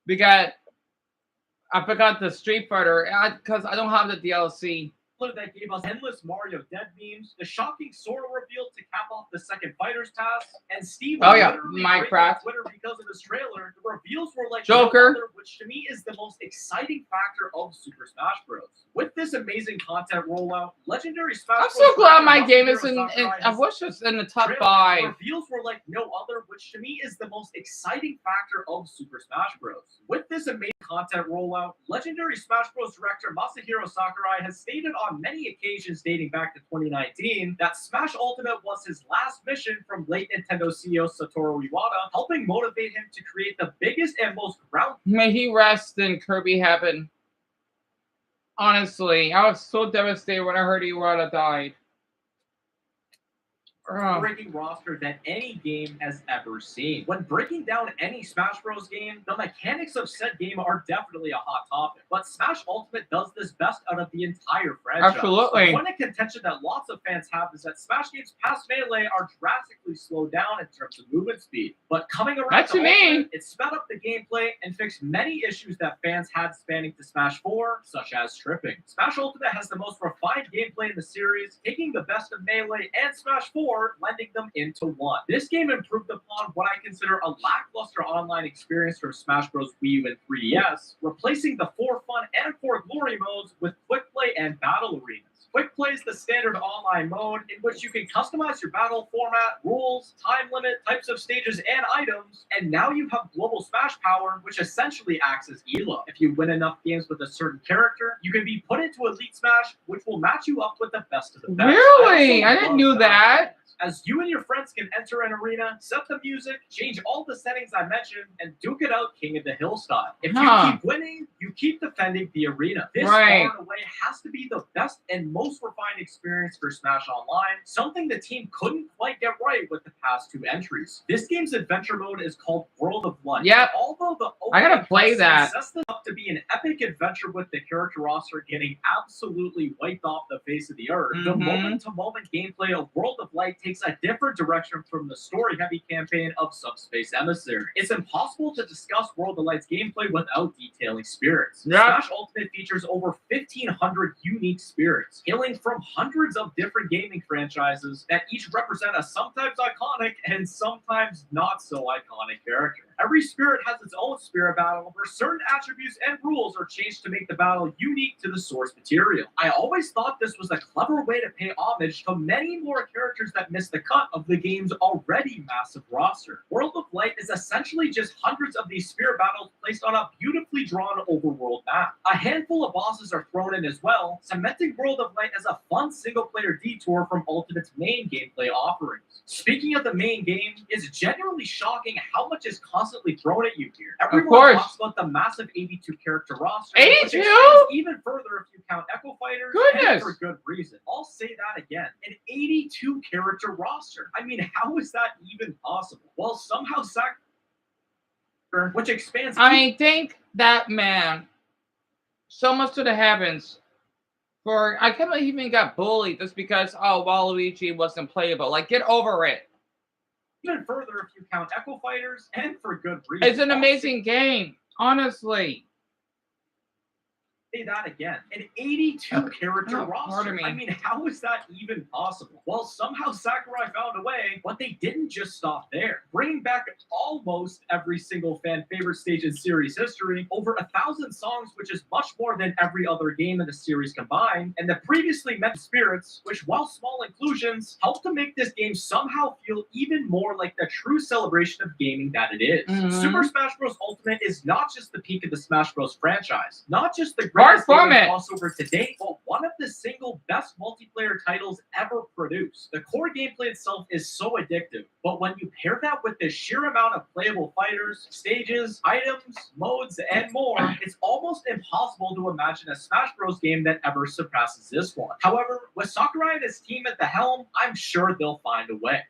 We got, I forgot the Street Fighter, because I don't have the DLC. that gave us endless Mario Dead memes, the shocking Sora reveal to cap off the second fighter's task, and Steve literally Minecraft. Twitter because of this trailer. The reveals were like Joker, no other, which to me is the most exciting factor of Super Smash Bros. With this amazing content rollout, legendary Smash I'm Bros. so glad my game is in I wish it's in the top trailer 5. Reveals were like no other, which to me is the most exciting factor of Super Smash Bros. With this amazing content rollout, legendary Smash Bros. Director Masahiro Sakurai has stated on many occasions dating back to 2019 that Smash Ultimate was his last mission from late Nintendo CEO Satoru Iwata, helping motivate him to create the biggest and most groundbreaking. May he rest in Kirby heaven. Honestly, I was so devastated when I heard Iwata died. Breaking roster than any game has ever seen. When breaking down any Smash Bros. Game, the mechanics of said game are definitely a hot topic, but Smash Ultimate does this best out of the entire franchise. Absolutely. The point of contention that lots of fans have is that Smash games past Melee are drastically slowed down in terms of movement speed, but coming around That's to me. Ultimate, it sped up the gameplay and fixed many issues that fans had spanning to Smash 4, such as tripping. Smash Ultimate has the most refined gameplay in the series, taking the best of Melee and Smash 4, blending them into one. This game improved upon what I consider a lackluster online experience from Smash Bros. Wii U and 3DS, replacing the 4 Fun and 4 Glory modes with Quick Play and Battle Arenas. Quick Play is the standard online mode in which you can customize your battle format, rules, time limit, types of stages, and items, and now you have Global Smash Power, which essentially acts as ELO. If you win enough games with a certain character, you can be put into Elite Smash, which will match you up with the best of the best. Really? I didn't know that. As you and your friends can enter an arena, set the music, change all the settings I mentioned, and duke it out King of the Hill style. If you keep winning, you keep defending the arena. This far and away has to be the best and most refined experience for Smash Online, something the team couldn't quite get right with the past 2 entries. This game's adventure mode is called World of Light. Yep. Although the I gotta play that. sets this up to be an epic adventure with the character roster getting absolutely wiped off the face of the earth, the moment-to-moment gameplay of World of Light takes takes a different direction from the story-heavy campaign of Subspace Emissary. It's impossible to discuss World of Light's gameplay without detailing spirits. Yep. Smash Ultimate features over 1,500 unique spirits, hailing from hundreds of different gaming franchises that each represent a sometimes iconic and sometimes not so iconic character. Every spirit has its own spirit battle where certain attributes and rules are changed to make the battle unique to the source material. I always thought this was a clever way to pay homage to many more characters that missed the cut of the game's already massive roster. World of Light is essentially just hundreds of these spirit battles placed on a beautifully drawn overworld map. A handful of bosses are thrown in as well, cementing World of Light as a fun single-player detour from Ultimate's main gameplay offerings. Speaking of the main game, it's genuinely shocking how much is constantly thrown at you here. Everyone talks about the massive 82 character roster, 82? which extends even further if you count Echo Fighters, and Goodness. for good reason. I'll say that again. An 82 character roster. I mean, how is that even possible? Well, somehow which expands. I think that man, so much to the heavens. I can't believe he even got bullied just because Waluigi wasn't playable. Like, get over it. Even further if you count Echo Fighters, and for good reason. It's an amazing game, honestly. Say that again. An 82 character roster. Pardon me. I mean, how is that even possible? Well, somehow Sakurai found a way, but they didn't just stop there. Bringing back almost every single fan favorite stage in series history, over 1,000 songs, which is much more than every other game in the series combined, and the previously mentioned spirits, which, while small inclusions, helped to make this game somehow feel even more like the true celebration of gaming that it is. Mhm. Super Smash Bros. Ultimate is not just the peak of the Smash Bros. Franchise, not just the Far greatest from gaming it. crossover to date, but one of the single best multiplayer titles ever produced. The core gameplay itself is so addictive, but when you pair that with the sheer amount of playable fighters, stages, items, modes, and more, it's almost impossible to imagine a Smash Bros. Game that ever surpasses this one. However, with Sakurai and his team at the helm, I'm sure they'll find a way.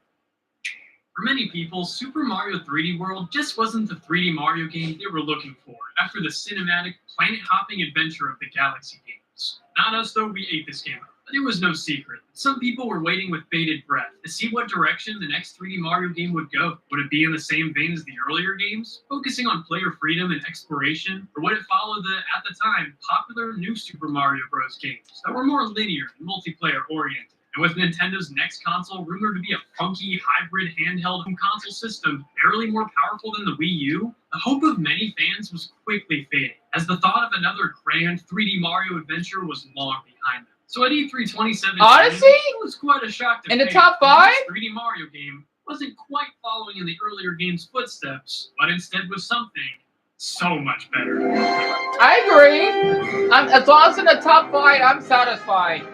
For many people, Super Mario 3D World just wasn't the 3D Mario game they were looking for after the cinematic, planet-hopping adventure of the Galaxy games. Not us, though, we ate this game up. But it was no secret. Some people were waiting with bated breath to see what direction the next 3D Mario game would go. Would it be in the same vein as the earlier games, focusing on player freedom and exploration? Or would it follow the, at the time, popular new Super Mario Bros. Games that were more linear and multiplayer-oriented? And with Nintendo's next console rumored to be a funky hybrid handheld home console system barely more powerful than the Wii U, the hope of many fans was quickly fading, as the thought of another grand 3D Mario adventure was long behind them. So at E3 2017, Odyssey? it was quite a shock to In the fans top that 5? this 3D Mario game wasn't quite following in the earlier game's footsteps, but instead was something so much better. I agree. As long as in the top 5, I'm satisfied.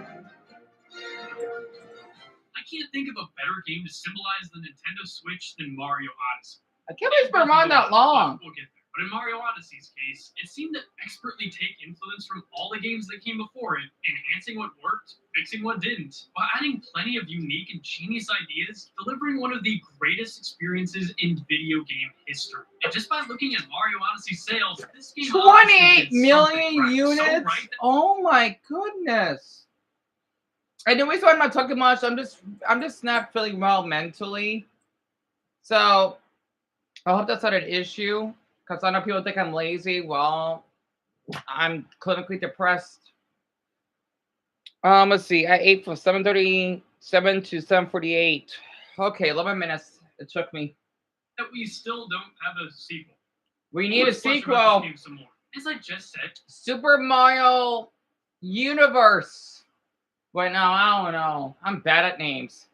I can't think of a better game to symbolize the Nintendo Switch than Mario Odyssey. I can't believe it's been around that long. We'll get there. But in Mario Odyssey's case, it seemed to expertly take influence from all the games that came before it, enhancing what worked, fixing what didn't, while adding plenty of unique and genius ideas, delivering one of the greatest experiences in video game history. And just by looking at Mario Odyssey's sales, this game 28 did million something right. units? So right that Oh my goodness. And the reason why I'm not talking much, I'm just not feeling well mentally. So I hope that's not an issue. Because I know people think I'm lazy. Well, I'm clinically depressed. Let's see. I ate from 7:37 to 7:48. Okay, 11 minutes. It took me. that we still don't have a sequel. We need a Let's flesh sequel. about this game some more. As I just said, Super Mario Universe. Wait, no, I don't know. I'm bad at names.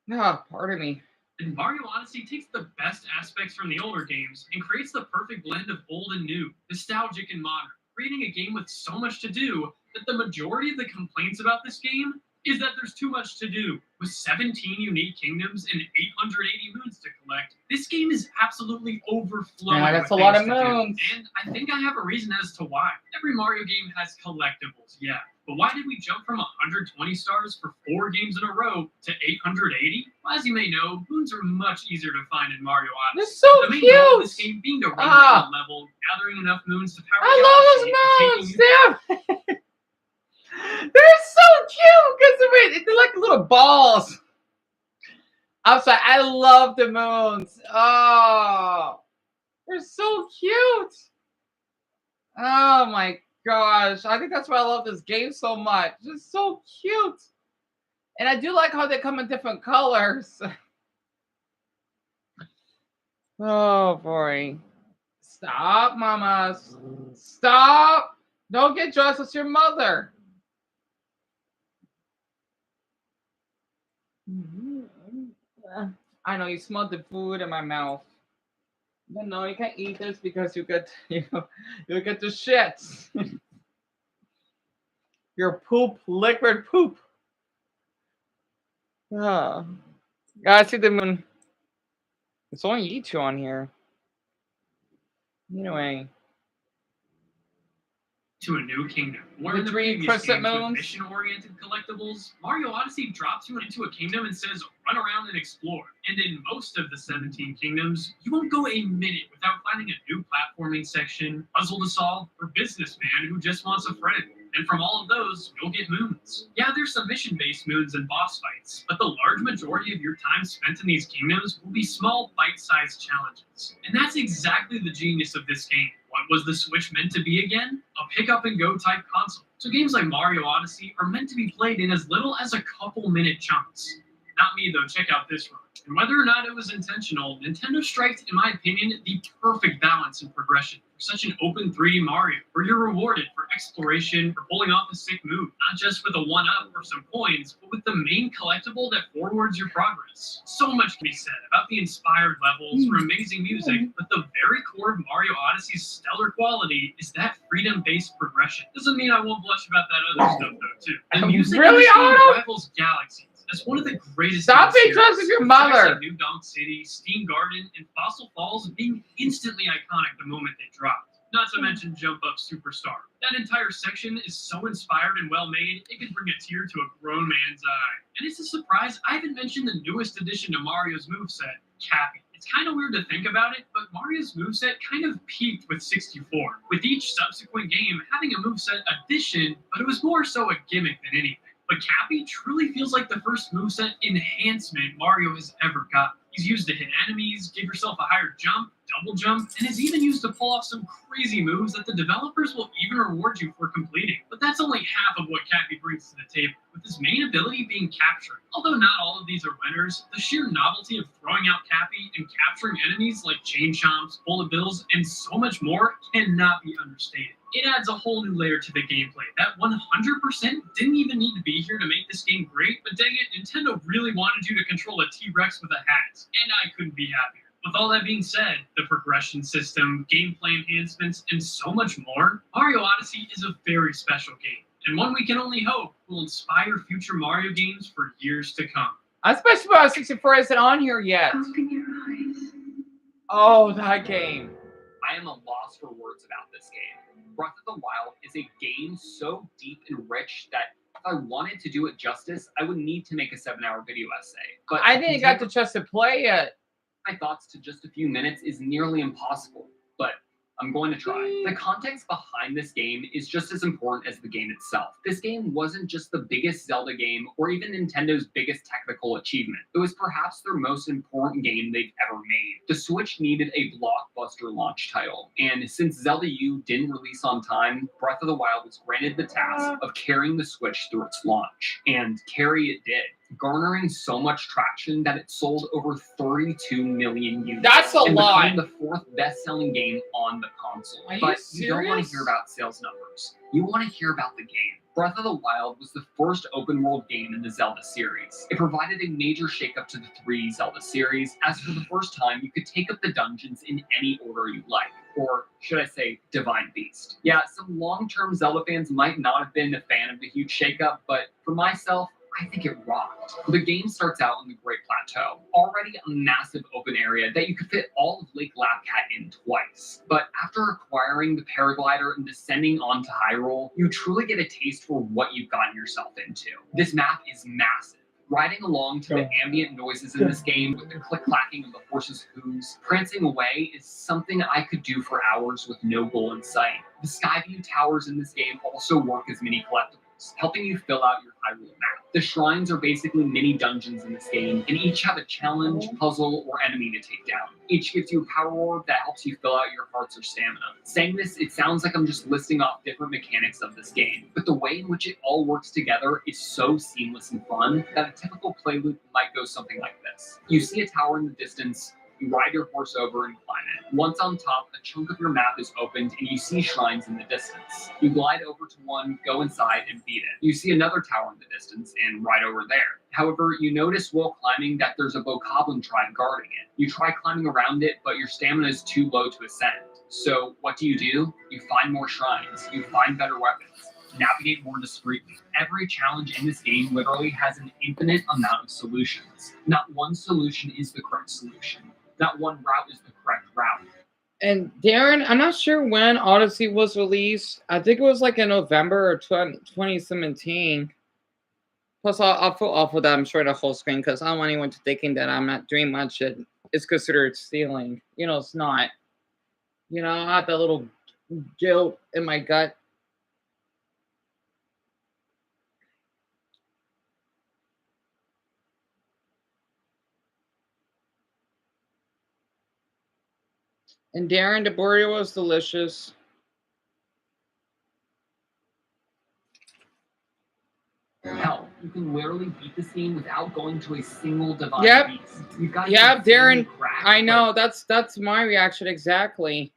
Pardon me. and Mario Odyssey takes the best aspects from the older games and creates the perfect blend of old and new, nostalgic and modern, creating a game with so much to do that the majority of the complaints about this game is that there's too much to do. With 17 unique kingdoms and 880 moons to collect, this game is absolutely overflowing. Yeah, that's with a lot of things to do. moons. And I think I have a reason as to why. Every Mario game has collectibles, yeah. But why did we jump from 120 stars for 4 games in a row to 880? Well, as you may know, moons are much easier to find in Mario They're Odyssey. so The main goal of this cute. game being to run around the level, gathering enough moons to power the I love Odyssey, those and moons. taking They're so cute because they're like little balls. I'm sorry, I love the moons. Oh, they're so cute. Oh my gosh. I think that's why I love this game so much. It's so cute. And I do like how they come in different colors. Oh boy. Stop, mamas. Stop. Don't get dressed as your mother. I know you smelled the food in my mouth. But no, you can't eat this because you get you get the shits. Your poop, liquid poop. Oh. I see the moon. It's only you two on here. Anyway. To a new kingdom. Where The in the three previous crescent games with moons. mission-oriented collectibles, Mario Odyssey drops you into a kingdom and says, run around and explore. And in most of the 17 kingdoms, you won't go a minute without finding a new platforming section, puzzle to solve, or businessman who just wants a friend. And from all of those, you'll get moons. Yeah, there's some mission-based moons and boss fights, but the large majority of your time spent in these kingdoms will be small, bite-sized challenges. And that's exactly the genius of this game. What was the Switch meant to be again? A pick-up-and-go type console. So games like Mario Odyssey are meant to be played in as little as a couple-minute chunks. Not me, though. Check out this run. And whether or not it was intentional, Nintendo strikes, in my opinion, the perfect balance and progression for such an open 3D Mario, where you're rewarded for exploration, for pulling off a sick move, not just with a 1-up or some coins, but with the main collectible that forwards your progress. So much can be said about the inspired levels or amazing music, but the very core of Mario Odyssey's stellar quality is that freedom-based progression. Doesn't mean I won't blush about that other stuff, though, too. The music Really, in this game Otto? rivals Galaxies. As one of the greatest. Stop being series, dressed as your with tracks mother. like New Donk City, Steam Garden, and Fossil Falls being instantly iconic the moment they dropped. Not to mention Jump Up Superstar. That entire section is so inspired and well made, it could bring a tear to a grown man's eye. And it's a surprise I haven't mentioned the newest addition to Mario's moveset, Cappy. It's kind of weird to think about it, but Mario's moveset kind of peaked with 64, with each subsequent game having a moveset addition, but it was more so a gimmick than anything. But Cappy truly feels like the first moveset enhancement Mario has ever got. He's used to hit enemies, give yourself a higher jump, double jump, and is even used to pull off some crazy moves that the developers will even reward you for completing. But that's only half of what Cappy brings to the table, with his main ability being capturing. Although not all of these are winners, the sheer novelty of throwing out Cappy and capturing enemies like Chain Chomps, Bullet Bills, and so much more cannot be understated. It adds a whole new layer to the gameplay that 100% didn't even need to be here to make this game great, but dang it, Nintendo really wanted you to control a T-Rex with a hat, and I couldn't be happier. With all that being said, the progression system, gameplay enhancements, and so much more, Mario Odyssey is a very special game, and one we can only hope will inspire future Mario games for years to come. Especially Mario 64 isn't on here yet. Open your eyes. Oh, that game. I am a loss for words about this game. Breath of the Wild is a game so deep and rich that if I wanted to do it justice, I would need to make a 7-hour video essay. But I didn't got the chance to play it. my thoughts to just a few minutes is nearly impossible, but I'm going to try. The context behind this game is just as important as the game itself. This game wasn't just the biggest Zelda game or even Nintendo's biggest technical achievement. It was perhaps their most important game they've ever made. The Switch needed a blockbuster launch title, and since Zelda U didn't release on time, Breath of the Wild was granted the task of carrying the Switch through its launch. And carry it did, garnering so much traction that it sold over 32 million units. That's a and lot. became the fourth best-selling game on the console. Are you But you don't want serious? to hear about sales numbers. You want to hear about the game. Breath of the Wild was the first open-world game in the Zelda series. It provided a major shakeup to the 3 Zelda series, as for the first time, you could take up the dungeons in any order you like. Or should I say, Divine Beast. Yeah, some long-term Zelda fans might not have been a fan of the huge shakeup, but for myself, I think it rocked. The game starts out on the Great Plateau, already a massive open area that you could fit all of Lake Lapcat in twice. But after acquiring the paraglider and descending onto Hyrule, you truly get a taste for what you've gotten yourself into. This map is massive. Riding along to the ambient noises in this game with the click-clacking of the horse's hooves, prancing away is something I could do for hours with no goal in sight. The Skyview towers in this game also work as mini collectibles, helping you fill out your Hyrule map. The shrines are basically mini dungeons in this game, and each have a challenge, puzzle, or enemy to take down. Each gives you a power orb that helps you fill out your hearts or stamina. Saying this, it sounds like I'm just listing off different mechanics of this game, but the way in which it all works together is so seamless and fun that a typical play loop might go something like this. You see a tower in the distance, you ride your horse over and climb it. Once on top, a chunk of your map is opened and you see shrines in the distance. You glide over to one, go inside, and beat it. You see another tower in the distance and ride over there. However, you notice while climbing that there's a bokoblin tribe guarding it. You try climbing around it, but your stamina is too low to ascend. So what do? You find more shrines. You find better weapons. Navigate more discreetly. Every challenge in this game literally has an infinite amount of solutions. Not one solution is the correct solution. Not one route is the correct route. And Darren, I'm not sure when Odyssey was released. I think it was like in November or 2017. Plus, I'll put off with that, I'm sure, the whole screen, because I don't want anyone to thinking that I'm not doing much that is considered stealing. You know, it's not. You know, I have that little guilt in my gut. And Darren, the burrito was delicious. Hell, you can literally beat the scene without going to a single divine beast. You've got Darren. I know, that's my reaction exactly.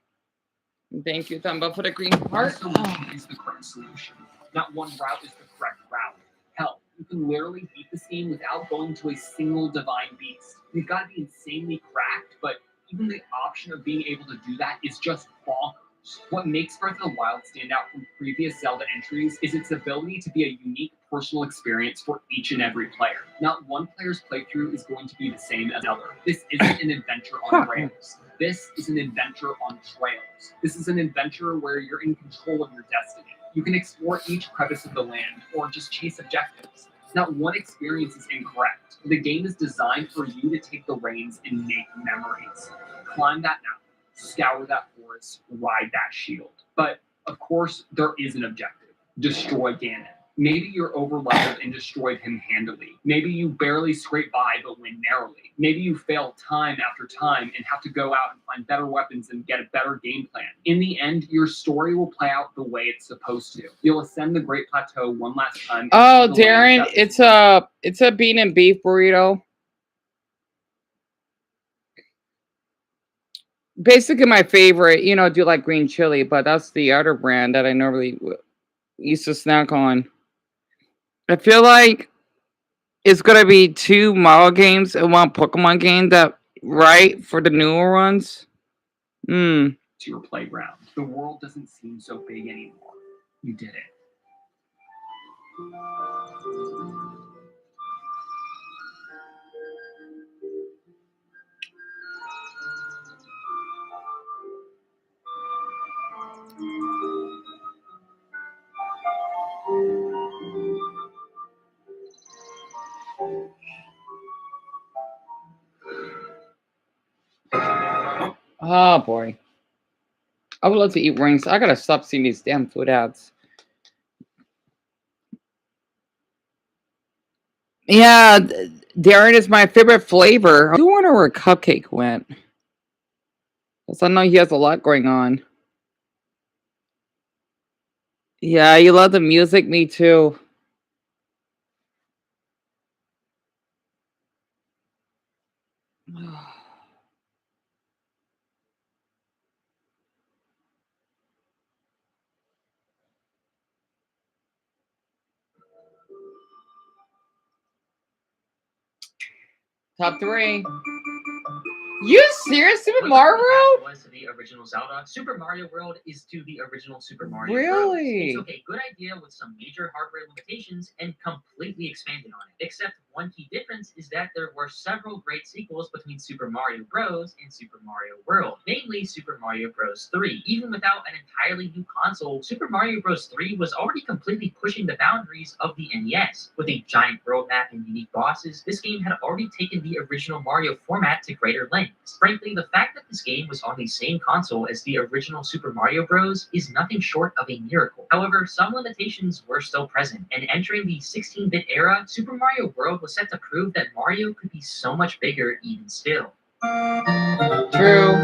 Thank you, Thumba, for the green heart. Solution is the correct solution. Not one route is the correct route. Hell, you can literally beat the scene without going to a single divine beast. You've got to be insanely cracked, but even the option of being able to do that is just bonkers. What makes Breath of the Wild stand out from previous Zelda entries is its ability to be a unique personal experience for each and every player. Not one player's playthrough is going to be the same as another. This isn't an adventure on rails. This is an adventure on trails. This is an adventure where you're in control of your destiny. You can explore each crevice of the land or just chase objectives. Not one experience is incorrect. The game is designed for you to take the reins and make memories. Climb that mountain. Scour that forest, ride that shield. But, of course, there is an objective. Destroy Ganon. Maybe you're over-leveled and destroyed him handily. Maybe you barely scrape by but win narrowly. Maybe you fail time after time and have to go out and find better weapons and get a better game plan. In the end, your story will play out the way it's supposed to. You'll ascend the Great Plateau one last time. Oh, Darren, it's a bean and beef burrito. Basically my favorite. You know, I do like green chili, but that's the other brand that I normally used to snack on. I feel like it's gonna be 2 Mario games and 1 Pokemon game that right for the newer ones. To your playground. The world doesn't seem so big anymore. You did it. Oh boy. I would love to eat wings. I gotta stop seeing these damn food ads. Yeah, Darren is my favorite flavor. I do wonder where Cupcake went. Because I know he has a lot going on. Yeah, you love the music? Me too. Top 3. You serious? Super Mario World? Was to the original Zelda. Super Mario World is to the original Super Mario Really? Bros. They took a good idea with some major hardware limitations and completely expanded on it. Except one key difference is that there were several great sequels between Super Mario Bros. And Super Mario World, namely Super Mario Bros. 3. Even without an entirely new console, Super Mario Bros. 3 was already completely pushing the boundaries of the NES. With a giant world map and unique bosses, this game had already taken the original Mario format to greater lengths. Frankly, the fact that this game was on the same console as the original Super Mario Bros. Is nothing short of a miracle. However, some limitations were still present, and entering the 16-bit era, Super Mario World was set to prove that Mario could be so much bigger even still. True.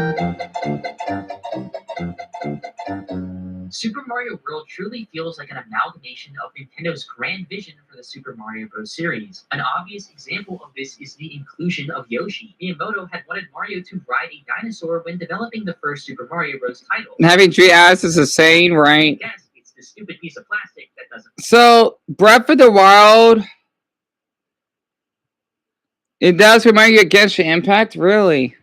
Super Mario World truly feels like an amalgamation of Nintendo's grand vision for the Super Mario Bros. Series. An obvious example of this is the inclusion of Yoshi. Miyamoto had wanted Mario to ride a dinosaur when developing the first Super Mario Bros. Title. Having three eyes is insane, right? Yes, it's the stupid piece of plastic that doesn't. So, Breath of the Wild, it does remind you of Genshin Impact? Really?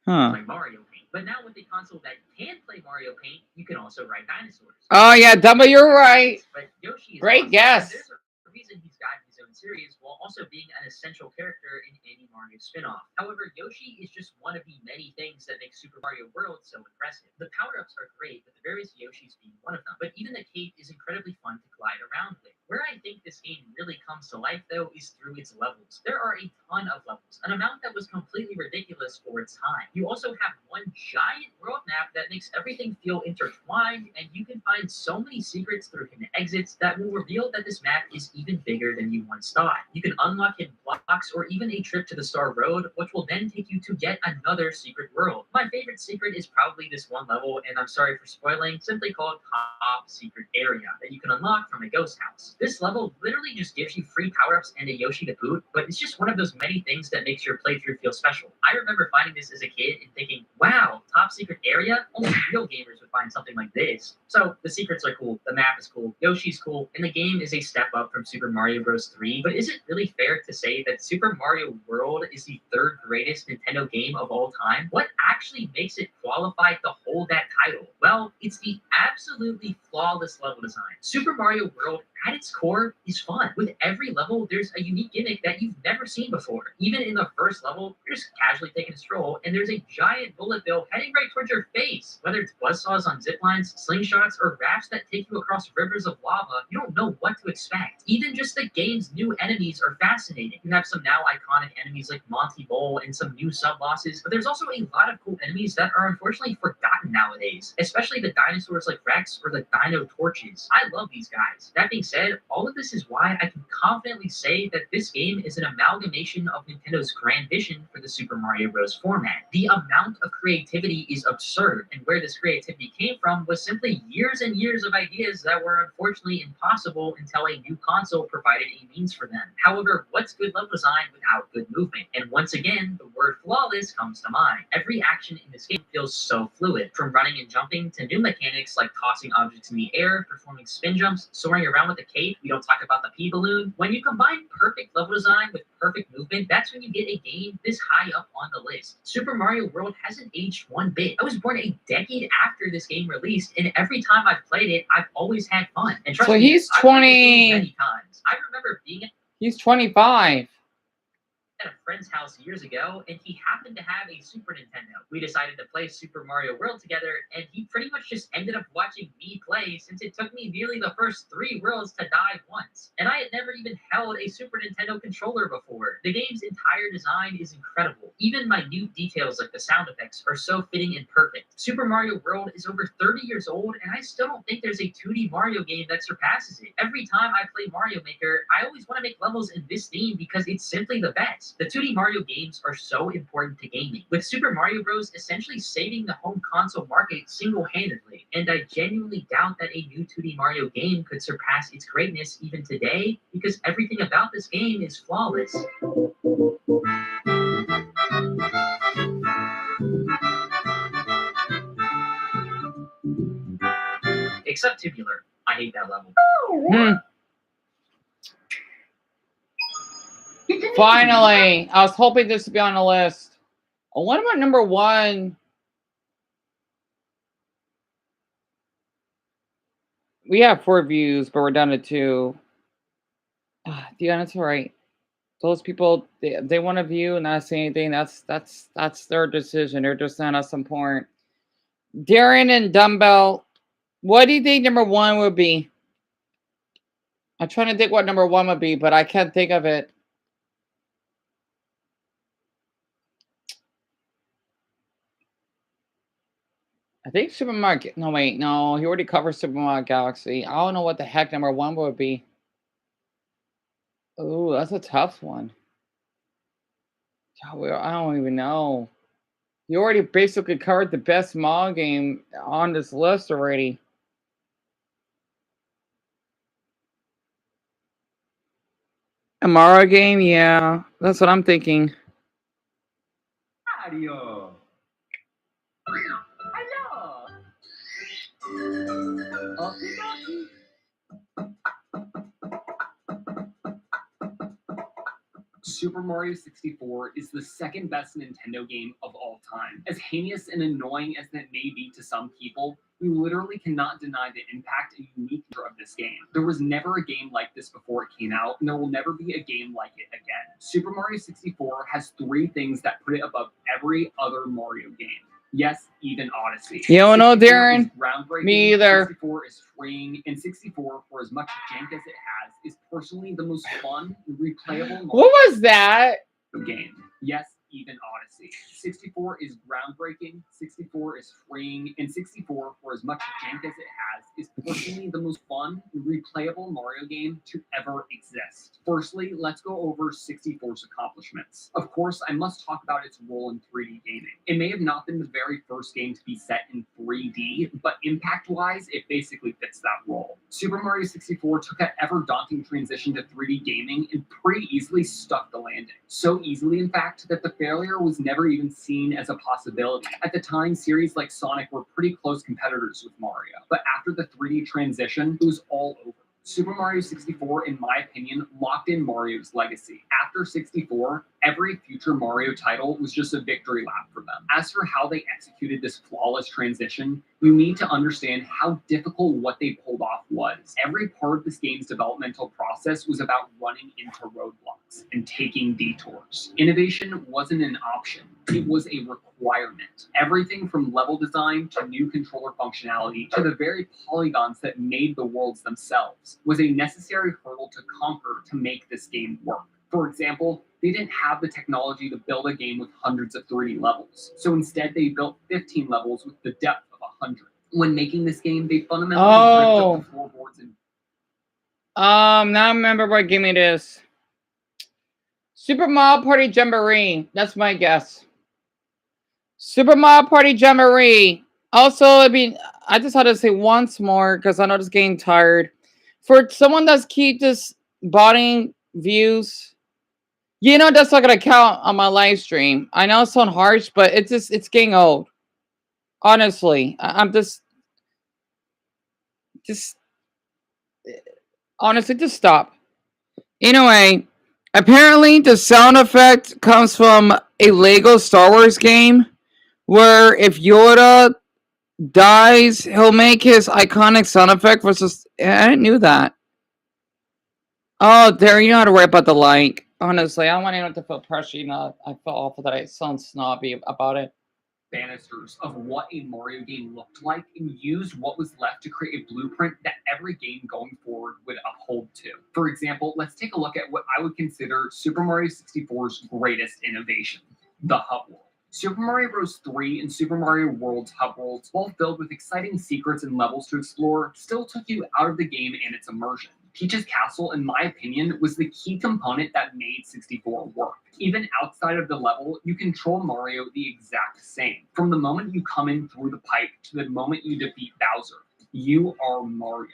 Huh. Like Mario Paint. But now with a console that can play Mario Paint, you can also ride dinosaurs. Oh, yeah, Dumbo, you're right. But Yoshi is Great awesome. guess. There's a reason he's got his own series while also being an essential character in any Mario spin-off. However, Yoshi is just one of the many things that make Super Mario World so impressive. The power-ups are great, with the various Yoshis being one of them. But even the cape is incredibly fun to glide around with. Where I think this game really comes to life, though, is through its levels. There are a ton of levels, an amount that was completely ridiculous for its time. You also have one giant world map that makes everything feel intertwined, and you can find so many secrets through hidden exits that will reveal that this map is even bigger than you once thought. You can unlock hidden blocks or even a trip to the Star Road, which will then take you to yet another secret world. My favorite secret is probably this one level, and I'm sorry for spoiling, simply called Top Secret Area, that you can unlock from a ghost house. This level literally just gives you free power-ups and a Yoshi to boot, but it's just one of those many things that makes your playthrough feel special. I remember finding this as a kid and thinking, wow, Top Secret Area? Only real gamers would find something like this. So, the secrets are cool, the map is cool, Yoshi's cool, and the game is a step up from Super Mario Bros. 3, but is it really fair to say that Super Mario World is the third greatest Nintendo game of all time? What actually makes it qualify to hold that title? Well, it's the absolutely flawless level design. Super Mario World, at its core, is fun. With every level, there's a unique gimmick that you've never seen before. Even in the first level, you're just casually taking a stroll, and there's a giant bullet bill heading right towards your face. Whether it's buzzsaws on zip lines, slingshots, or rafts that take you across rivers of lava, you don't know what to expect. Even just the game's new enemies are fascinating. You have some now iconic enemies like Monty Bowl and some new sub-bosses, but there's also a lot of cool enemies that are unfortunately forgotten nowadays, especially the dinosaurs like Rex or the Dino Torches. I love these guys. That being said, all of this is why I can confidently say that this game is an amalgamation of Nintendo's grand vision for the Super Mario Bros. Format. The amount of creativity is absurd, and where this creativity came from was simply years and years of ideas that were unfortunately impossible until a new console provided a means for them. However, what's good level design without good movement? And once again, the word flawless comes to mind. Every action in this game feels so fluid, from running and jumping to new mechanics like tossing objects in the air, performing spin jumps, soaring around with a cape. We don't talk about the pea balloon. When you combine perfect level design with perfect movement, that's when you get a game this high up on the list. Super Mario World hasn't aged one bit. I was born a decade after this game released, and every time I've played it, I've always had fun. And trust So me, he's I've played this 20. game many times. I remember being He's 25. at a friend's house years ago, and he happened to have a Super Nintendo. We decided to play Super Mario World together, and he pretty much just ended up watching me play since it took me nearly the first 3 worlds to die once. And I had never even held a Super Nintendo controller before. The game's entire design is incredible. Even minute details like the sound effects are so fitting and perfect. Super Mario World is over 30 years old, and I still don't think there's a 2D Mario game that surpasses it. Every time I play Mario Maker, I always want to make levels in this theme because it's simply the best. The 2D Mario games are so important to gaming, with Super Mario Bros. Essentially saving the home console market single-handedly, and I genuinely doubt that a new 2D Mario game could surpass its greatness even today, because everything about this game is flawless. Except Tubular. I hate that level. Finally, I was hoping this would be on the list. Oh, what about number 1? We have 4 views, but we're down to 2. Yeah, that's all right. Those people, they want to view and not say anything. That's their decision. They're just not us important. Darren and Dumbbell, what do you think number one would be? I'm trying to think what number one would be, but I can't think of it. I think Super Mario. No, wait, no, he already covered Super Mario Galaxy. I don't know what the heck number one would be. Oh, that's a tough one. I don't even know. You already basically covered the best Mario game on this list already. A Mario game, yeah, that's what I'm thinking. Mario. Hello. Super Mario 64 is the second best Nintendo game of all time. As heinous and annoying as that may be to some people, we literally cannot deny the impact and unique nature of this game. There was never a game like this before it came out, and there will never be a game like it again. Super Mario 64 has three things that put it above every other Mario game. Yes, even Odyssey. You don't know, Darren? Groundbreaking, Me either. 64 is freeing, and 64, for as much jank as it has, is personally the most fun and replayable Mario What was that? game. Yes, even Odyssey. 64 is groundbreaking, 64 is freeing, and 64, for as much jank as it has, is personally the most fun and replayable Mario game to ever exist. Firstly, let's go over 64's accomplishments. Of course, I must talk about its role in 3D gaming. It may have not been the very first game to be set in 3D, but impact-wise, it basically fits that role. Super Mario 64 took that ever-daunting transition to 3D gaming and pretty easily stuck the landing. So easily, in fact, that the failure was never even seen as a possibility. At the time, series like Sonic were pretty close competitors with Mario, but after the 3D transition, it was all over. Super Mario 64, in my opinion, locked in Mario's legacy. After 64, every future Mario title was just a victory lap for them. As for how they executed this flawless transition, you need to understand how difficult what they pulled off was. Every part of this game's developmental process was about running into roadblocks and taking detours. Innovation wasn't an option, it was a requirement. Everything from level design to new controller functionality to the very polygons that made the worlds themselves was a necessary hurdle to conquer to make this game work. For example, they didn't have the technology to build a game with hundreds of 3D levels, so instead they built 15 levels with the depth of 100. When making this game, they fundamentally ripped up the floorboards and now I remember what game it is. Super Mario Party Jamboree. That's my guess. Super Mario Party Jamboree. Also, I just had to say once more because I know this getting tired. For someone that's keep this botting views, that's not gonna count on my live stream. I know it sounds harsh, but it's getting old. Honestly, I'm just honestly just stop. Anyway, apparently the sound effect comes from a Lego Star Wars game where if Yoda dies, he'll make his iconic sound effect versus I didn't knew that. Oh, there you know how to write about the like. Honestly, I don't want anyone to feel pressure. I feel awful that I sound snobby about it. Banisters of what a Mario game looked like and used what was left to create a blueprint that every game going forward would uphold to. For example, let's take a look at what I would consider Super Mario 64's greatest innovation, the hub world. Super Mario Bros. 3 and Super Mario World's hub worlds, both filled with exciting secrets and levels to explore, still took you out of the game and its immersion. Peach's Castle, in my opinion, was the key component that made 64 work. Even outside of the level, you control Mario the exact same. From the moment you come in through the pipe to the moment you defeat Bowser, you are Mario.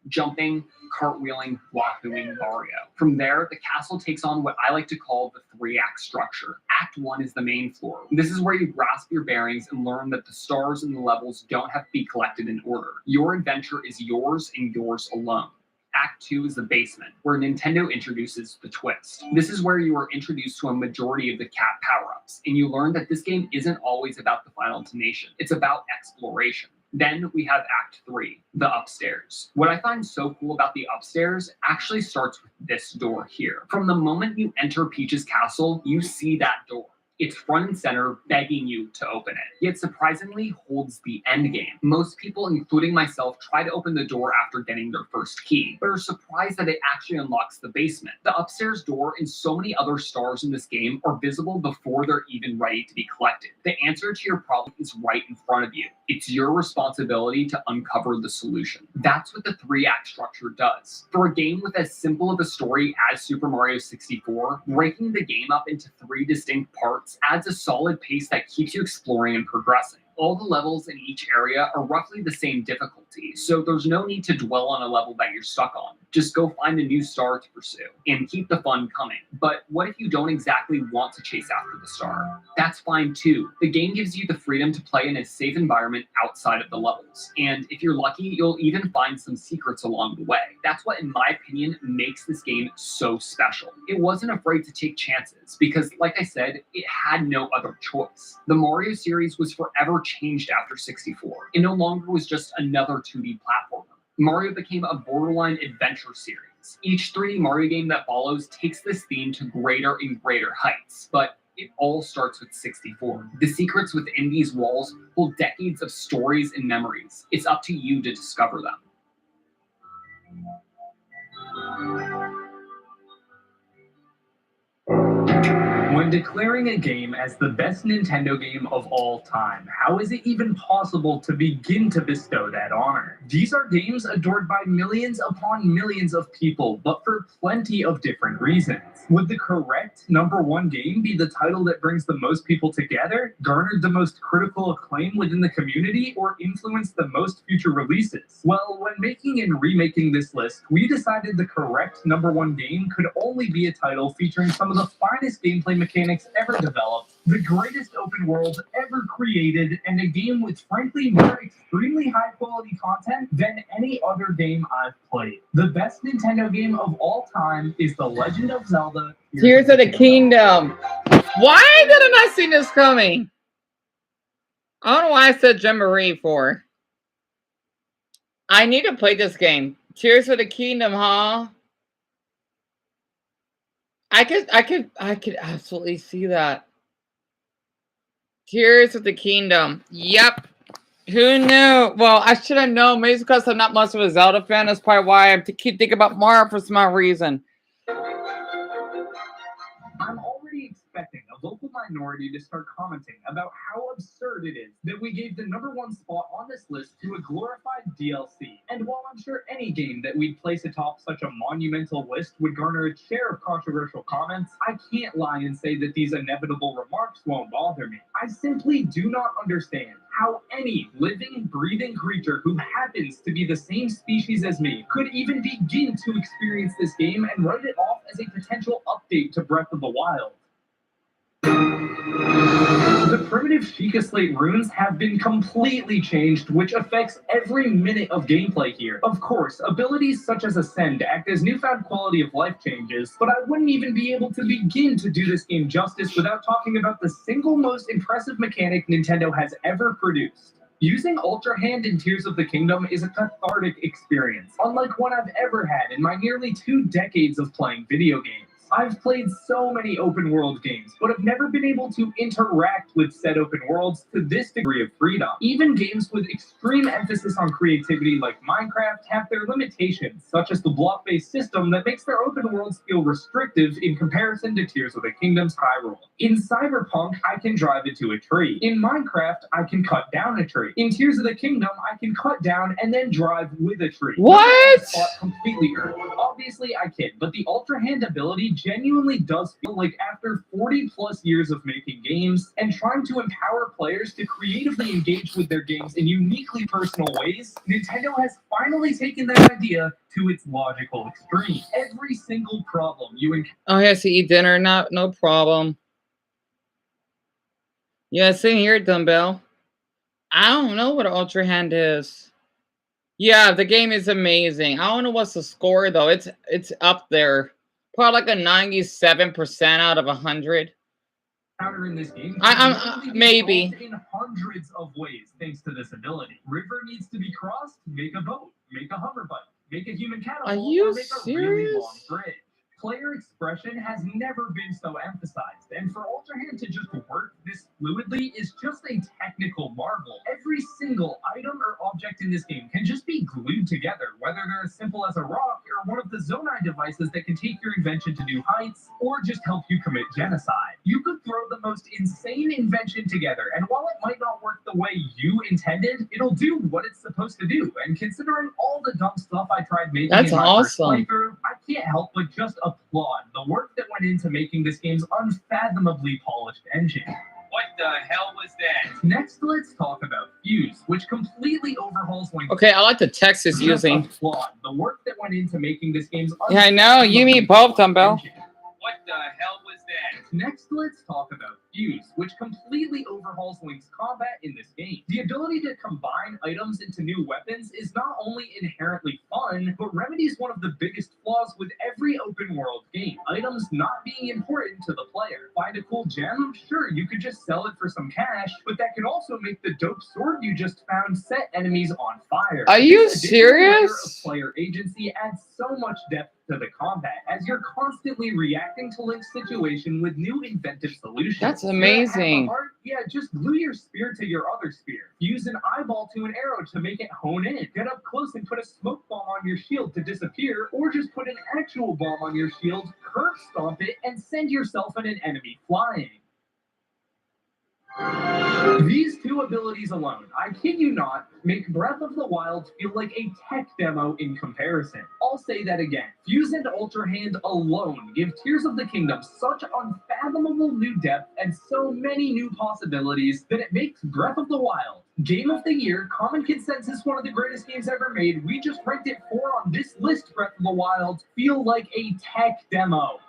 Jumping, cartwheeling, wahooing Mario. From there, the castle takes on what I like to call the 3-act structure. Act 1 is the main floor. This is where you grasp your bearings and learn that the stars in the levels don't have to be collected in order. Your adventure is yours and yours alone. Act 2 is the basement, where Nintendo introduces the twist. This is where you are introduced to a majority of the cat power-ups, and you learn that this game isn't always about the final destination. It's about exploration. Then we have Act 3, the upstairs. What I find so cool about the upstairs actually starts with this door here. From the moment you enter Peach's castle, you see that door. It's front and center, begging you to open it, yet surprisingly holds the end game. Most people, including myself, try to open the door after getting their first key, but are surprised that it actually unlocks the basement. The upstairs door and so many other stars in this game are visible before they're even ready to be collected. The answer to your problem is right in front of you. It's your responsibility to uncover the solution. That's what the 3-act structure does. For a game with as simple of a story as Super Mario 64, breaking the game up into 3 distinct parts adds a solid pace that keeps you exploring and progressing. All the levels in each area are roughly the same difficulty, so there's no need to dwell on a level that you're stuck on. Just go find a new star to pursue, and keep the fun coming. But what if you don't exactly want to chase after the star? That's fine too. The game gives you the freedom to play in a safe environment outside of the levels, and if you're lucky, you'll even find some secrets along the way. That's what, in my opinion, makes this game so special. It wasn't afraid to take chances, because like I said, it had no other choice. The Mario series was forever changed after 64. It no longer was just another 2D platformer. Mario became a borderline adventure series. Each 3D Mario game that follows takes this theme to greater and greater heights, but it all starts with 64. The secrets within these walls hold decades of stories and memories. It's up to you to discover them. When declaring a game as the best Nintendo game of all time, how is it even possible to begin to bestow that honor? These are games adored by millions upon millions of people, but for plenty of different reasons. Would the correct #1 game be the title that brings the most people together, garnered the most critical acclaim within the community, or influenced the most future releases? Well, when making and remaking this list, we decided the correct #1 game could only be a title featuring some of the finest gameplay mechanics ever developed, the greatest open world ever created, and a game with frankly more extremely high quality content than any other game I've played. The best Nintendo game of all time is The Legend of Zelda: Tears of the Kingdom. Why didn't I see this coming? I don't know why I said Jamboree for. I need to play this game. Tears of the Kingdom, huh? I could absolutely see that. Tears of the Kingdom. Yep. Who knew? Well, I should have known. Maybe it's because I'm not much of a Zelda fan. That's probably why I keep thinking about Mario for some reason. I'm already expecting a vocal minority to start commenting about how absurd it is that we gave the #1 spot on this list to a glorified DLC. And while I'm sure any game that we'd place atop such a monumental list would garner a share of controversial comments, I can't lie and say that these inevitable remarks won't bother me. I simply do not understand how any living, breathing creature who happens to be the same species as me could even begin to experience this game and write it off as a potential update to Breath of the Wild. The primitive Sheikah Slate runes have been completely changed, which affects every minute of gameplay here. Of course, abilities such as Ascend act as newfound quality of life changes, but I wouldn't even be able to begin to do this game justice without talking about the single most impressive mechanic Nintendo has ever produced. Using Ultra Hand in Tears of the Kingdom is a cathartic experience, unlike one I've ever had in my nearly 2 decades of playing video games. I've played so many open world games, but have never been able to interact with said open worlds to this degree of freedom. Even games with extreme emphasis on creativity like Minecraft have their limitations, such as the block-based system that makes their open worlds feel restrictive in comparison to Tears of the Kingdom's Hyrule. In Cyberpunk, I can drive into a tree. In Minecraft, I can cut down a tree. In Tears of the Kingdom, I can cut down and then drive with a tree. What? Completely earned. Obviously, I kid, but the Ultra Hand ability genuinely does feel like after 40 plus years of making games and trying to empower players to creatively engage with their games in uniquely personal ways, Nintendo has finally taken that idea to its logical extreme. Every single problem you encounter. Oh, he has to eat dinner. No problem. Yeah, same here, Dumbbell. I don't know what Ultra Hand is. Yeah, the game is amazing. I don't know what's the score though. It's up there. Probably like a 97% out of 100. encounter in this game maybe. in hundreds of ways thanks to this ability. River needs to be crossed, make a boat, make a hover bike, make a human catapult, Are you or make a really serious? long bridge. Player expression has never been so emphasized, and for Ultrahand to just work this fluidly is just a technical marvel. Every single item or object in this game can just be glued together, whether they're as simple as a rock or one of the Zonai devices that can take your invention to new heights, or just help you commit genocide. You could throw the most insane invention together, and while it might not work the way you intended, it'll do what it's supposed to do. And considering all the dumb stuff I tried making That's in my awesome. first playthrough, I can't help but just applaud the work that went into making this game's unfathomably polished engine. What the hell was that? Next, let's talk about Fuse, which completely overhauls Link. Okay, I like the text it's using. Applaud the work that went into making this game's Yeah, I know. You mean both, Dumbbell. What the hell was that? Next, let's talk about Fuse, which completely overhauls Link's combat in this game. The ability to combine items into new weapons is not only inherently fun, but remedies one of the biggest flaws with every open world game: items not being important to the player. Find a cool gem? Sure, you could just sell it for some cash, but that could also make the dope sword you just found set enemies on fire. Are you This additional layer serious? of player agency adds so much depth to the combat, as you're constantly reacting to Link's situation with new inventive solutions. That's You're at amazing. the heart, yeah, just glue your spear to your other spear. Use an eyeball to an arrow to make it hone in. Get up close and put a smoke bomb on your shield to disappear, or just put an actual bomb on your shield, curve stomp it, and send yourself and an enemy flying. These two abilities alone, I kid you not, make Breath of the Wild feel like a tech demo in comparison. I'll say that again. Fuse and Ultra Hand alone give Tears of the Kingdom such unfathomable new depth and so many new possibilities that it makes Breath of the Wild Game of the Year, common consensus, one of the greatest games ever made. We just ranked it 4 on this list. Breath of the Wild feel like a tech demo.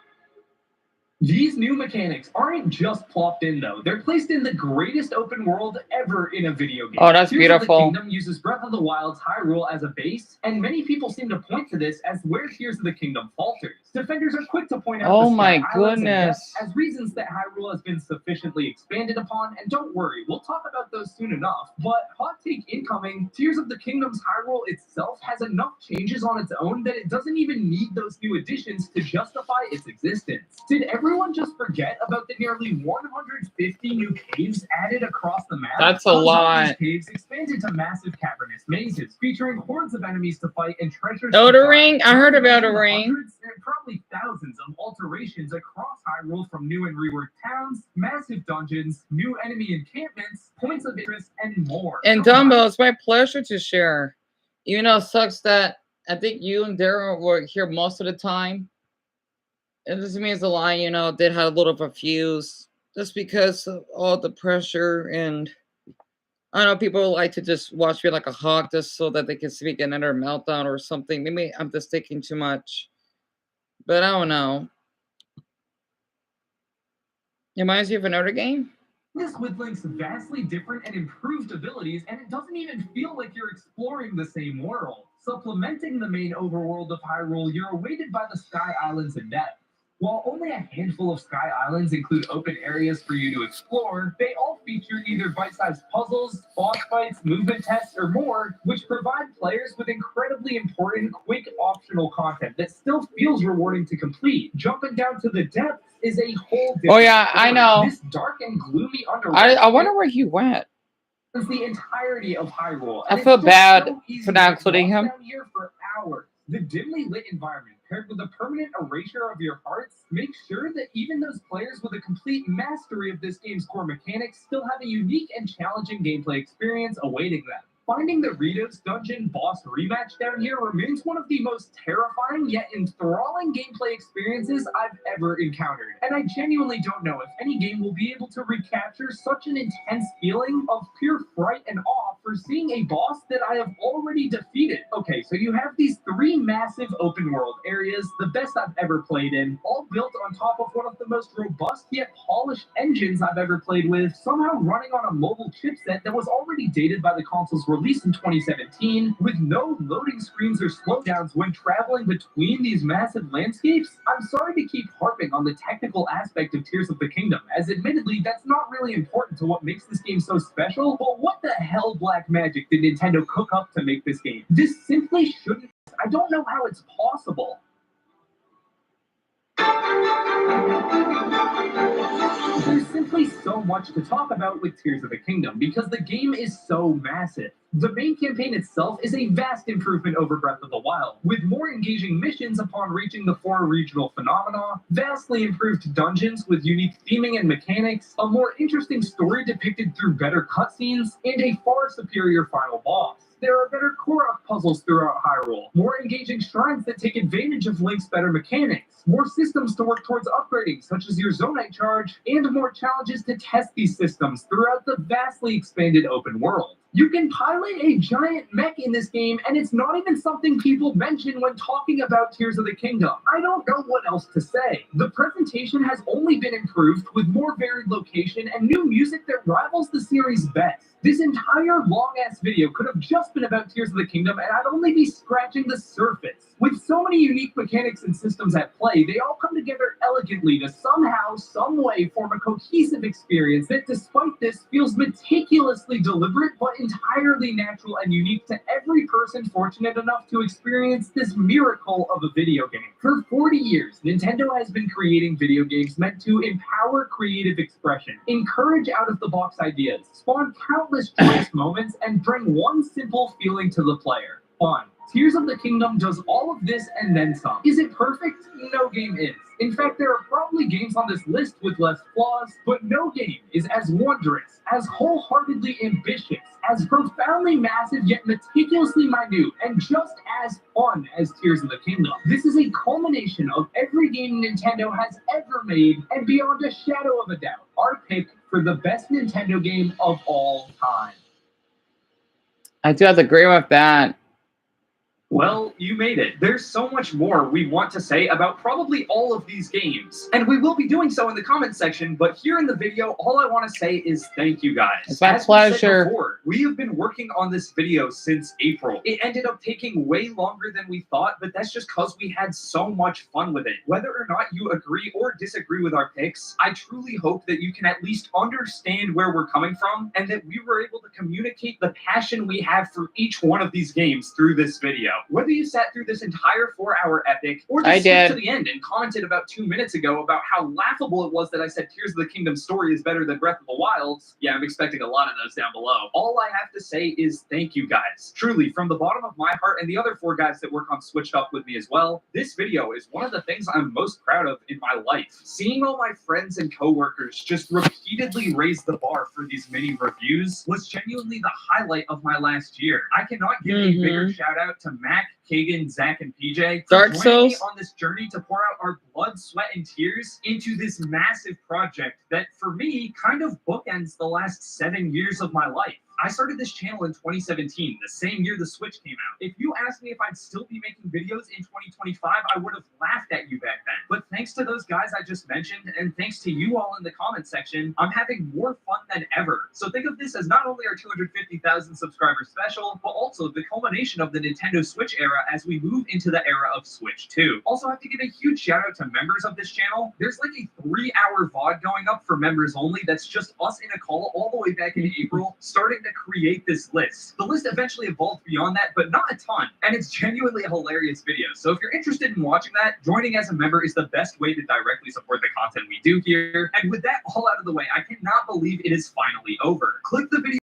These new mechanics aren't just plopped in, though. They're placed in the greatest open world ever in a video game. Oh, that's Tears of the beautiful. Kingdom uses Breath of the Wild's Hyrule as a base, and many people seem to point to this as where Tears of the Kingdom falters. Defenders are quick to point out Oh the my Sky Islands and goodness. depths as reasons that Hyrule has been sufficiently expanded upon, and don't worry, we'll talk about those soon enough. But hot take incoming, Tears of the Kingdom's Hyrule itself has enough changes on its own that it doesn't even need those new additions to justify its existence. Did everyone just forget about the nearly 150 new caves added across the map? That's a Some of lot. these caves expanded to massive cavernous mazes, featuring hordes of enemies to fight and treasures. Elder to find. Ring? I heard of Elder Hundreds Ring. and probably thousands of alterations across Hyrule, from new and reworked towns, massive dungeons, new enemy encampments, points of interest, and more. And So Dumbo, it's my pleasure to share. Even though it sucks that I think you and Daryl were here most of the time. It just means a lot, you know, did have a little of a fuse just because of all the pressure. And I know people like to just watch me like a hawk just so that they can speak another meltdown or something. Maybe I'm just thinking too much, but I don't know. It reminds you of another game? this with Link's vastly different and improved abilities, and it doesn't even feel like you're exploring the same world. Supplementing the main overworld of Hyrule, you're awaited by the Sky Islands in depth. While only a handful of Sky Islands include open areas for you to explore, they all feature either bite-sized puzzles, boss fights, movement tests, or more, which provide players with incredibly important, quick, optional content that still feels rewarding to complete. Jumping down to the depths is a whole different Oh, yeah, I story. know. This dark and gloomy underworld I wonder where he went. is the entirety of Hyrule. I and feel it's just bad so easy for not to including walk him. down here for hours. The dimly lit environment, paired with the permanent erasure of your hearts, makes sure that even those players with a complete mastery of this game's core mechanics still have a unique and challenging gameplay experience awaiting them. Finding the Ritos Dungeon boss rematch down here remains one of the most terrifying yet enthralling gameplay experiences I've ever encountered. And I genuinely don't know if any game will be able to recapture such an intense feeling of pure fright and awe for seeing a boss that I have already defeated. Okay, so you have these 3 massive open world areas, the best I've ever played in, all built on top of one of the most robust yet polished engines I've ever played with, somehow running on a mobile chipset that was already dated by the console's released in 2017, with no loading screens or slowdowns when traveling between these massive landscapes. I'm sorry to keep harping on the technical aspect of Tears of the Kingdom, as admittedly that's not really important to what makes this game so special, but what the hell black magic did Nintendo cook up to make this game? This simply shouldn't. I don't know how it's possible. There's simply so much to talk about with Tears of the Kingdom because the game is so massive. The main campaign itself is a vast improvement over Breath of the Wild, with more engaging missions upon reaching the 4 regional phenomena, vastly improved dungeons with unique theming and mechanics, a more interesting story depicted through better cutscenes, and a far superior final boss. There are better Korok puzzles throughout Hyrule, more engaging shrines that take advantage of Link's better mechanics, more systems to work towards upgrading, such as your Zonite charge, and more challenges to test these systems throughout the vastly expanded open world. You can pilot a giant mech in this game, and it's not even something people mention when talking about Tears of the Kingdom. I don't know what else to say. The presentation has only been improved with more varied location and new music that rivals the series' best. This entire long-ass video could have just been about Tears of the Kingdom, and I'd only be scratching the surface. With so many unique mechanics and systems at play, they all come together elegantly to somehow, some way form a cohesive experience that, despite this, feels meticulously deliberate but entirely natural and unique to every person fortunate enough to experience this miracle of a video game. For 40 years, Nintendo has been creating video games meant to empower creative expression, encourage out-of-the-box ideas, spawn countless joyous moments, and bring one simple feeling to the player: fun. Tears of the Kingdom does all of this and then some. Is it perfect? No game is. In fact, there are probably games on this list with less flaws, but no game is as wondrous, as wholeheartedly ambitious, as profoundly massive yet meticulously minute, and just as fun as Tears of the Kingdom. This is a culmination of every game Nintendo has ever made, and beyond a shadow of a doubt, our pick for the best Nintendo game of all time. I do have to agree with that. Well, you made it. There's so much more we want to say about probably all of these games, and we will be doing so in the comments section, but here in the video, all I want to say is thank you guys. It's my As we said pleasure. before, we have been working on this video since April. It ended up taking way longer than we thought, but that's just because we had so much fun with it. Whether or not you agree or disagree with our picks, I truly hope that you can at least understand where we're coming from, and that we were able to communicate the passion we have for each one of these games through this video. Whether you sat through this entire 4-hour epic, or just skipped to the end and commented about 2 minutes ago about how laughable it was that I said Tears of the Kingdom story is better than Breath of the Wild, yeah, I'm expecting a lot of those down below. All I have to say is thank you guys. Truly, from the bottom of my heart and the other 4 guys that work on Switched Up with me as well, this video is one of the things I'm most proud of in my life. Seeing all my friends and coworkers just repeatedly raise the bar for these mini reviews was genuinely the highlight of my last year. I cannot give a bigger shout out to Mac, Kagan, Zach, and PJ for joining me on this journey to pour out our blood, sweat, and tears into this massive project that, for me, kind of bookends the last 7 years of my life. I started this channel in 2017, the same year the Switch came out. If you asked me if I'd still be making videos in 2025, I would have laughed at you back then. But thanks to those guys I just mentioned, and thanks to you all in the comment section, I'm having more fun than ever. So think of this as not only our 250,000 subscriber special, but also the culmination of the Nintendo Switch era as we move into the era of Switch 2. Also have to give a huge shout out to members of this channel. There's like a 3-hour VOD going up for members only that's just us in a call all the way back in April, starting to create this list. The list eventually evolved beyond that, but not a ton, and it's genuinely a hilarious video. So if you're interested in watching that, joining as a member is the best way to directly support the content we do here. And with that all out of the way, I cannot believe it is finally over. Click the video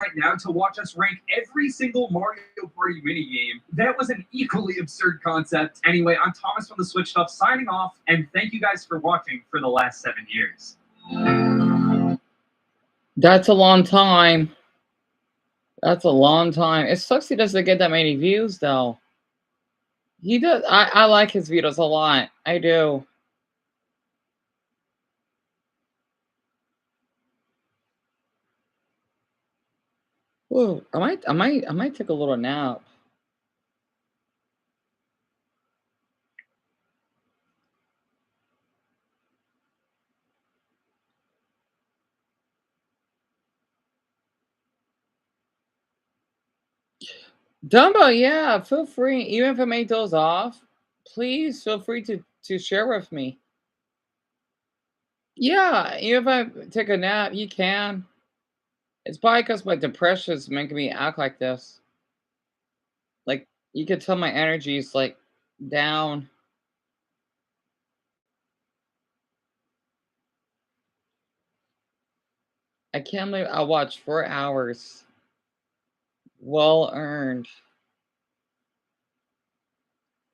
right now to watch us rank every single Mario Party minigame. That was an equally absurd concept. Anyway, I'm Thomas from the Switch Stuff signing off, and thank you guys for watching for the last 7 years. That's a long time. That's a long time. It sucks he doesn't get that many views, though. He does. I like his videos a lot. I do. Ooh, I might take a little nap. Dumbo, yeah, feel free. Even if I make those off, please feel free to share with me. Yeah, even if I take a nap, you can. It's probably because my depression is making me act like this. Like, you could tell my energy is like down. I can't believe I watched 4 hours. Well earned.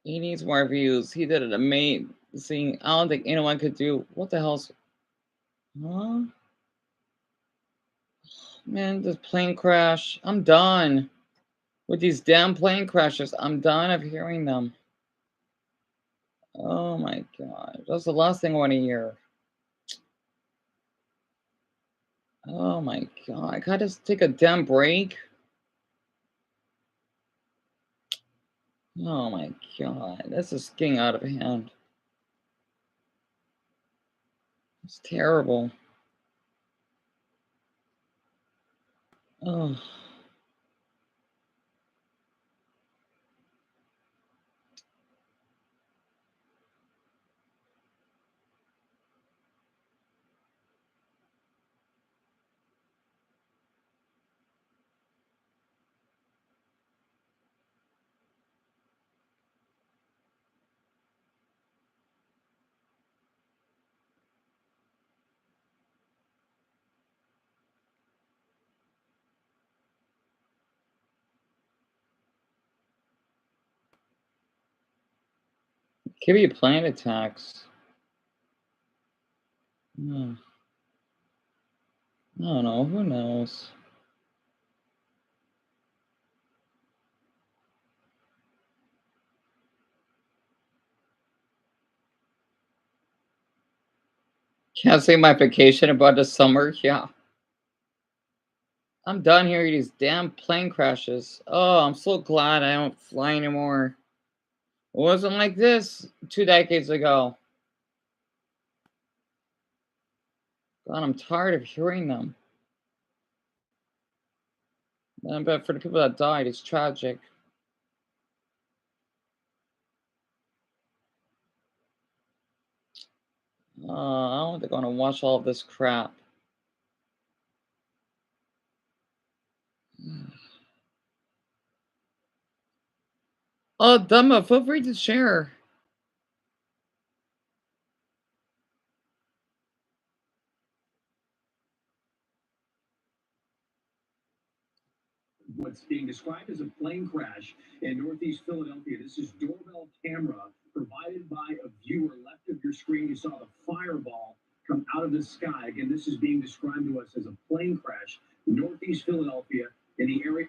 He needs more views. He did an amazing. I don't think anyone could do. What the hell's. Huh? Man, this plane crash. I'm done with these damn plane crashes. I'm done of hearing them. Oh my god. That's the last thing I want to hear. Oh my god. I gotta just take a damn break. Oh my god. This is getting out of hand. It's terrible. Oh. Could be plane attacks. Hmm. I don't know. Who knows? Can't say my vacation about the summer. Yeah. I'm done hearing these damn plane crashes. Oh, I'm so glad I don't fly anymore. It wasn't like this 2 decades ago. God, I'm tired of hearing them. But for the people that died, it's tragic. I don't think I want to watch all of this crap. Oh, Dumbo, feel free to share. What's being described as a plane crash in Northeast Philadelphia. This is doorbell camera provided by a viewer. Left of your screen, you saw the fireball come out of the sky. Again, this is being described to us as a plane crash in Northeast Philadelphia in the area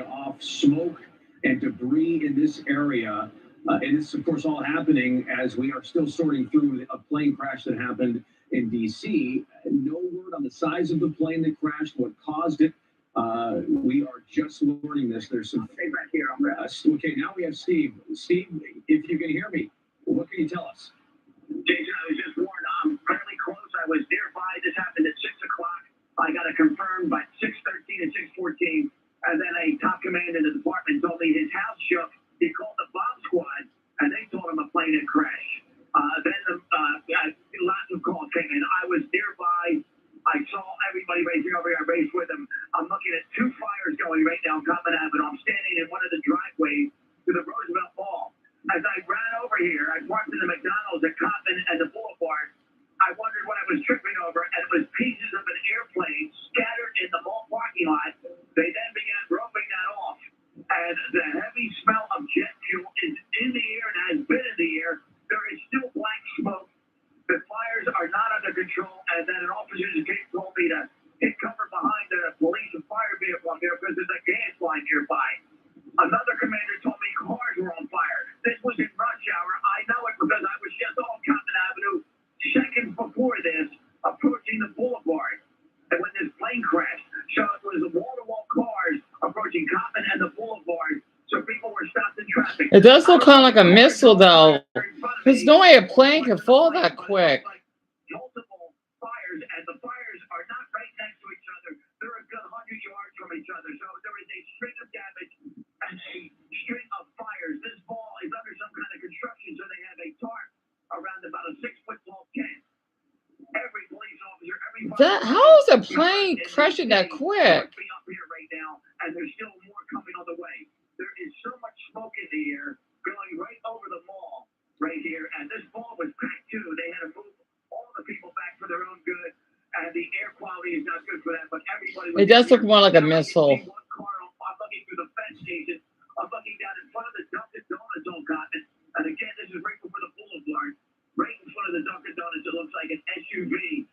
off. Smoke and debris in this area. And this, of course, all happening as we are still sorting through a plane crash that happened in D.C. No word on the size of the plane that crashed, what caused it. We are just learning this. There's some feedback back here. Okay, now we have Steve. Steve, if you can hear me, what can you tell us? Jason, I was just warned. I'm fairly close. I was nearby. This happened at 6 o'clock. I got it confirmed by 6:13 and 6:14. And then a top command in the department told me his house shook. He called the bomb squad, and they told him a plane had crashed. Lots of calls came in. I was nearby. I saw everybody racing over here. I raced with them. I'm looking at 2 fires going right now on Common Avenue. I'm standing in one of the driveways to the Roosevelt Mall. As I ran over here, I parked in the McDonald's at Common and the Boulevard. I wondered what I was tripping over, and it was pieces of an airplane scattered in the mall parking lot. They then began roping that off, and the heavy smell of jet fuel is in the air and has been in the air. There is still black smoke. The fires are not under control, and then an officer told me to take cover behind the police and fire vehicle up there because there's a gas line nearby. Another commander told me cars were on fire. This was in rush hour. I know it because I was just on Common Avenue seconds before this, approaching the Boulevard. And when this plane crashed, so it was wall-to-wall cars approaching Common and the Boulevard, so people were stopped in traffic. It does look kind of like a missile, though. There's no way a plane can fall that quick. Multiple fires, and the fires are not right next to each other. They're a good 100 That how is a plane crashing that quick? Up here right now, and there's still more coming on the way. There is so much smoke in the air going right over the mall right here, and this mall was packed too. They had to move all the people back for their own good, and the air quality is not good for that. But everybody. It does look more like a missile. I'm looking through the fence station. I'm looking down in front of the Dunkin' Donuts on Cotton, and again, this is right before the boulevard. Right in front of the Dunkin' Donuts, it looks like an SUV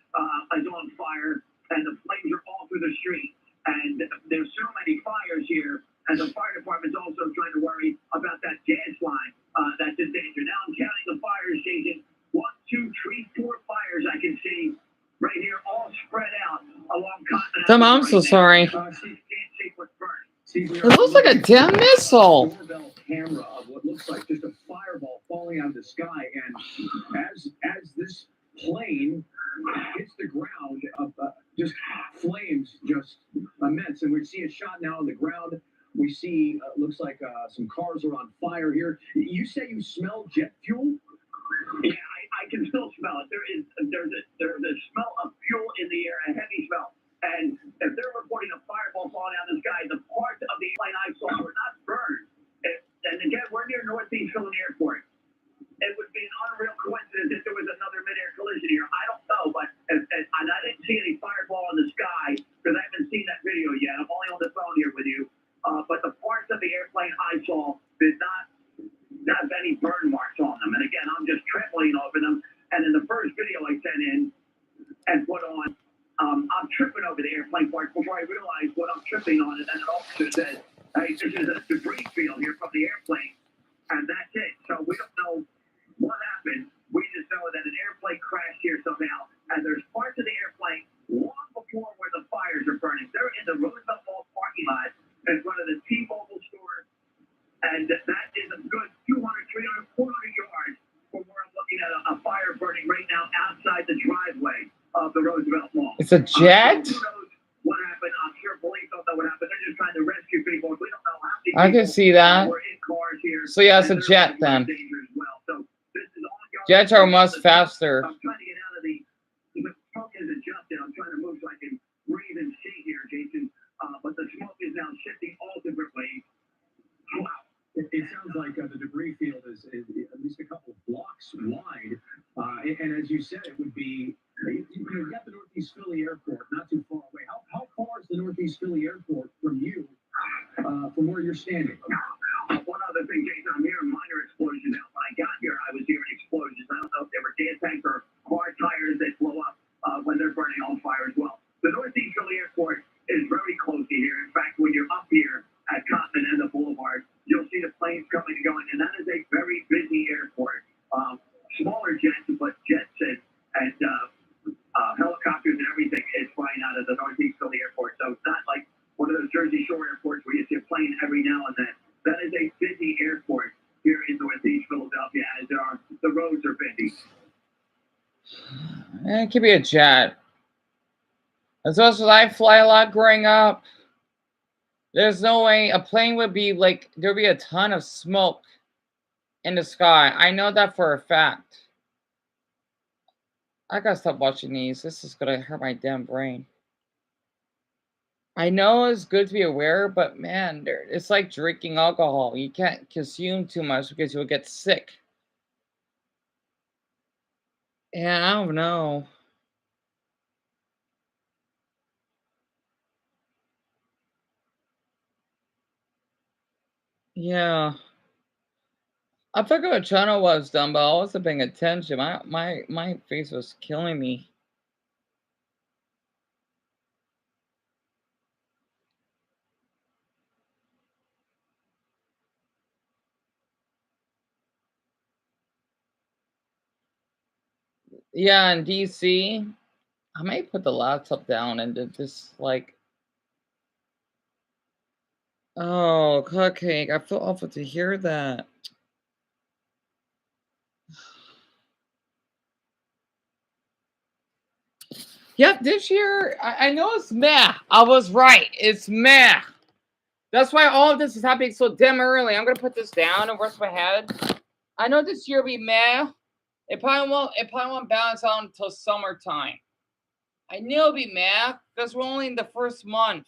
is on fire, and the flames are all through the street. And there's so many fires here, and the fire department's also trying to worry about that gas line that's in danger. Now I'm counting the fires, Jason. 1, 2, 3, 4 fires I can see right here, all spread out along Cotton. Tom, I'm so sorry. Can't see what's burning. It looks like a damn missile. Doorbell camera of what looks like just a fireball falling out of the sky, and as this plane hits the ground, just flames just immense. And we see a shot now on the ground. We see looks like some cars are on fire here. You say you smell jet fuel? Yeah, I can still smell it. There's a smell of fuel in the air, a heavy smell. And if they're reporting a fireball falling out of the sky, the parts of the plane I saw were not burned. And again, we're near Northeast Philly Airport. It would be an unreal coincidence if there was another mid-air collision here. I don't know, but and I didn't see any fireball in the sky because I haven't seen that video yet. I'm only on the phone here with you. But the parts of the airplane I saw did not have any burn marks on them. And again, I'm just trembling over them. And in the first video I sent in and put on, I'm tripping over the airplane parts before I realized what I'm tripping on. And then an officer said, hey, this is a debris field here from the airplane. And that's it. So we don't know what happened. We just know that an airplane crashed here somehow. And there's parts of the airplane long before where the fires are burning. They're in the Roosevelt Mall parking lot in front of the T-Mobile store. And that is a good 200, 300, 400 yards from where I'm looking at a fire burning right now outside the driveway of the Roosevelt Mall. It's a jet? Who knows what happened? I'm sure police don't know what happened. They're just trying to rescue people. We don't know how many I can see that. were in cars here. So yeah, it's a jet then. Well. So this is ongoing. Jets are much faster. I'm trying to get out of the smoke is adjusted. I'm trying to move so I can breathe and see here, Jason. But the smoke is now shifting all different ways. Wow. It sounds like the debris field is at least a couple of blocks wide. And as you said, it would be, you got the Northeast Philly Airport not too far away. How far is the Northeast Philly Airport from you, from where you're standing? One other thing, Jason, I'm hearing minor explosions now. When I got here, I was hearing explosions. I don't know if they were gas tanks or car tires that blow up when they're burning on fire as well. The Northeast Philly Airport is very close to here. In fact, when you're up here at Cotton and the Boulevard, you'll see the planes coming and going, and that is a very busy airport. Smaller jets, but jets and helicopters and everything is flying out of the Northeast Philly Airport. So it's not like one of those Jersey Shore airports where you see a plane every now and then. That is a busy airport here in Northeast Philadelphia, as the roads are busy. It could be a jet. As well as I fly a lot growing up. There's no way a plane would be like, there'd be a ton of smoke in the sky. I know that for a fact. I gotta stop watching these. This is gonna hurt my damn brain. I know it's good to be aware, but man, it's like drinking alcohol. You can't consume too much because you'll get sick. Yeah, I don't know. Yeah. I forgot what channel was done, but I wasn't paying attention. My face was killing me. Yeah, in DC, I may put the laptop down and just like, oh, cupcake. I feel awful to hear that. Yep, this year, I know it's meh. I was right. It's meh. That's why all of this is happening so damn early. I'm going to put this down and rest my head. I know this year will be meh. It probably won't balance out until summertime. I knew it'd be math because we're only in the first month.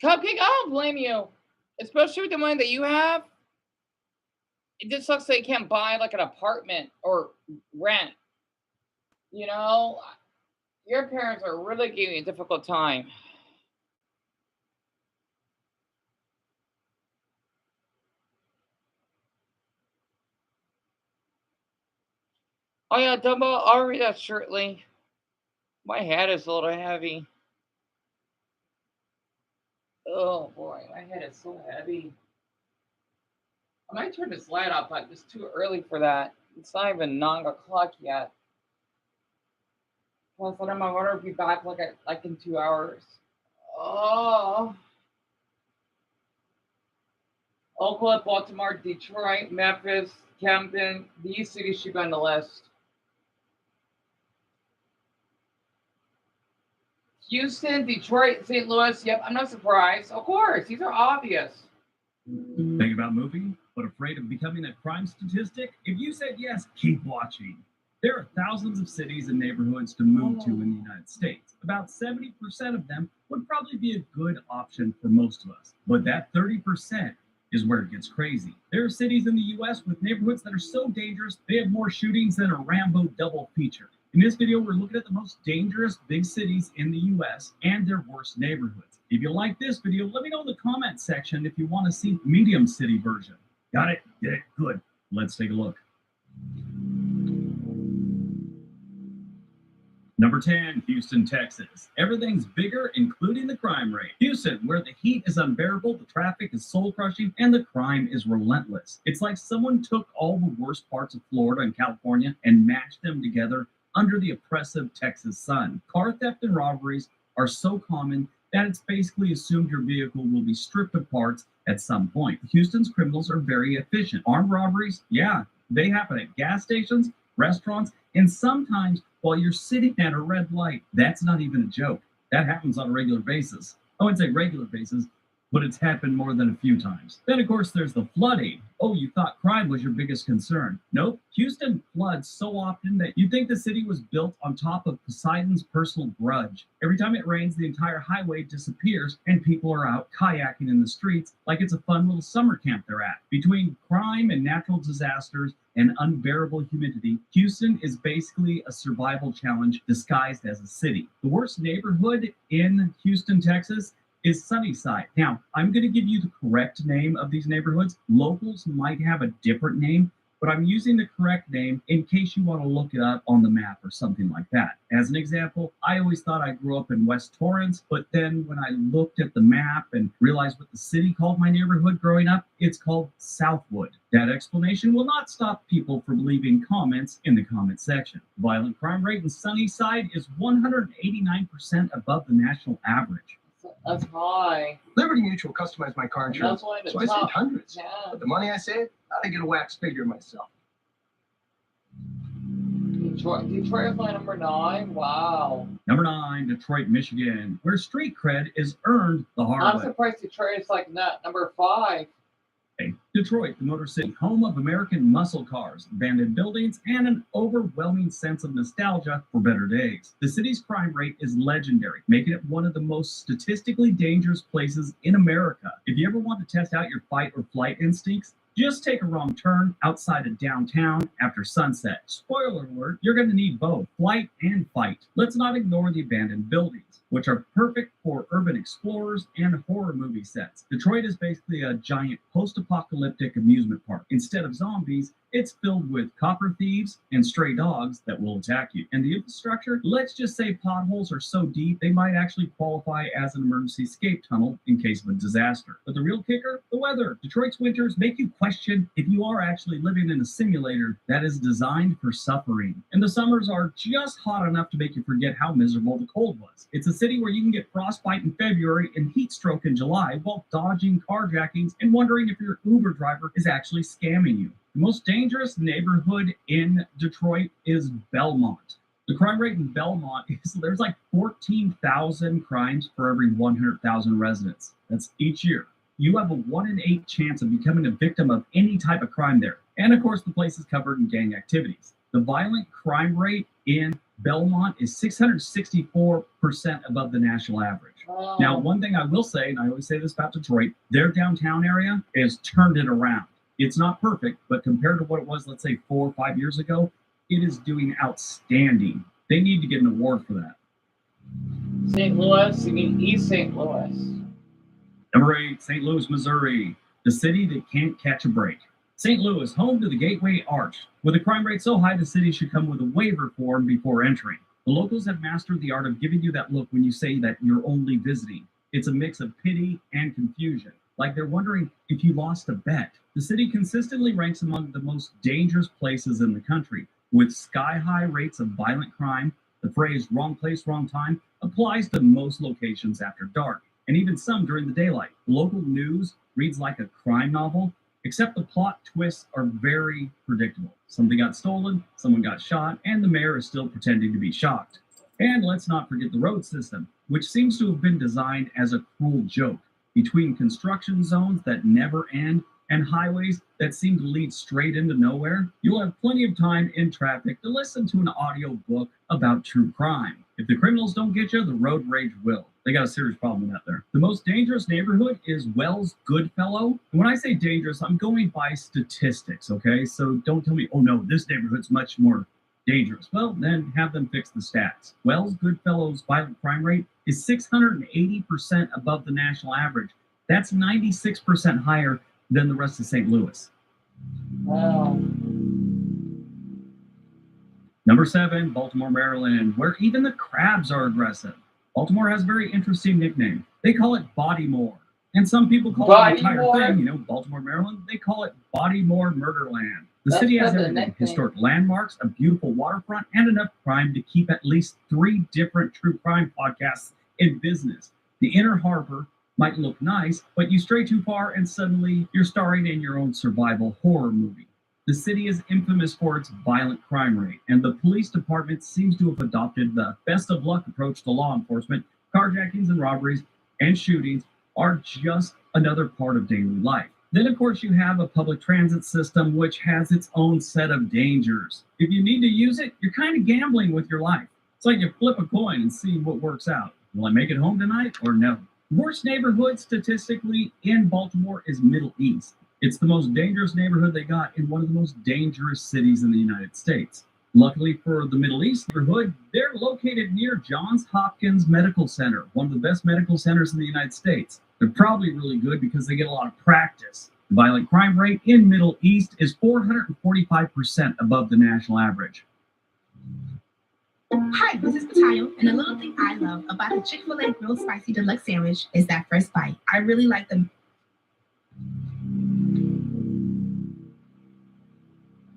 Cupcake, I don't blame you. Especially with the money that you have. It just sucks that you can't buy like an apartment or rent. You know, your parents are really giving you a difficult time. Oh yeah, Dumbo, I'll read that shortly. My head is a little heavy. Oh boy, my head is so heavy. I might turn this light off, but it's too early for that. It's not even 9 o'clock yet. Plus, then my water will be back like in 2 hours. Oh, Oakland, Baltimore, Detroit, Memphis, Camden. These cities should be on the list. Houston, Detroit, St. Louis. Yep, I'm not surprised. Of course, these are obvious. Think about moving, but afraid of becoming a crime statistic? If you said yes, keep watching. There are thousands of cities and neighborhoods to move to in the United States. About 70% of them would probably be a good option for most of us. But that 30% is where it gets crazy. There are cities in the US with neighborhoods that are so dangerous, they have more shootings than a Rambo double feature. In this video, we're looking at the most dangerous big cities in the US and their worst neighborhoods. If you like this video, let me know in the comment section if you want to see the medium city version. Got it? Get it? Good. Let's take a look. Number 10, Houston, Texas. Everything's bigger, including the crime rate. Houston, where the heat is unbearable, the traffic is soul-crushing, and the crime is relentless. It's like someone took all the worst parts of Florida and California and mashed them together under the oppressive Texas sun. Car theft and robberies are so common that it's basically assumed your vehicle will be stripped of parts at some point. Houston's criminals are very efficient. Armed robberies, yeah, they happen at gas stations, restaurants, and sometimes while you're sitting at a red light. That's not even a joke. That happens on a regular basis. I wouldn't say regular basis, but it's happened more than a few times. Then, of course, there's the flooding. Oh, you thought crime was your biggest concern. Nope. Houston floods so often that you think the city was built on top of Poseidon's personal grudge. Every time it rains, the entire highway disappears and people are out kayaking in the streets like it's a fun little summer camp they're at. Between crime and natural disasters and unbearable humidity, Houston is basically a survival challenge disguised as a city. The worst neighborhood in Houston, Texas is Sunnyside. Now, I'm going to give you the correct name of these neighborhoods. Locals might have a different name, but I'm using the correct name in case you want to look it up on the map or something like that. As an example, I always thought I grew up in West Torrance, but then when I looked at the map and realized what the city called my neighborhood growing up, it's called Southwood. That explanation will not stop people from leaving comments in the comment section. The violent crime rate in Sunnyside is 189% above the national average. That's high. Liberty Mutual customized my car insurance, So I saved hundreds. Yeah. But the money I saved, I get a wax figure myself. Detroit is my number 9. Wow. Number 9, Detroit, Michigan, where street cred is earned the hard way. I'm surprised Detroit is like that number 5. Detroit, the Motor City, home of American muscle cars, abandoned buildings, and an overwhelming sense of nostalgia for better days. The city's crime rate is legendary, making it one of the most statistically dangerous places in America. If you ever want to test out your fight or flight instincts, just take a wrong turn outside of downtown after sunset. Spoiler alert, you're going to need both flight and fight. Let's not ignore the abandoned buildings, which are perfect for urban explorers and horror movie sets. Detroit is basically a giant post-apocalyptic amusement park. Instead of zombies, it's filled with copper thieves and stray dogs that will attack you. And the infrastructure, let's just say potholes are so deep, they might actually qualify as an emergency escape tunnel in case of a disaster. But the real kicker, the weather. Detroit's winters make you question if you are actually living in a simulator that is designed for suffering. And the summers are just hot enough to make you forget how miserable the cold was. It's a city where you can get frostbite in February and heat stroke in July while dodging carjackings and wondering if your Uber driver is actually scamming you. The most dangerous neighborhood in Detroit is Belmont. The crime rate in Belmont is there's like 14,000 crimes for every 100,000 residents. That's each year. you have a 1 in 8 chance of becoming a victim of any type of crime there. And of course, the place is covered in gang activities. The violent crime rate in Belmont is 664% above the national average. Oh. Now, one thing I will say, and I always say this about Detroit, their downtown area has turned it around. It's not perfect, but compared to what it was, let's say 4 or 5 years ago, it is doing outstanding. They need to get an award for that. St. Louis, you mean East St. Louis. Number 8, St. Louis, Missouri, the city that can't catch a break. St. Louis, home to the Gateway Arch. With a crime rate so high, the city should come with a waiver form before entering. The locals have mastered the art of giving you that look when you say that you're only visiting. It's a mix of pity and confusion, like they're wondering if you lost a bet. The city consistently ranks among the most dangerous places in the country, with sky-high rates of violent crime. The phrase wrong place, wrong time applies to most locations after dark, and even some during the daylight. Local news reads like a crime novel, except the plot twists are very predictable. Something got stolen, someone got shot, and the mayor is still pretending to be shocked. And let's not forget the road system, which seems to have been designed as a cruel joke. Between construction zones that never end and highways that seem to lead straight into nowhere, you'll have plenty of time in traffic to listen to an audio book about true crime. If the criminals don't get you, the road rage will. They got a serious problem with that there. The most dangerous neighborhood is Wells Goodfellow. And when I say dangerous, I'm going by statistics, okay? So don't tell me, oh no, this neighborhood's much more dangerous. Well, then have them fix the stats. Wells Goodfellow's violent crime rate is 680% above the national average. That's 96% higher than the rest of St. Louis. Wow. Number 7, Baltimore, Maryland, where even the crabs are aggressive. Baltimore has a very interesting nickname. They call it Bodymore. And some people call it the entire thing, you know, Baltimore, Maryland, they call it Bodymore Murderland. The city has everything: historic landmarks, a beautiful waterfront, and enough crime to keep at least 3 different true crime podcasts in business. The Inner Harbor might look nice, but you stray too far and suddenly you're starring in your own survival horror movie. The city is infamous for its violent crime rate, and the police department seems to have adopted the best of luck approach to law enforcement. Carjackings and robberies and shootings are just another part of daily life. Then, of course, you have a public transit system which has its own set of dangers. If you need to use it, you're kind of gambling with your life. It's like you flip a coin and see what works out. Will I make it home tonight or no? Worst neighborhood statistically in Baltimore is Middle East. It's the most dangerous neighborhood they got in one of the most dangerous cities in the United States. Luckily for the Middle East neighborhood, they're located near Johns Hopkins Medical Center, one of the best medical centers in the United States. They're probably really good because they get a lot of practice. The violent crime rate in Middle East is 445% above the national average. Hi, this is Patayo, and the little thing I love about the Chick-fil-A Grilled Spicy Deluxe Sandwich is that first bite. I really like them.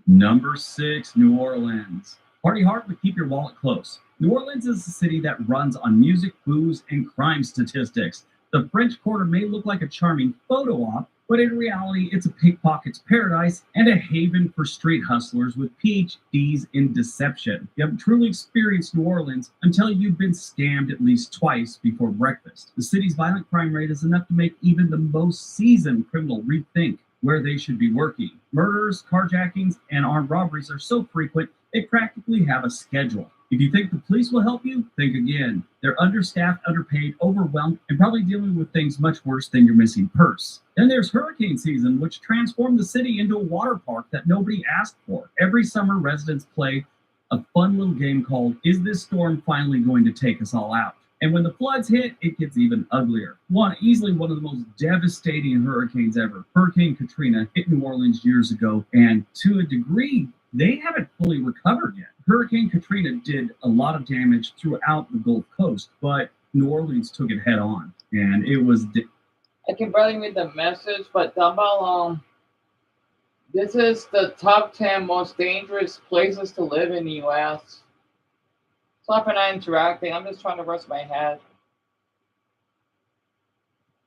Number 6, New Orleans. Party hard, but keep your wallet close. New Orleans is a city that runs on music, booze, and crime statistics. The French Quarter may look like a charming photo op, but in reality, it's a pickpocket's paradise and a haven for street hustlers with PhDs in deception. You haven't truly experienced New Orleans until you've been scammed at least twice before breakfast. The city's violent crime rate is enough to make even the most seasoned criminal rethink where they should be working. Murders, carjackings, and armed robberies are so frequent, they practically have a schedule. If you think the police will help you, think again. They're understaffed, underpaid, overwhelmed, and probably dealing with things much worse than your missing purse. Then there's hurricane season, which transformed the city into a water park that nobody asked for. Every summer, residents play a fun little game called, Is This Storm Finally Going to Take Us All Out? And when the floods hit, it gets even uglier. Easily one of the most devastating hurricanes ever. Hurricane Katrina hit New Orleans years ago, and to a degree, they haven't fully recovered yet. Hurricane Katrina did a lot of damage throughout the Gulf Coast, but New Orleans took it head on, and it was... I can barely read the message, but down below, this is the top 10 most dangerous places to live in the U.S. Sorry for not interacting. I'm just trying to rest my head.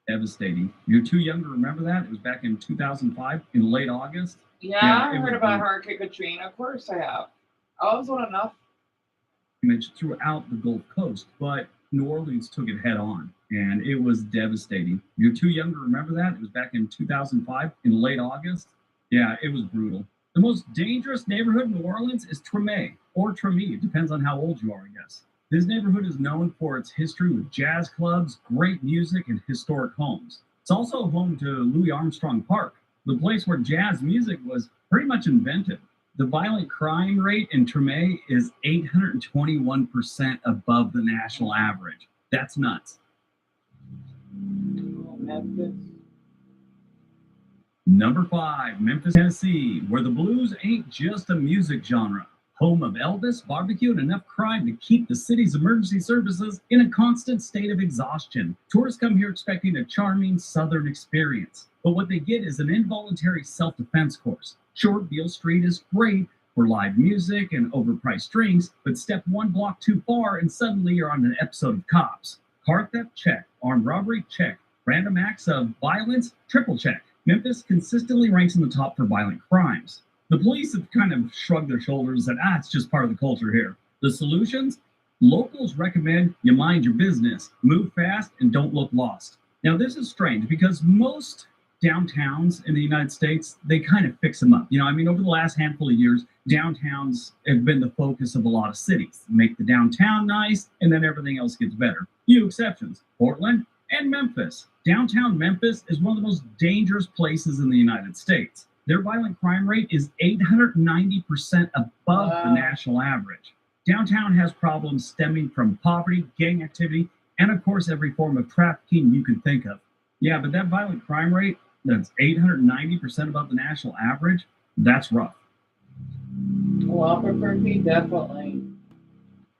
Devastating. You're too young to remember that. It was back in 2005, in late August. Yeah, I heard about Hurricane Katrina. Of course I have. I was old enough. Throughout the Gulf Coast, but New Orleans took it head on, and it was devastating. You're too young to remember that. It was back in 2005 in late August. Yeah, it was brutal. The most dangerous neighborhood in New Orleans is Treme, or Treme. It depends on how old you are, I guess. This neighborhood is known for its history with jazz clubs, great music, and historic homes. It's also home to Louis Armstrong Park, the place where jazz music was pretty much invented. The violent crime rate in Treme is 821% above the national average. That's nuts. Number 5, Memphis, Tennessee, where the blues ain't just a music genre. Home of Elvis, barbecue, and enough crime to keep the city's emergency services in a constant state of exhaustion. Tourists come here expecting a charming southern experience, but what they get is an involuntary self-defense course. Sure, Beale Street is great for live music and overpriced drinks, but step one block too far and suddenly you're on an episode of Cops. Car theft, check. Armed robbery, check. Random acts of violence, triple check. Memphis consistently ranks in the top for violent crimes. The police have kind of shrugged their shoulders and said, it's just part of the culture here. The solutions? Locals recommend you mind your business, move fast, and don't look lost. Now, this is strange because most downtowns in the United States, they kind of fix them up. Over the last handful of years, downtowns have been the focus of a lot of cities. Make the downtown nice, and then everything else gets better. Few exceptions, Portland and Memphis. Downtown Memphis is one of the most dangerous places in the United States. Their violent crime rate is 890% above the national average. Downtown has problems stemming from poverty, gang activity, and of course every form of trafficking you can think of. Yeah, but that violent crime rate, that's 890% above the national average, that's rough. Well, Albuquerque, definitely.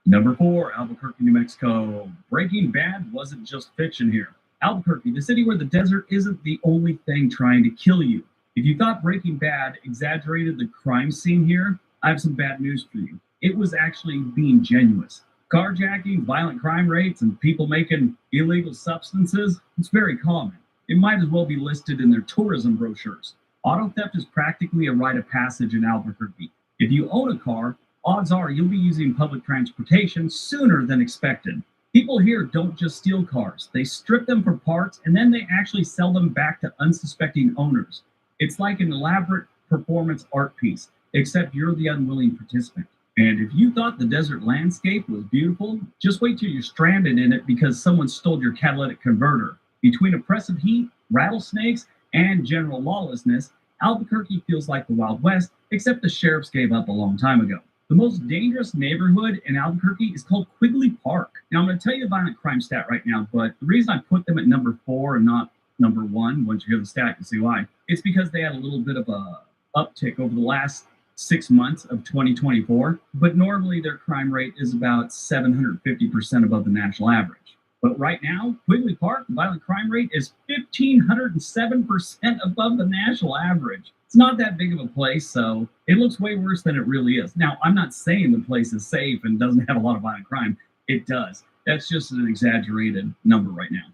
Number 4, Albuquerque, New Mexico. Breaking Bad wasn't just fiction here. Albuquerque, the city where the desert isn't the only thing trying to kill you. If you thought Breaking Bad exaggerated the crime scene here, I have some bad news for you. It was actually being genuine. Carjacking, violent crime rates, and people making illegal substances, it's very common. It might as well be listed in their tourism brochures. Auto theft is practically a rite of passage in Albuquerque. If you own a car, odds are you'll be using public transportation sooner than expected. People here don't just steal cars. They strip them for parts, and then they actually sell them back to unsuspecting owners. It's like an elaborate performance art piece, except you're the unwilling participant. And if you thought the desert landscape was beautiful, just wait till you're stranded in it because someone stole your catalytic converter. Between oppressive heat, rattlesnakes, and general lawlessness, Albuquerque feels like the Wild West, except the sheriffs gave up a long time ago. The most dangerous neighborhood in Albuquerque is called Quigley Park. Now, I'm going to tell you the violent crime stat right now, but the reason I put them at number 4 and not number 1, once you hear the stat, you'll see why. It's because they had a little bit of a uptick over the last 6 months of 2024, but normally their crime rate is about 750% above the national average. But right now, Quigley Park, the violent crime rate is 1,507% above the national average. It's not that big of a place, so it looks way worse than it really is. Now, I'm not saying the place is safe and doesn't have a lot of violent crime. It does. That's just an exaggerated number right now.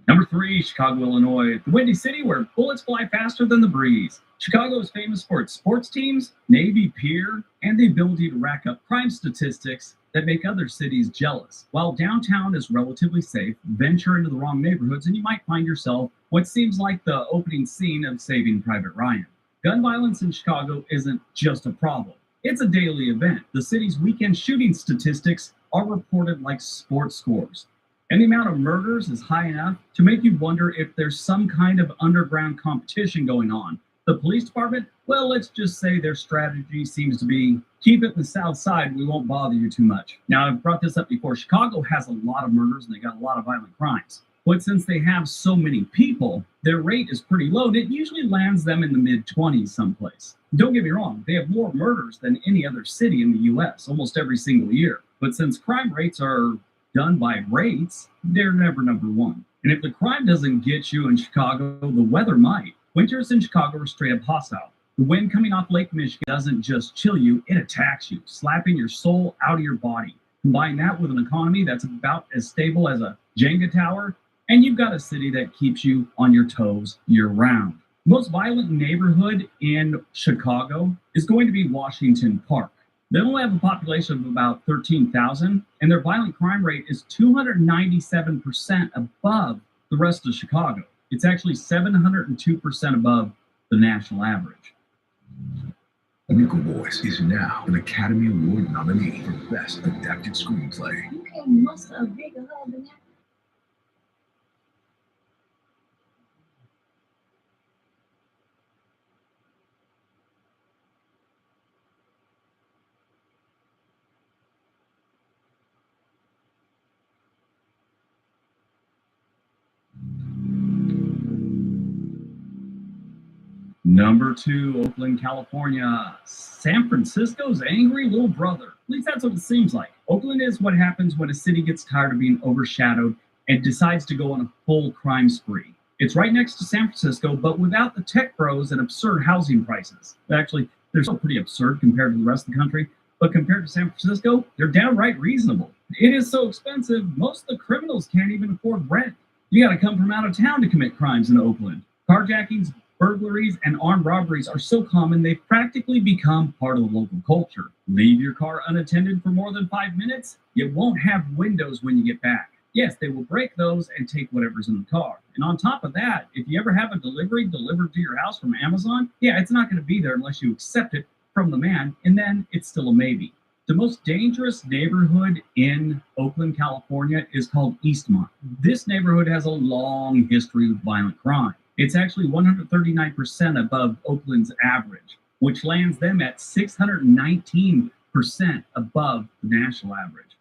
Number 3, Chicago, Illinois, the windy city where bullets fly faster than the breeze. Chicago is famous for its sports teams, Navy Pier, and the ability to rack up crime statistics that make other cities jealous. While downtown is relatively safe, venture into the wrong neighborhoods and you might find yourself what seems like the opening scene of Saving Private Ryan. Gun violence in Chicago isn't just a problem. It's a daily event. The city's weekend shooting statistics are reported like sports scores. And the amount of murders is high enough to make you wonder if there's some kind of underground competition going on. The police department, well, let's just say their strategy seems to be, keep it in the south side, we won't bother you too much. Now, I've brought this up before. Chicago has a lot of murders and they got a lot of violent crimes. But since they have so many people, their rate is pretty low, and it usually lands them in the mid-20s someplace. Don't get me wrong, they have more murders than any other city in the U.S. almost every single year. But since crime rates are done by rates, they're never number 1. And if the crime doesn't get you in Chicago, the weather might. Winters in Chicago are straight up hostile. The wind coming off Lake Michigan doesn't just chill you, it attacks you, slapping your soul out of your body. Combine that with an economy that's about as stable as a Jenga tower, and you've got a city that keeps you on your toes year-round. The most violent neighborhood in Chicago is going to be Washington Park. They only have a population of about 13,000, and their violent crime rate is 297% above the rest of Chicago. It's actually 702% above the national average. Amico Boys is now an Academy Award nominee for Best Adapted Screenplay. You can muster a bigger hug than that. Number 2, Oakland, California. San Francisco's angry little brother. At least that's what it seems like. Oakland is what happens when a city gets tired of being overshadowed and decides to go on a full crime spree. It's right next to San Francisco, but without the tech bros and absurd housing prices. Actually, they're still pretty absurd compared to the rest of the country, but compared to San Francisco, they're downright reasonable. It is so expensive, most of the criminals can't even afford rent. You gotta come from out of town to commit crimes in Oakland. Carjackings, burglaries, and armed robberies are so common they've practically become part of the local culture. Leave your car unattended for more than 5 minutes, you won't have windows when you get back. Yes, they will break those and take whatever's in the car. And on top of that, if you ever have a delivery delivered to your house from Amazon, yeah, it's not going to be there unless you accept it from the man, and then it's still a maybe. The most dangerous neighborhood in Oakland, California is called Eastmont. This neighborhood has a long history with violent crime. It's actually 139% above Oakland's average, which lands them at 619% above the national average.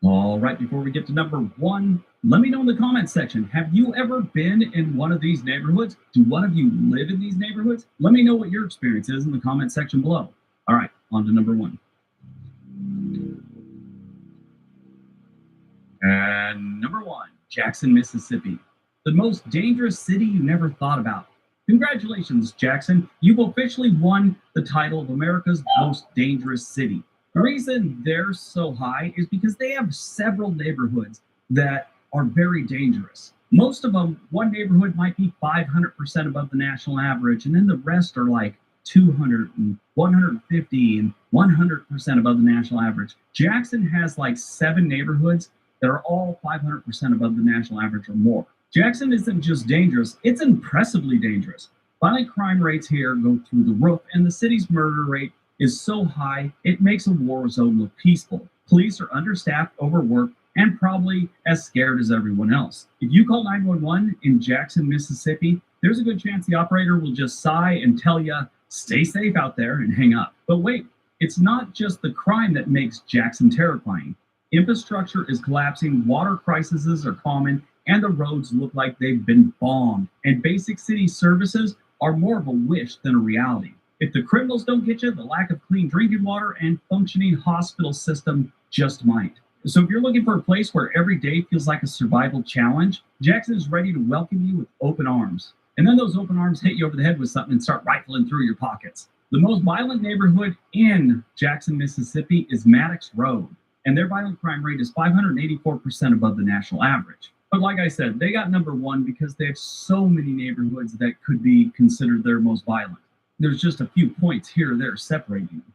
All right, before we get to number 1, let me know in the comments section, have you ever been in one of these neighborhoods? Do one of you live in these neighborhoods? Let me know what your experience is in the comment section below. All right, on to number 1. And number 1, Jackson, Mississippi. The most dangerous city you never thought about. Congratulations, Jackson. You've officially won the title of America's most dangerous city. The reason they're so high is because they have several neighborhoods that are very dangerous. Most of them, one neighborhood might be 500% above the national average, and then the rest are like 200 and 150 and 100% above the national average. Jackson has like 7 neighborhoods that are all 500% above the national average or more. Jackson isn't just dangerous, it's impressively dangerous. Violent crime rates here go through the roof, and the city's murder rate is so high, it makes a war zone look peaceful. Police are understaffed, overworked, and probably as scared as everyone else. If you call 911 in Jackson, Mississippi, there's a good chance the operator will just sigh and tell you, stay safe out there, and hang up. But wait, it's not just the crime that makes Jackson terrifying. Infrastructure is collapsing, water crises are common, and the roads look like they've been bombed. And basic city services are more of a wish than a reality. If the criminals don't get you, the lack of clean drinking water and functioning hospital system just might. So if you're looking for a place where every day feels like a survival challenge, Jackson is ready to welcome you with open arms. And then those open arms hit you over the head with something and start rifling through your pockets. The most violent neighborhood in Jackson, Mississippi is Maddox Road, and their violent crime rate is 584% above the national average. But like I said, they got number 1 because they have so many neighborhoods that could be considered their most violent. There's just a few points here or there separating them.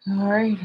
All right.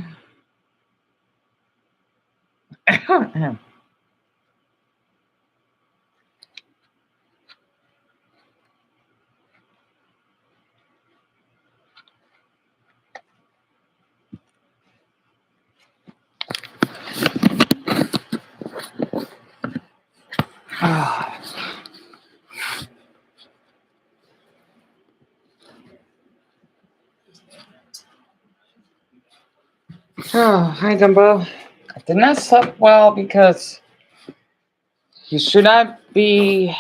Oh, hi, Dumbo. I did not sleep well because you should not be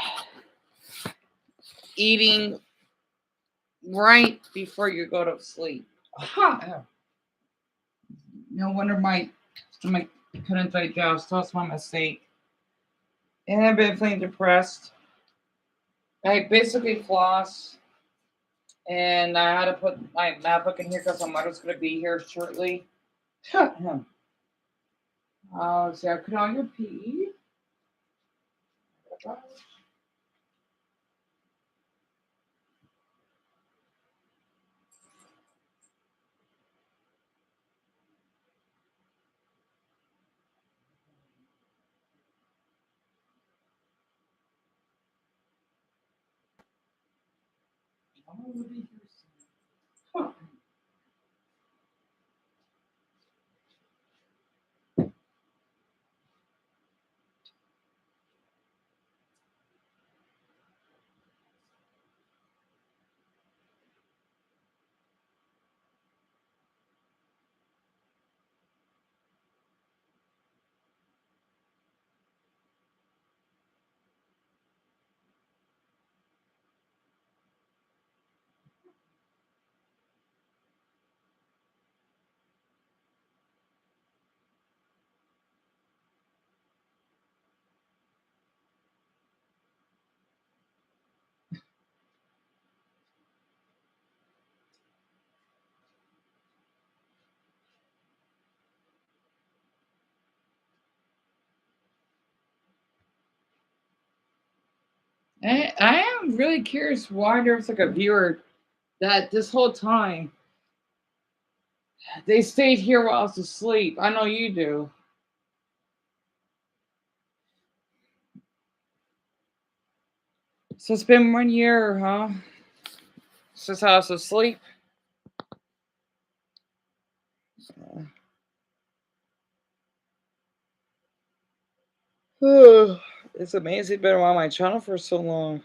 eating right before you go to sleep. Aha. No wonder my stomach couldn't digest. That's my mistake. And I've been feeling depressed. I basically floss, and I had to put my MacBook in here because my mother's going to be here shortly. Oh, so I could on your pee. I am really curious why there's like a viewer that this whole time they stayed here while I was asleep. I know you do. So it's been 1 year, huh? Since I was asleep. It's amazing. Been on my channel for so long.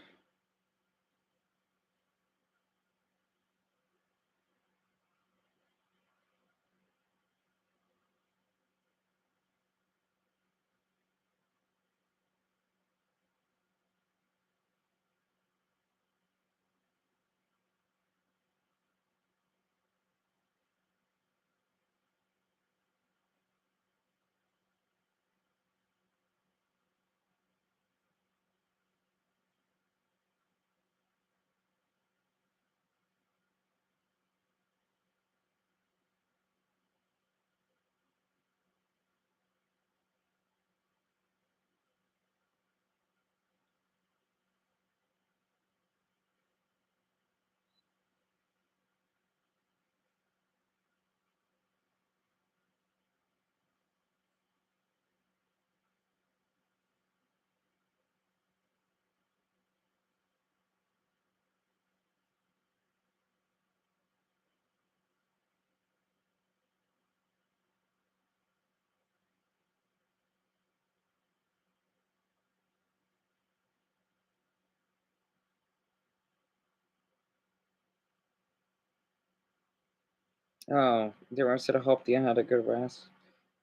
Oh, the rest of the hope you had a good rest.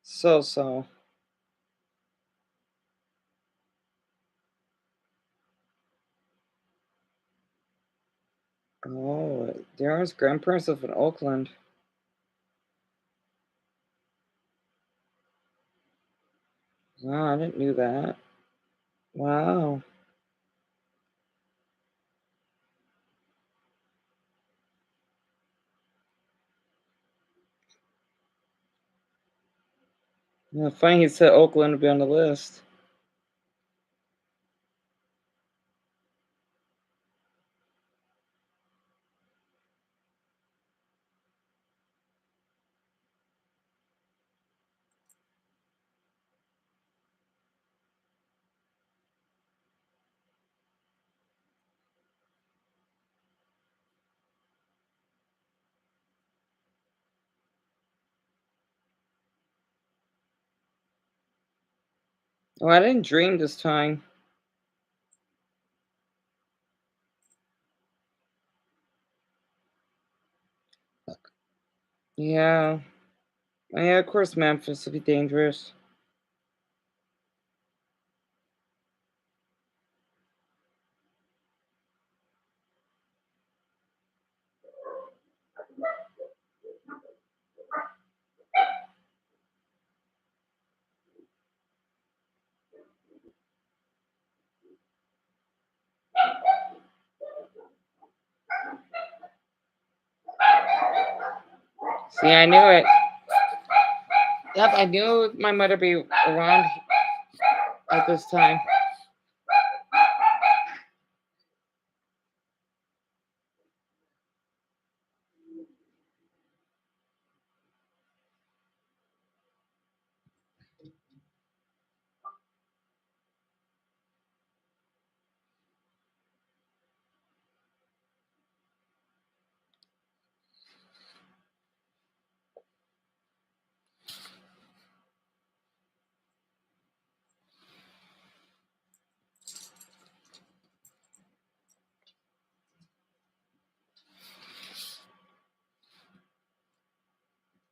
So. Oh, Darren's grandparents live in Oakland. Wow, I didn't know that. Wow. Yeah, funny he said Oakland would be on the list. Oh, I didn't dream this time. Yeah. Yeah, of course Memphis would be dangerous. See, I knew it. Yep, I knew my mother be around at this time.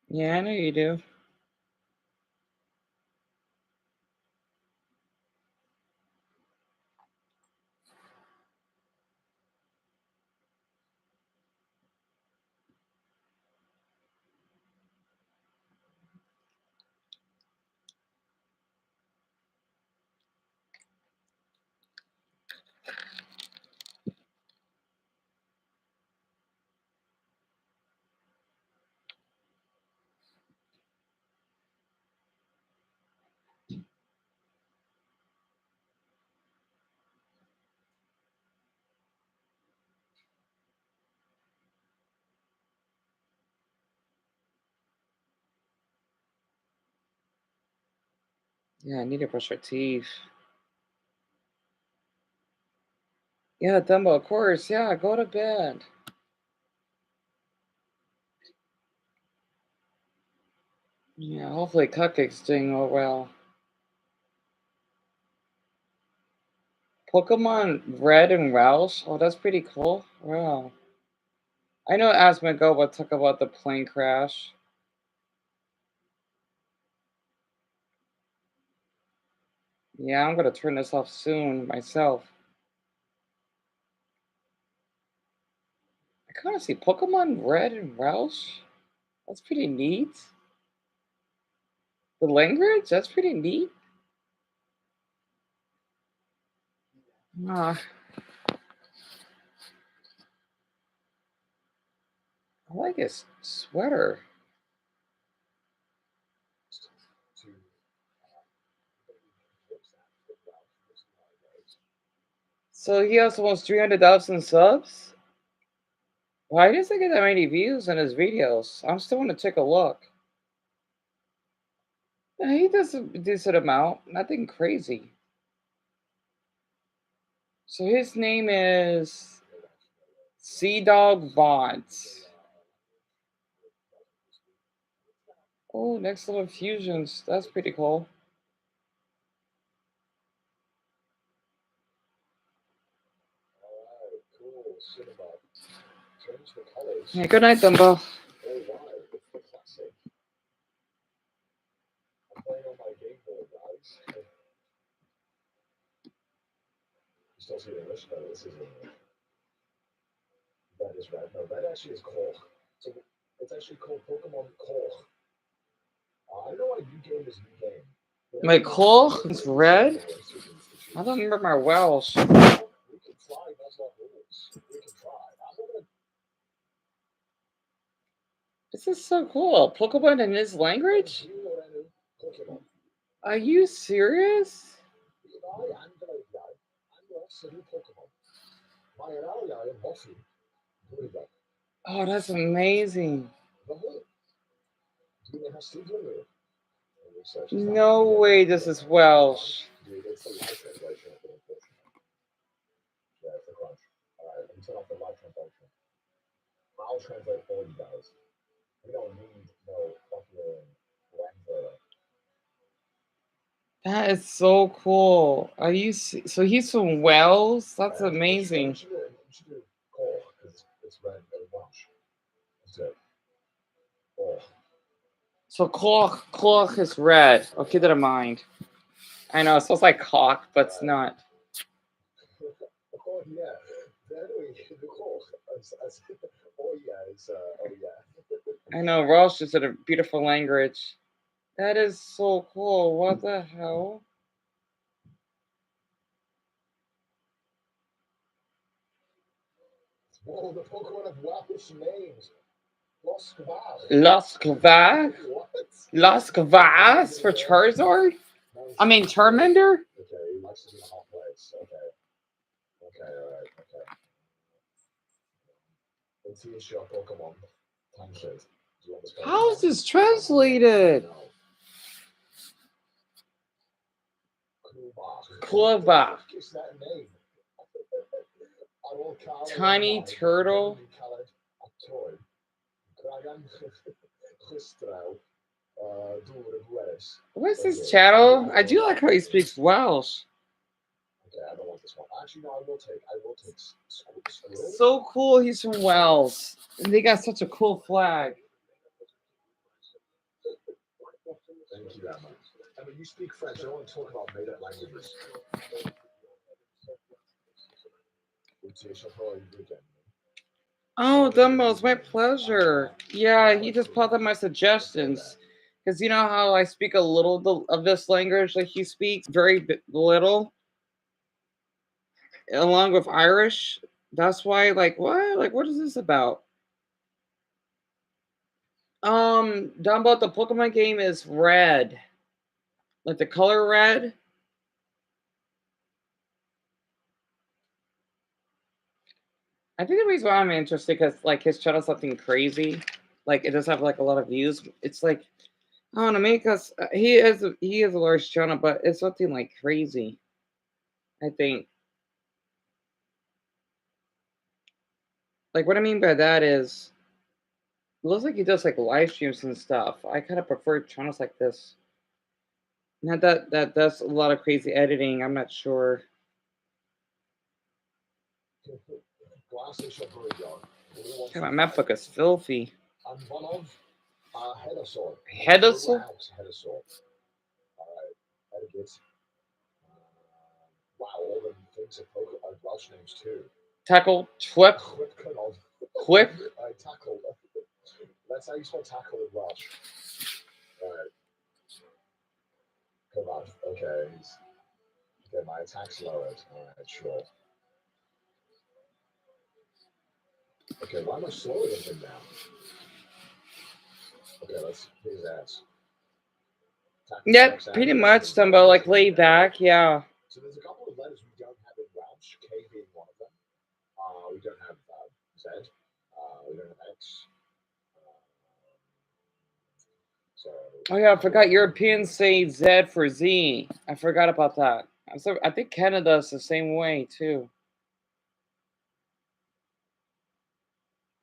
Yeah, I know you do. Yeah, I need to brush your teeth. Yeah, Dumbo, of course. Yeah, go to bed. Yeah, hopefully Cupcake's doing well. Pokemon Red and Welsh? Oh, that's pretty cool. Wow. I know Asmongold talk about the plane crash. Yeah, I'm gonna turn this off soon myself. I kind of see Pokemon Red and Welsh. That's pretty neat. The language? That's pretty neat. Ah, I like his sweater. So he has almost 300,000 subs? Why does he get that many views in his videos? I'm still gonna take a look. Yeah, he does a decent amount, nothing crazy. So his name is Sea Dog Bots. Oh, next level fusions. That's pretty cool. Yeah, good night, Dumbo. Still see the English? No, this is that is red. No, that actually is coal. So it's actually called Pokemon Coal. I don't know why new game is new game. My coal is red? I don't remember my Welsh. We can try, that's not rules. We can try. I'm not gonna. This is so cool. Pokemon in his language? You know what I do? Pokemon. Are you serious? I'm lost in Pokemon. My ally am Buffy. Oh, that's amazing. No way this is Welsh. Dude, it's the live translation of it. Yeah, it's the crunch. Alright, let me turn off the live translation. I'll translate for you guys. We don't need no fucking language. That is so cool. Are you so he's from Wales? That's amazing. You should do Cole, because it's red and Welsh. That's it. Oh. So clock is red. I'll keep that in mind. I know it sounds like cock, but it's not. Oh yeah, the Cole. Oh yeah, it's oh yeah. I know Welsh is a beautiful language. That is so cool. What the hell? Whoa, the Pokemon have Welsh names. Los Kvass? Los Kvass for Charizard? I mean, Charmander? Okay, he likes to be in a hot place. Okay. Okay, alright, okay. Let's see your Pokemon. Time shit. Do you want this How is this translated? Klubach. Is that name? I will call Tiny it Turtle. a toy. Kragan Gistrel. What's his channel? I do like how he speaks Welsh. Okay, I don't want this one. Actually, no, I will take Squirrel. So cool, he's from Wales. And they got such a cool flag. Thank you, Emma. Emma, you speak French. I don't want to talk about made-up languages. Oh, Dumbo, it's my pleasure. Yeah, he just popped up my suggestions. Because you know how I speak a little of this language like he speaks? Very little. Along with Irish. That's why, like, what? Like, what is this about? Dumbo, the Pokemon game is red. Like the color red. I think the reason why I'm interested because like his channel's something crazy. Like it does have like a lot of views. It's like I don't know, maybe because he is a large channel, but it's something like crazy. I think. Like what I mean by that is it looks like he does like live streams and stuff. I kind of prefer channels like this. Not that does a lot of crazy editing. I'm not sure. God, my map book is filthy. And one of Hedasaur. Hedasaur? Alright, Hedegit. Wow, all the things are Pokemon Welsh names too. Tackle, Twip. Quip. Tackle. That's how you spell tackle in Welsh. Alright. Come on. Okay. Okay, my attack's lowered. Alright, sure. Okay, why am I slower than him now? Okay, let's hit his ass. Yep, pretty much. Dumbo, like laid back, yeah. So there's a couple of letters we don't have in Welsh, K being one of them. We don't have Z. We don't have X. Oh yeah, I forgot Europeans say Z for Z. I forgot about that. I think Canada's the same way too.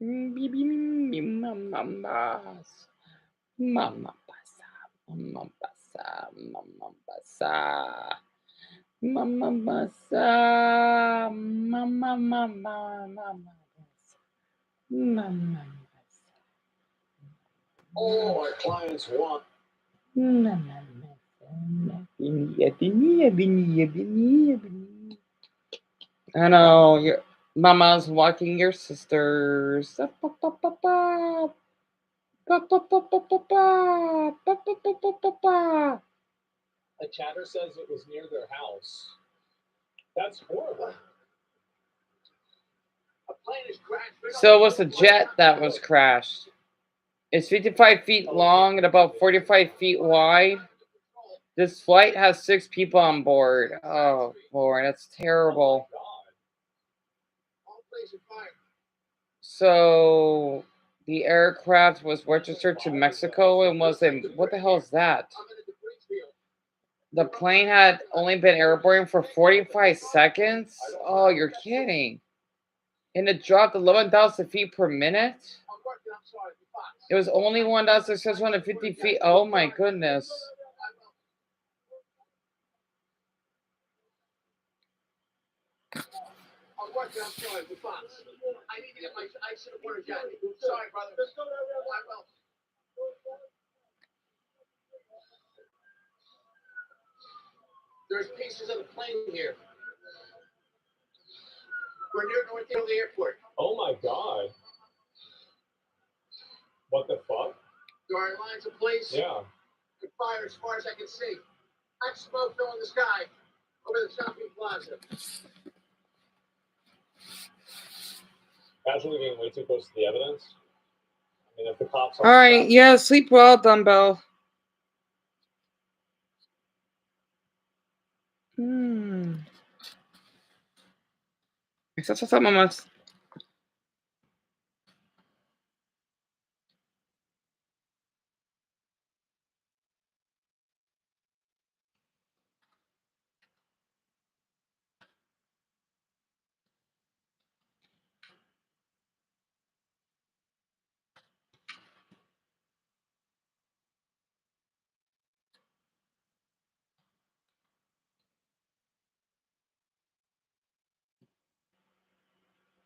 Mama pasa, mama pasa, mama pasa, mama pasa, mama mama. All our clients want. I know your mama's walking your sisters. A chatter says it was near their house. That's horrible. So it was a jet that was crashed. It's 55 feet long and about 45 feet wide. This flight has 6 people on board. Oh, boy, that's terrible. So the aircraft was registered to Mexico and was in, what the hell is that? The plane had only been airborne for 45 seconds? Oh, you're kidding. And it dropped 11,000 feet per minute? It was only 1,650 feet. Oh my goodness. I'm working outside the box. I need to get my. I should have worn a jacket. Sorry, brother. I will. There's pieces of the plane here. We're near North Italy Airport. Oh my god. What the fuck? There are lines of place. Yeah. Could fire as far as I can see. I smoke filling the sky over the shopping plaza. Casually getting way too close to the evidence. I And if the cops All right, yeah, sleep well, dumbbell. Esa mamá.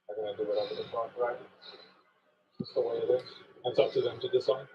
They're gonna do whatever the fuck, right? It's the way it is. It's up to them to decide.